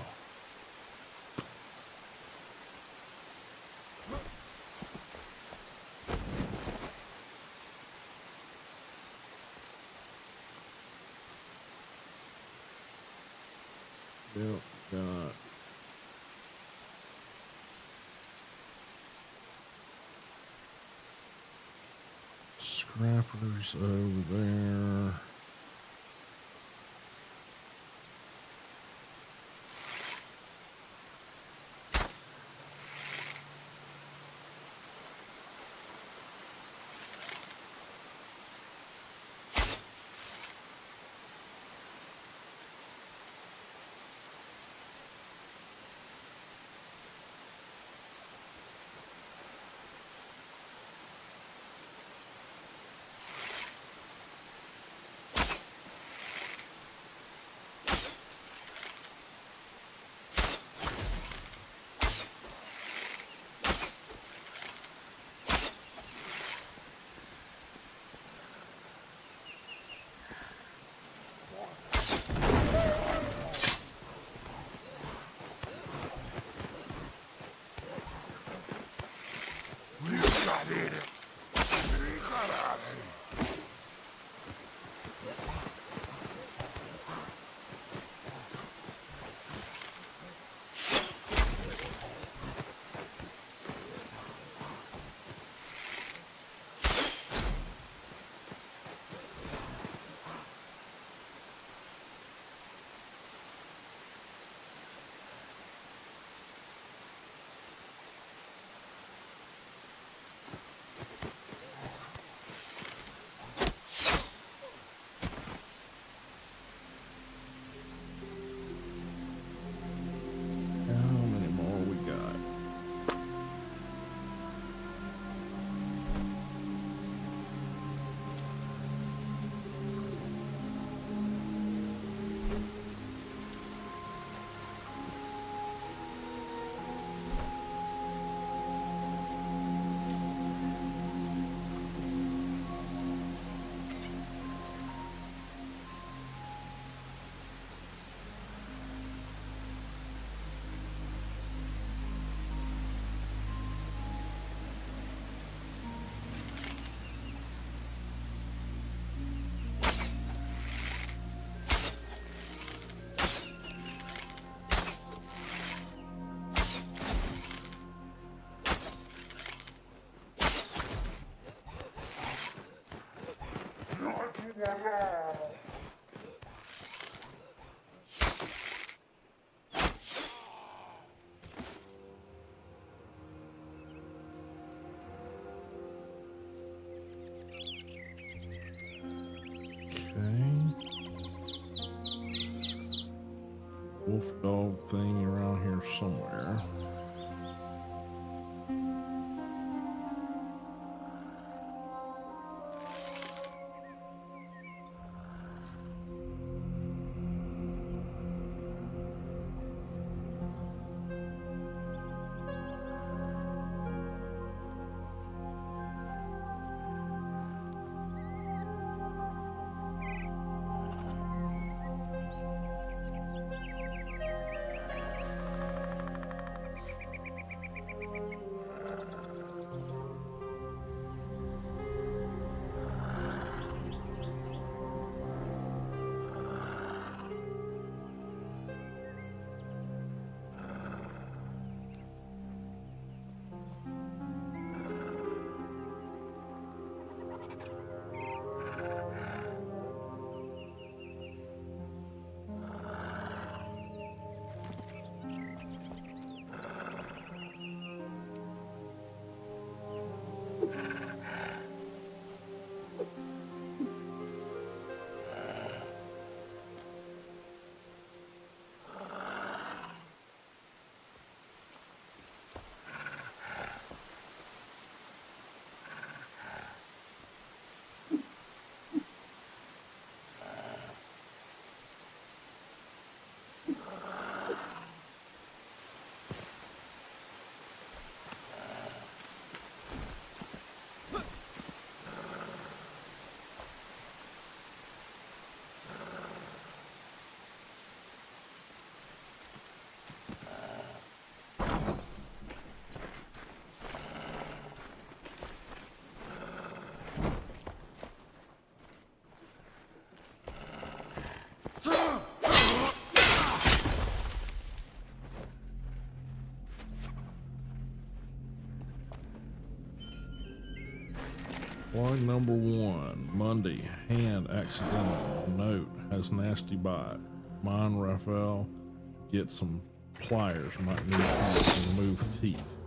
Yep, got scrappers over there. wolf dog thing around here somewhere. Log number 1, Monday, hand accidental, note, has nasty bite. Mine, Raphael, get some pliers, might need to remove teeth.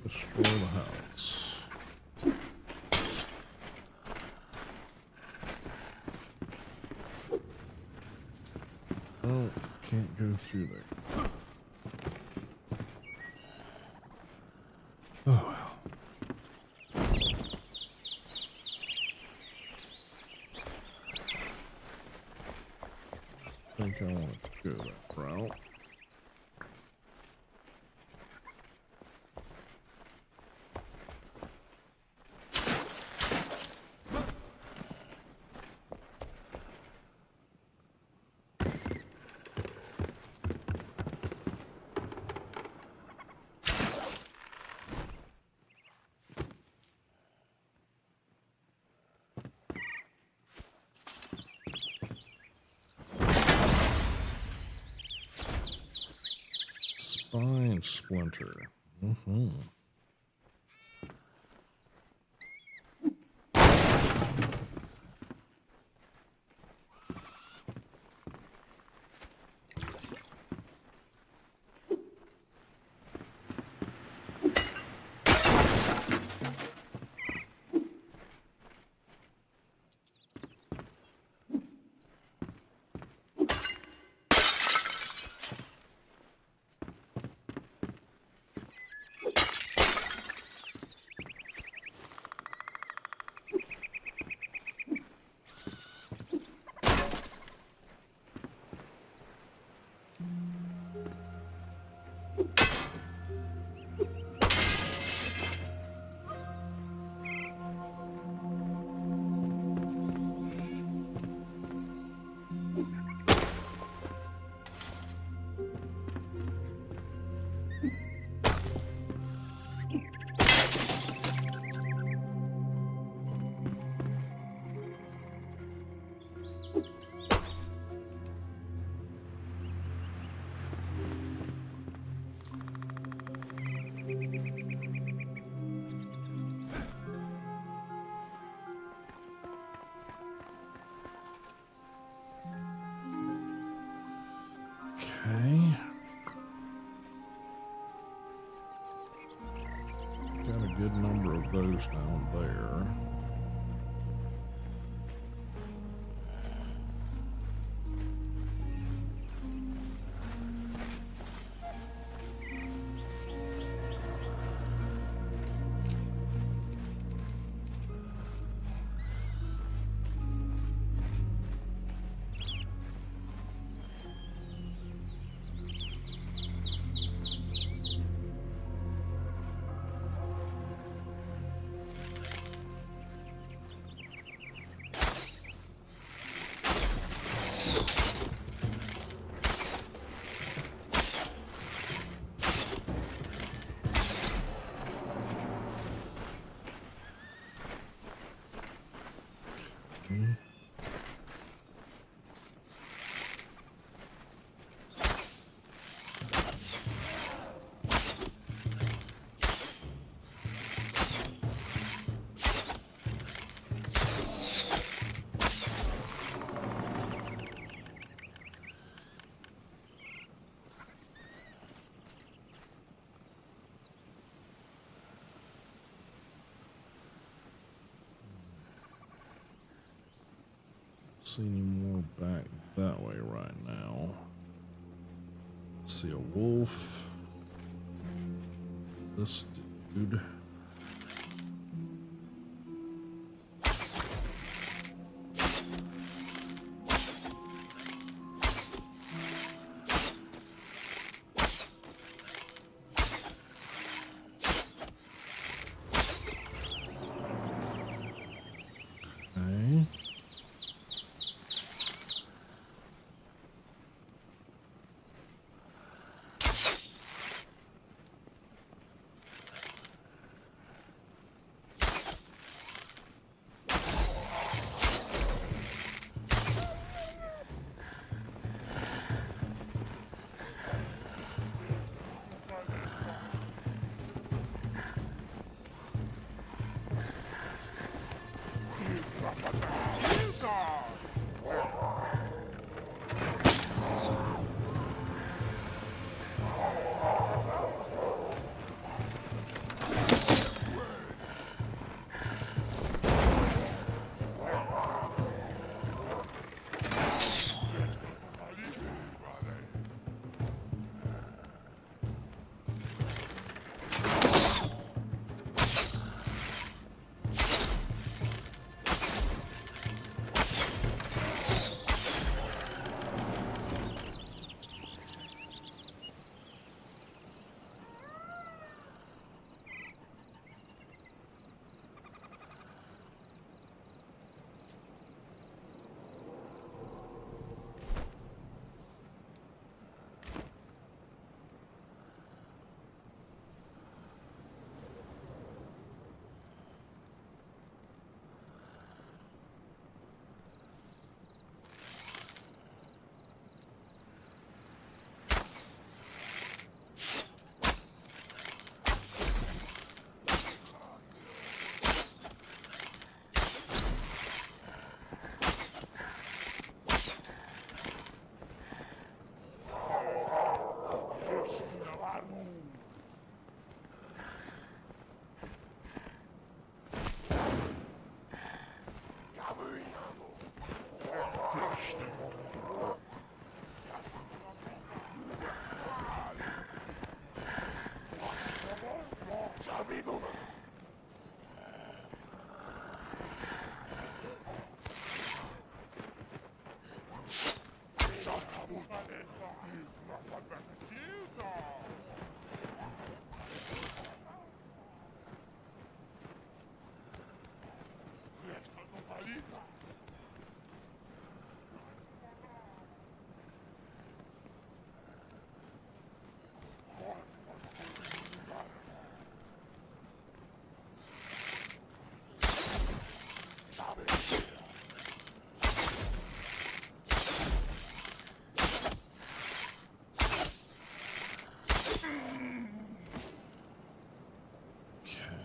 Destroy the house. Oh, can't go through there. Oh well. I think I want to go that route. Spine splinter. Mm-hmm. Okay. Got a good number of those down there. See any more back that way right now. See a wolf. This dude. Okay.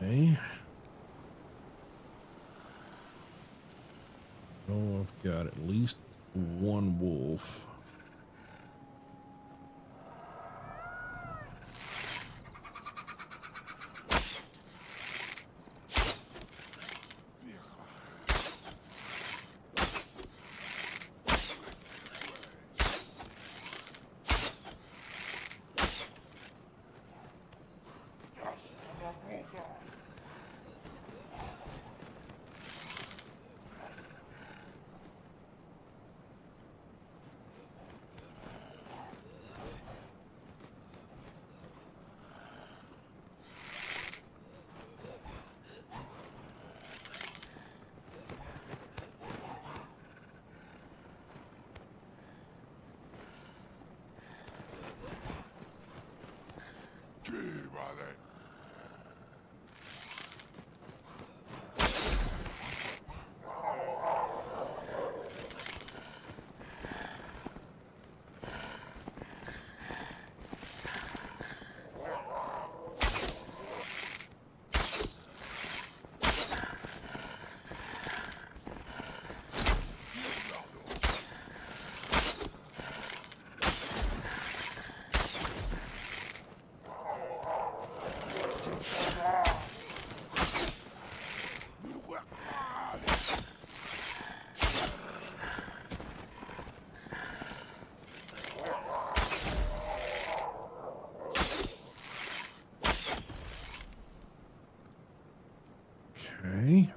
Okay. Oh, I've got at least one wolf. Okay.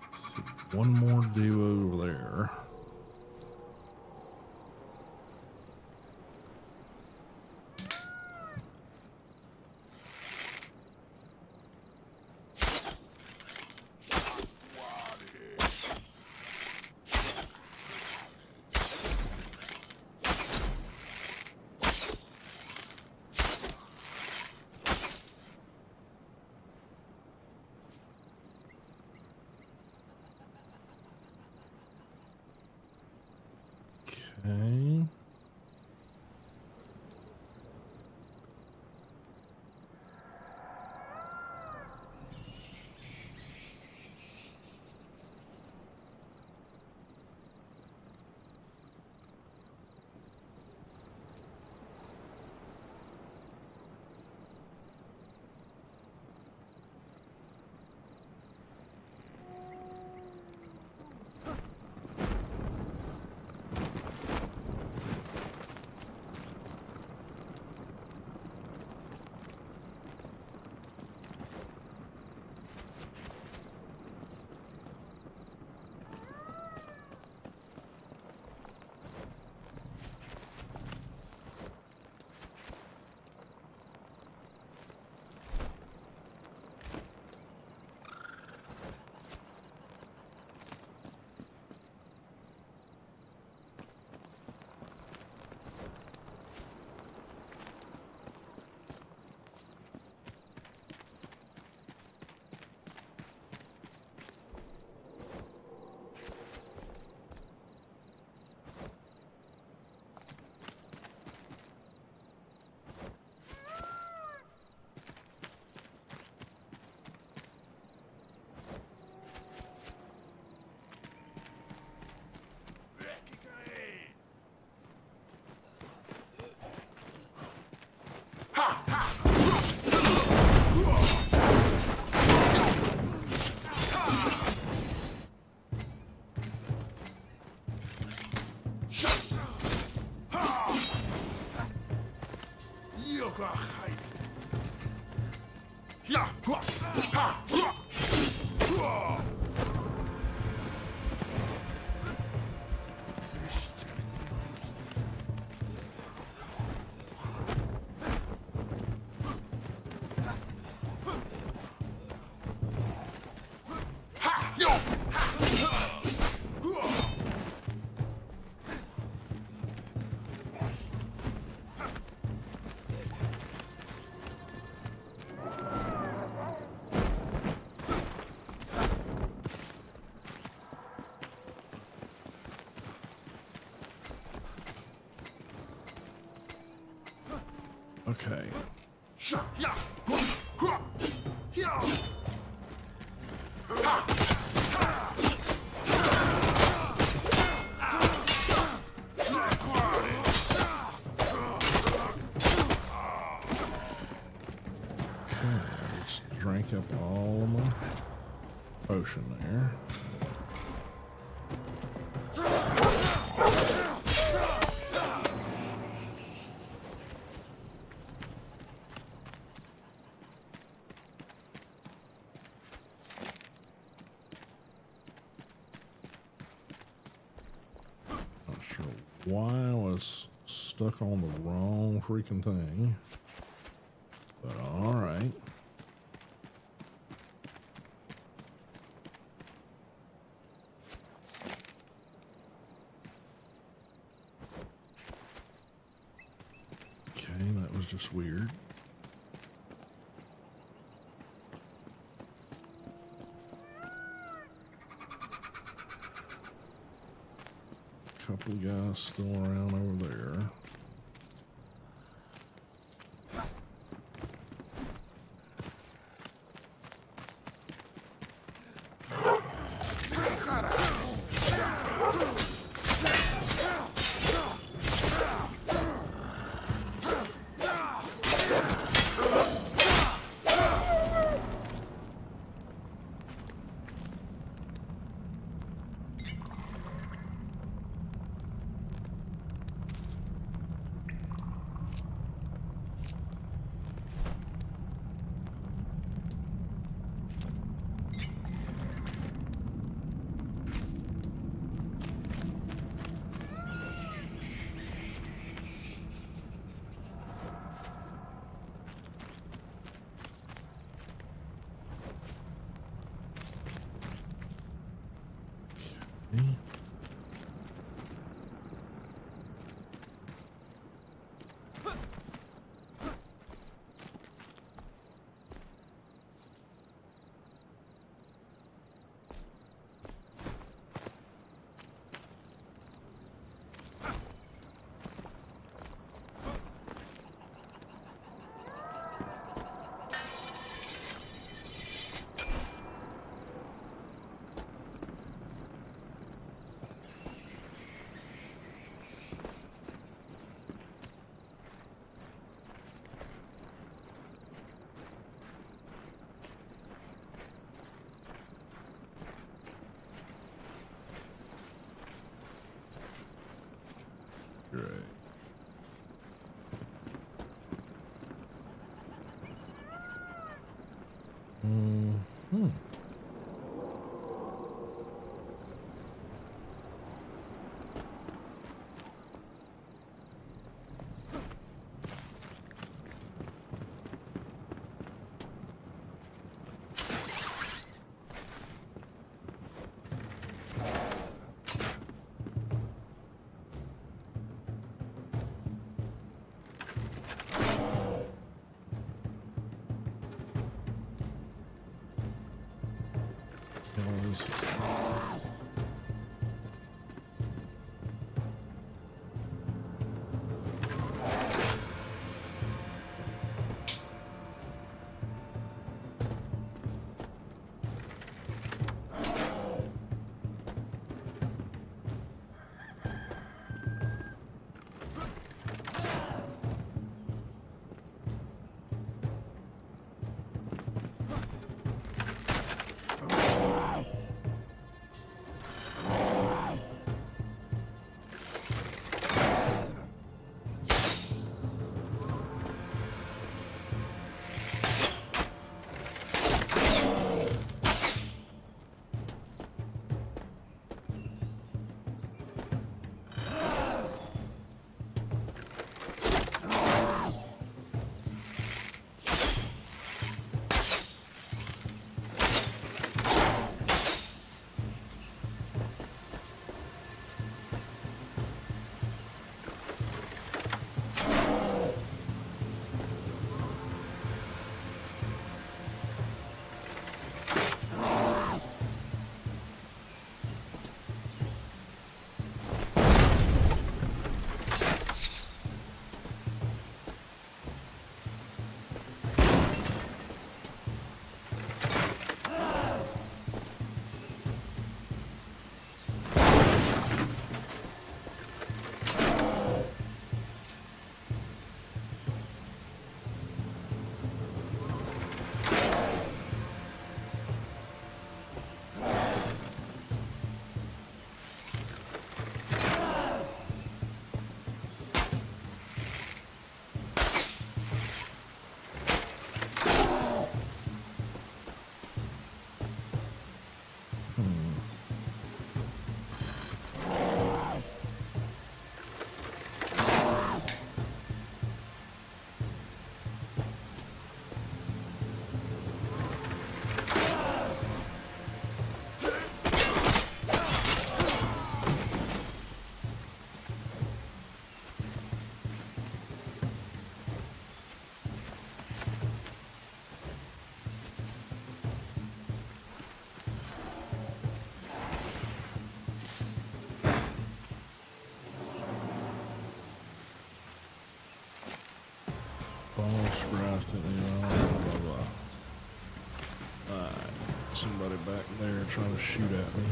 Let's see. One more duo over there. Okay. Okay. Let's drink up all of my potion there. Not sure why I was stuck on the wrong freaking thing, but all right. Okay, that was just weird. Couple of guys still around over there. Great. Hmm. Almost scratched it, blah, blah, blah. Alright, somebody back there trying to shoot at me.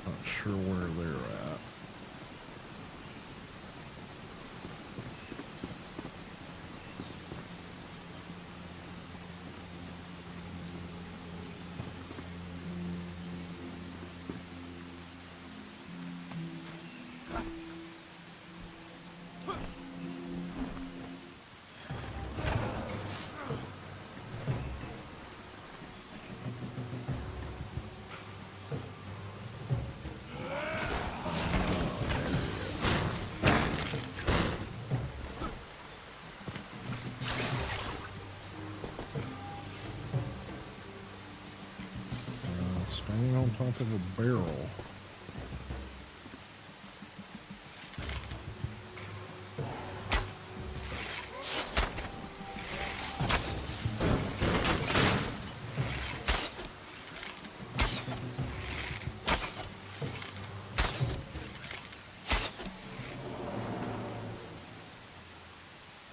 Not sure where they're at. Standing on top of a barrel.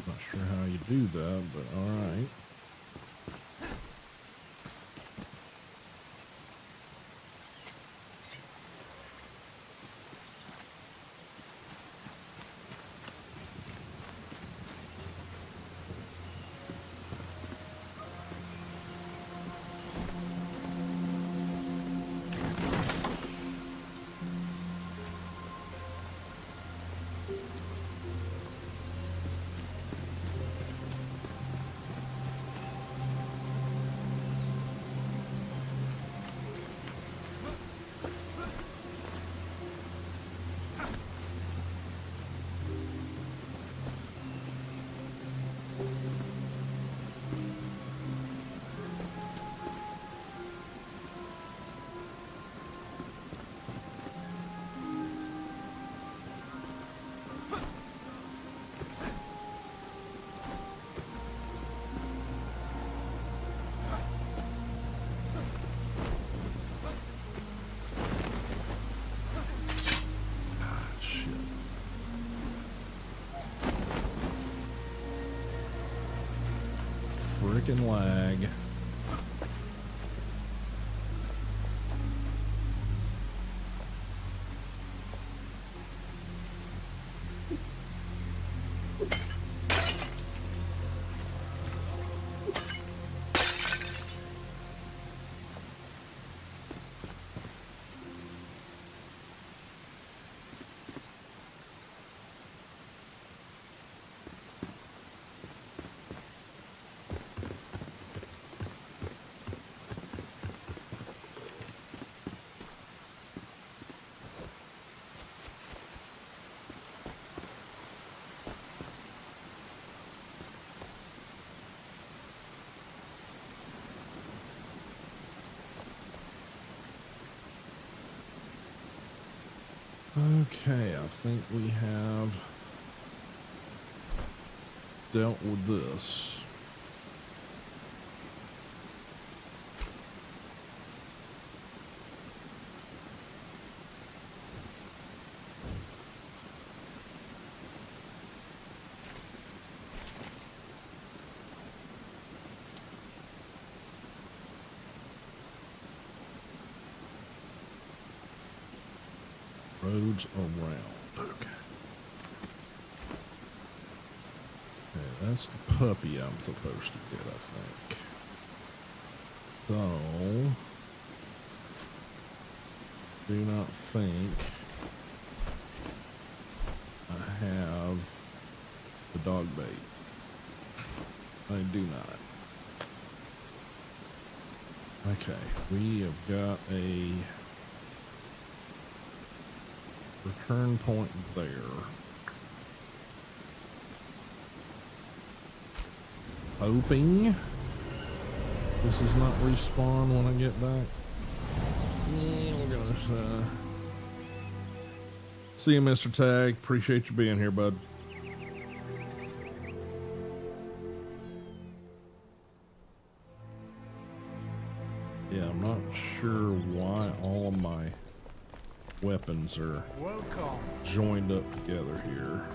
Not sure how you do that, but all right. Freaking lag. Okay, I think we have dealt with this. Roads around. Okay. Okay, that's the puppy I'm supposed to get, I think. So, do not think I have the dog bait. I do not. Okay, we have got a return point there. Hoping this is not respawn when I get back. Yeah, we're gonna see you, Mr. Tag. Appreciate you being here, bud. Yeah, I'm not sure why all of my weapons are joined up together here.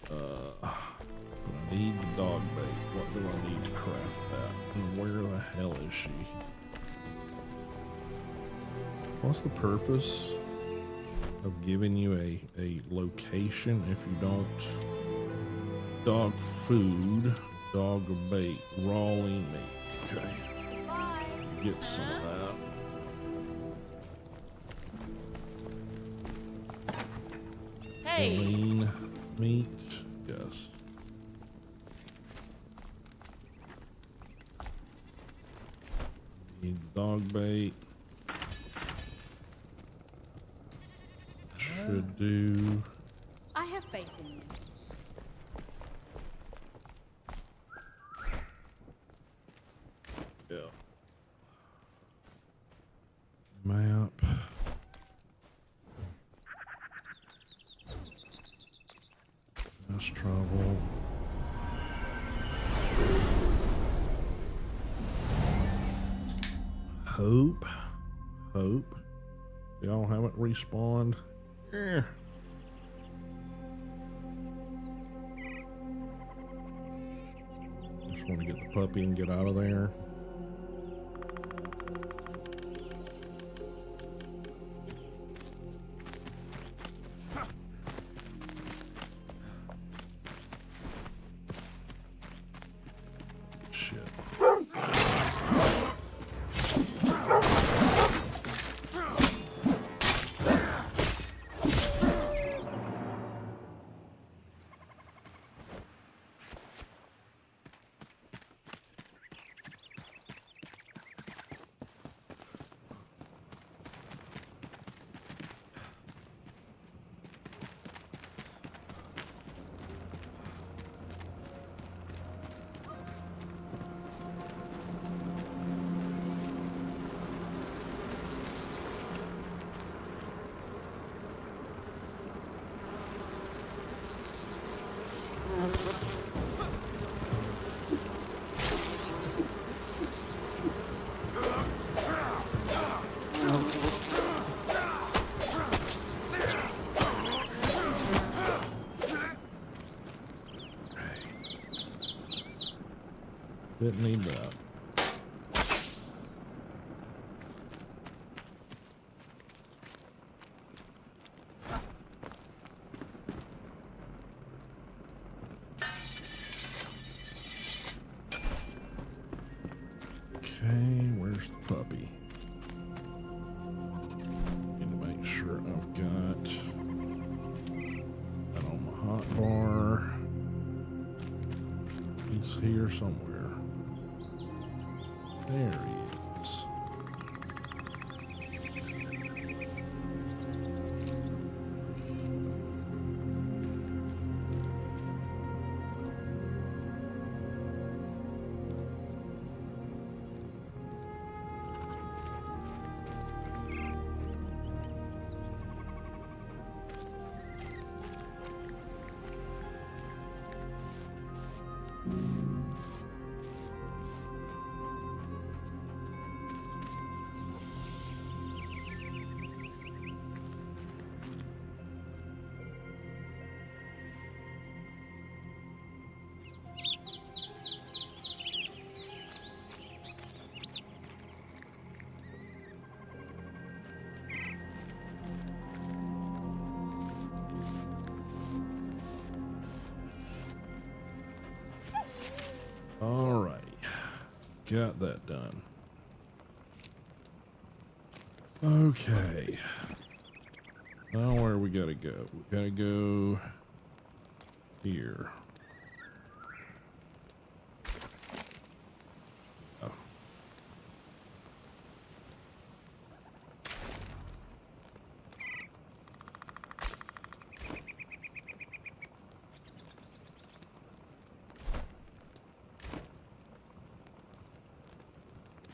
But I need the dog bait. What do I need to craft that? And where the hell is she? What's the purpose of giving you a location if you don't? Dog food, dog bait, raw lean meat. Okay. Get some of that. Hey. Lean meat, yes. Need dog bait. Should do. I have faith in you. Yeah. Map. Fast travel. Hope. Y'all haven't respawned. Just want to get the puppy and get out of there. Shit. Didn't need that. Okay, where's the puppy? Need to make sure I've got that on my hot bar. He's here somewhere. There he is. Alrighty, got that done. Okay, now where we gotta go? We gotta go here. Oh.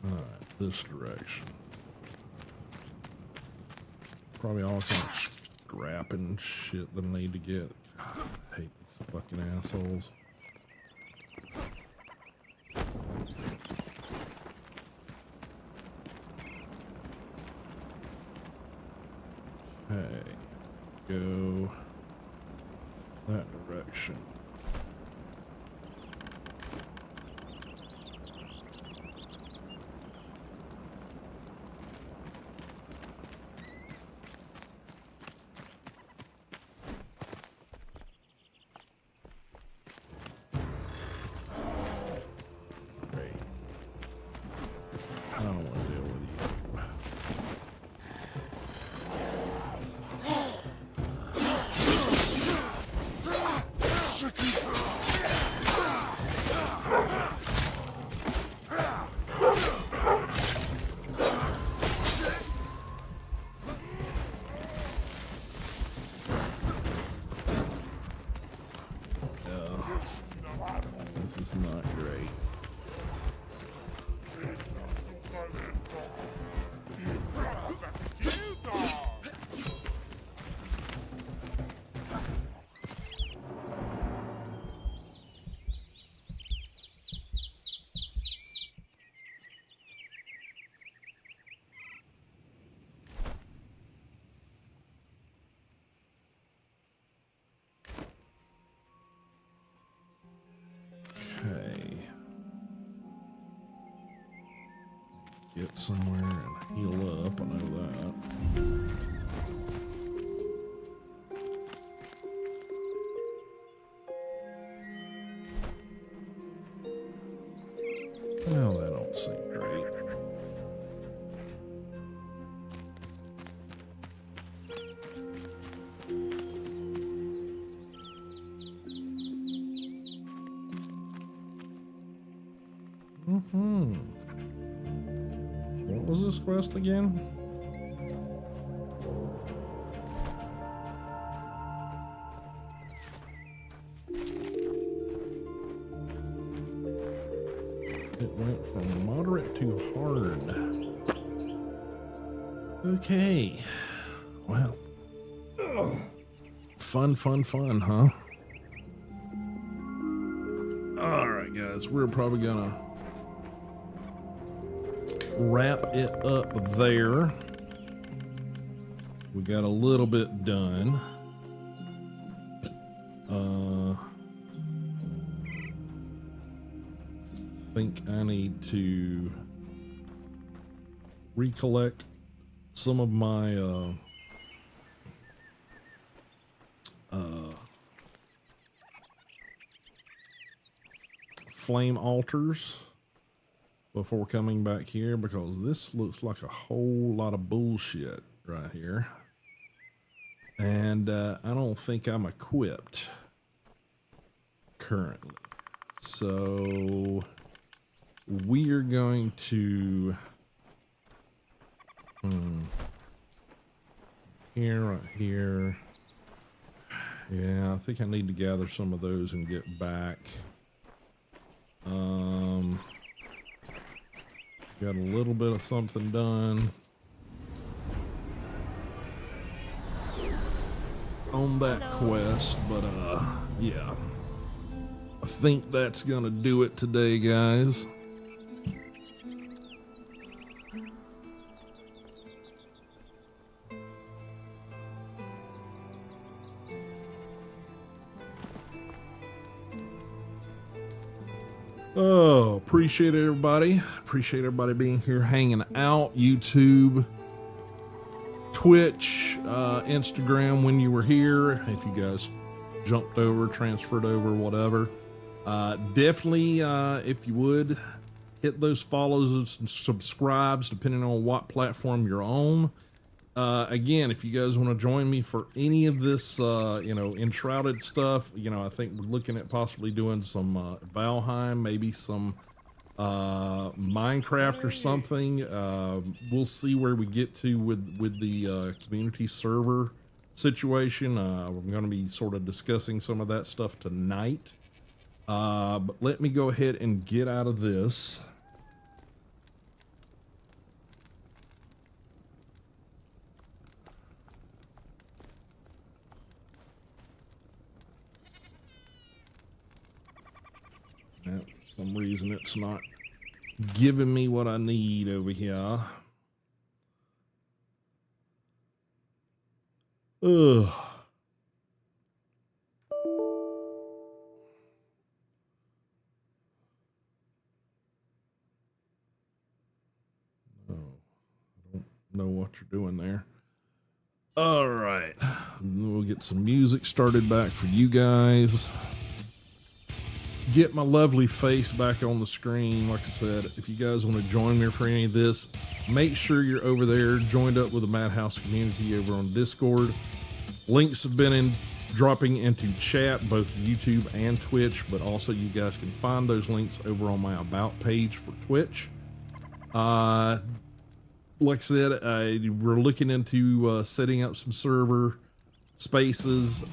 Alright, this direction. Probably all kind of scrap and shit that I need to get. God, I hate these fucking assholes. Okay, go that direction. Great. I don't want to deal with you. This is not great. Okay. Get somewhere and heal up, I know that. Well, that don't seem great. What was this quest again? It went from moderate to hard. Okay. Well. Fun, huh? Alright, guys. We're probably gonna wrap it up there. We got a little bit done. Think I need to recollect some of my flame altars before coming back here, because this looks like a whole lot of bullshit right here, and I don't think I'm equipped currently. So we're going to here, right here. Yeah, I think I need to gather some of those and get back. Got a little bit of something done on that quest, but yeah, I think that's gonna do it today, guys. Oh, appreciate it, everybody. Appreciate everybody being here, hanging out. YouTube, Twitch, Instagram when you were here. If you guys jumped over, transferred over, whatever. Definitely, if you would, hit those follows and subscribes, depending on what platform you're on. Again, if you guys want to join me for any of this, Enshrouded stuff, I think we're looking at possibly doing some Valheim, maybe some Minecraft or something. We'll see where we get to with the community server situation. We're going to be sort of discussing some of that stuff tonight. But let me go ahead and get out of this. For some reason it's not giving me what I need over here. Ugh. No, I don't know what you're doing there. All right, we'll get some music started back for you guys. Get my lovely face back on the screen. Like I said, if you guys want to join me for any of this, make sure you're over there joined up with the Madhouse community over on Discord. Links have been dropping into chat, both YouTube and Twitch, but also you guys can find those links over on my About page for Twitch. Like I said, we're looking into setting up some server spaces.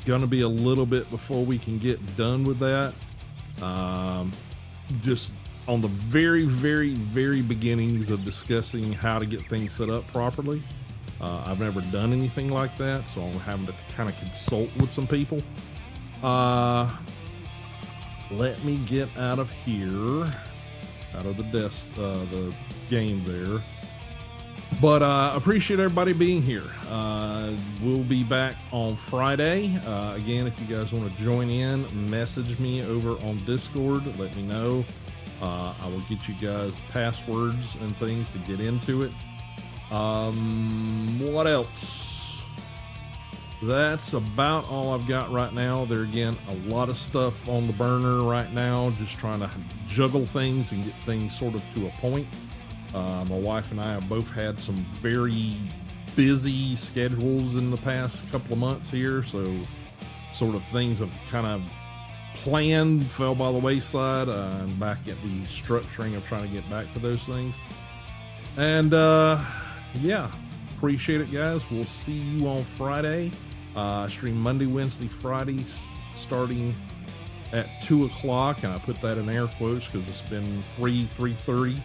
Gonna be a little bit before we can get done with that. Just on the very, very, very beginnings of discussing how to get things set up properly. I've never done anything like that, so I'm having to kind of consult with some people. Let me get out of here, out of the desk, the game there. But appreciate everybody being here. We'll be back on Friday. Again, if you guys want to join in, message me over on Discord. Let me know. I will get you guys passwords and things to get into it. What else? That's about all I've got right now. There again, a lot of stuff on the burner right now. Just trying to juggle things and get things sort of to a point. My wife and I have both had some very busy schedules in the past couple of months here, so sort of things have kind of planned, fell by the wayside. I'm back at the structuring of trying to get back to those things. And yeah, appreciate it, guys. We'll see you on Friday. Stream Monday, Wednesday, Friday, starting at 2 o'clock, and I put that in air quotes because it's been 3:30.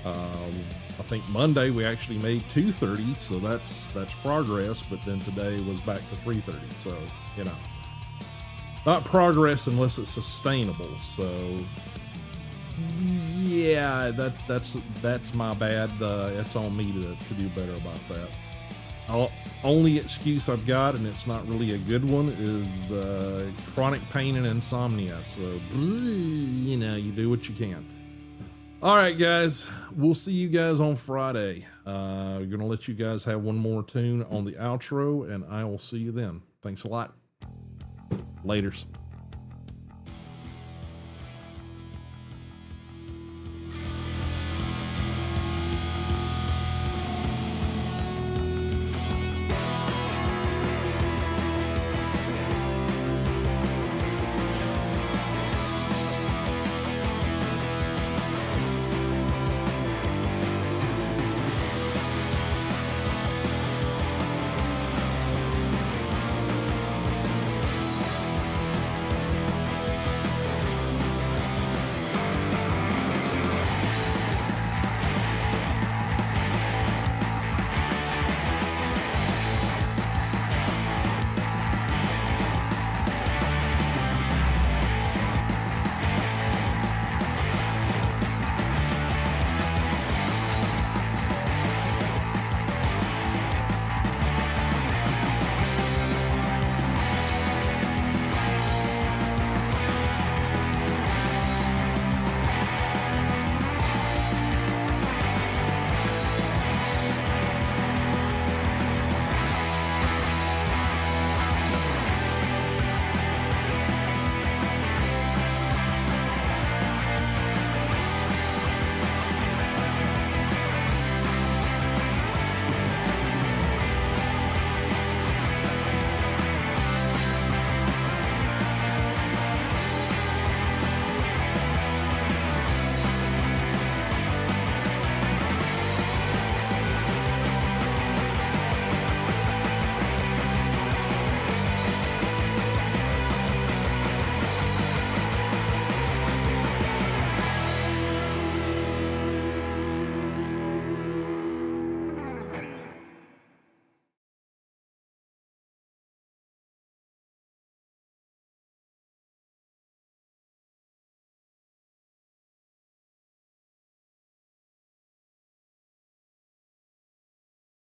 I think Monday we actually made 2:30, so that's progress. But then today was back to 3:30, so you know, not progress unless it's sustainable. So yeah, that's my bad. It's on me to do better about that. Only excuse I've got, and it's not really a good one, is chronic pain and insomnia. So you know, you do what you can. All right, guys, we'll see you guys on Friday. We're going to let you guys have one more tune on the outro, and I will see you then. Thanks a lot. Laters.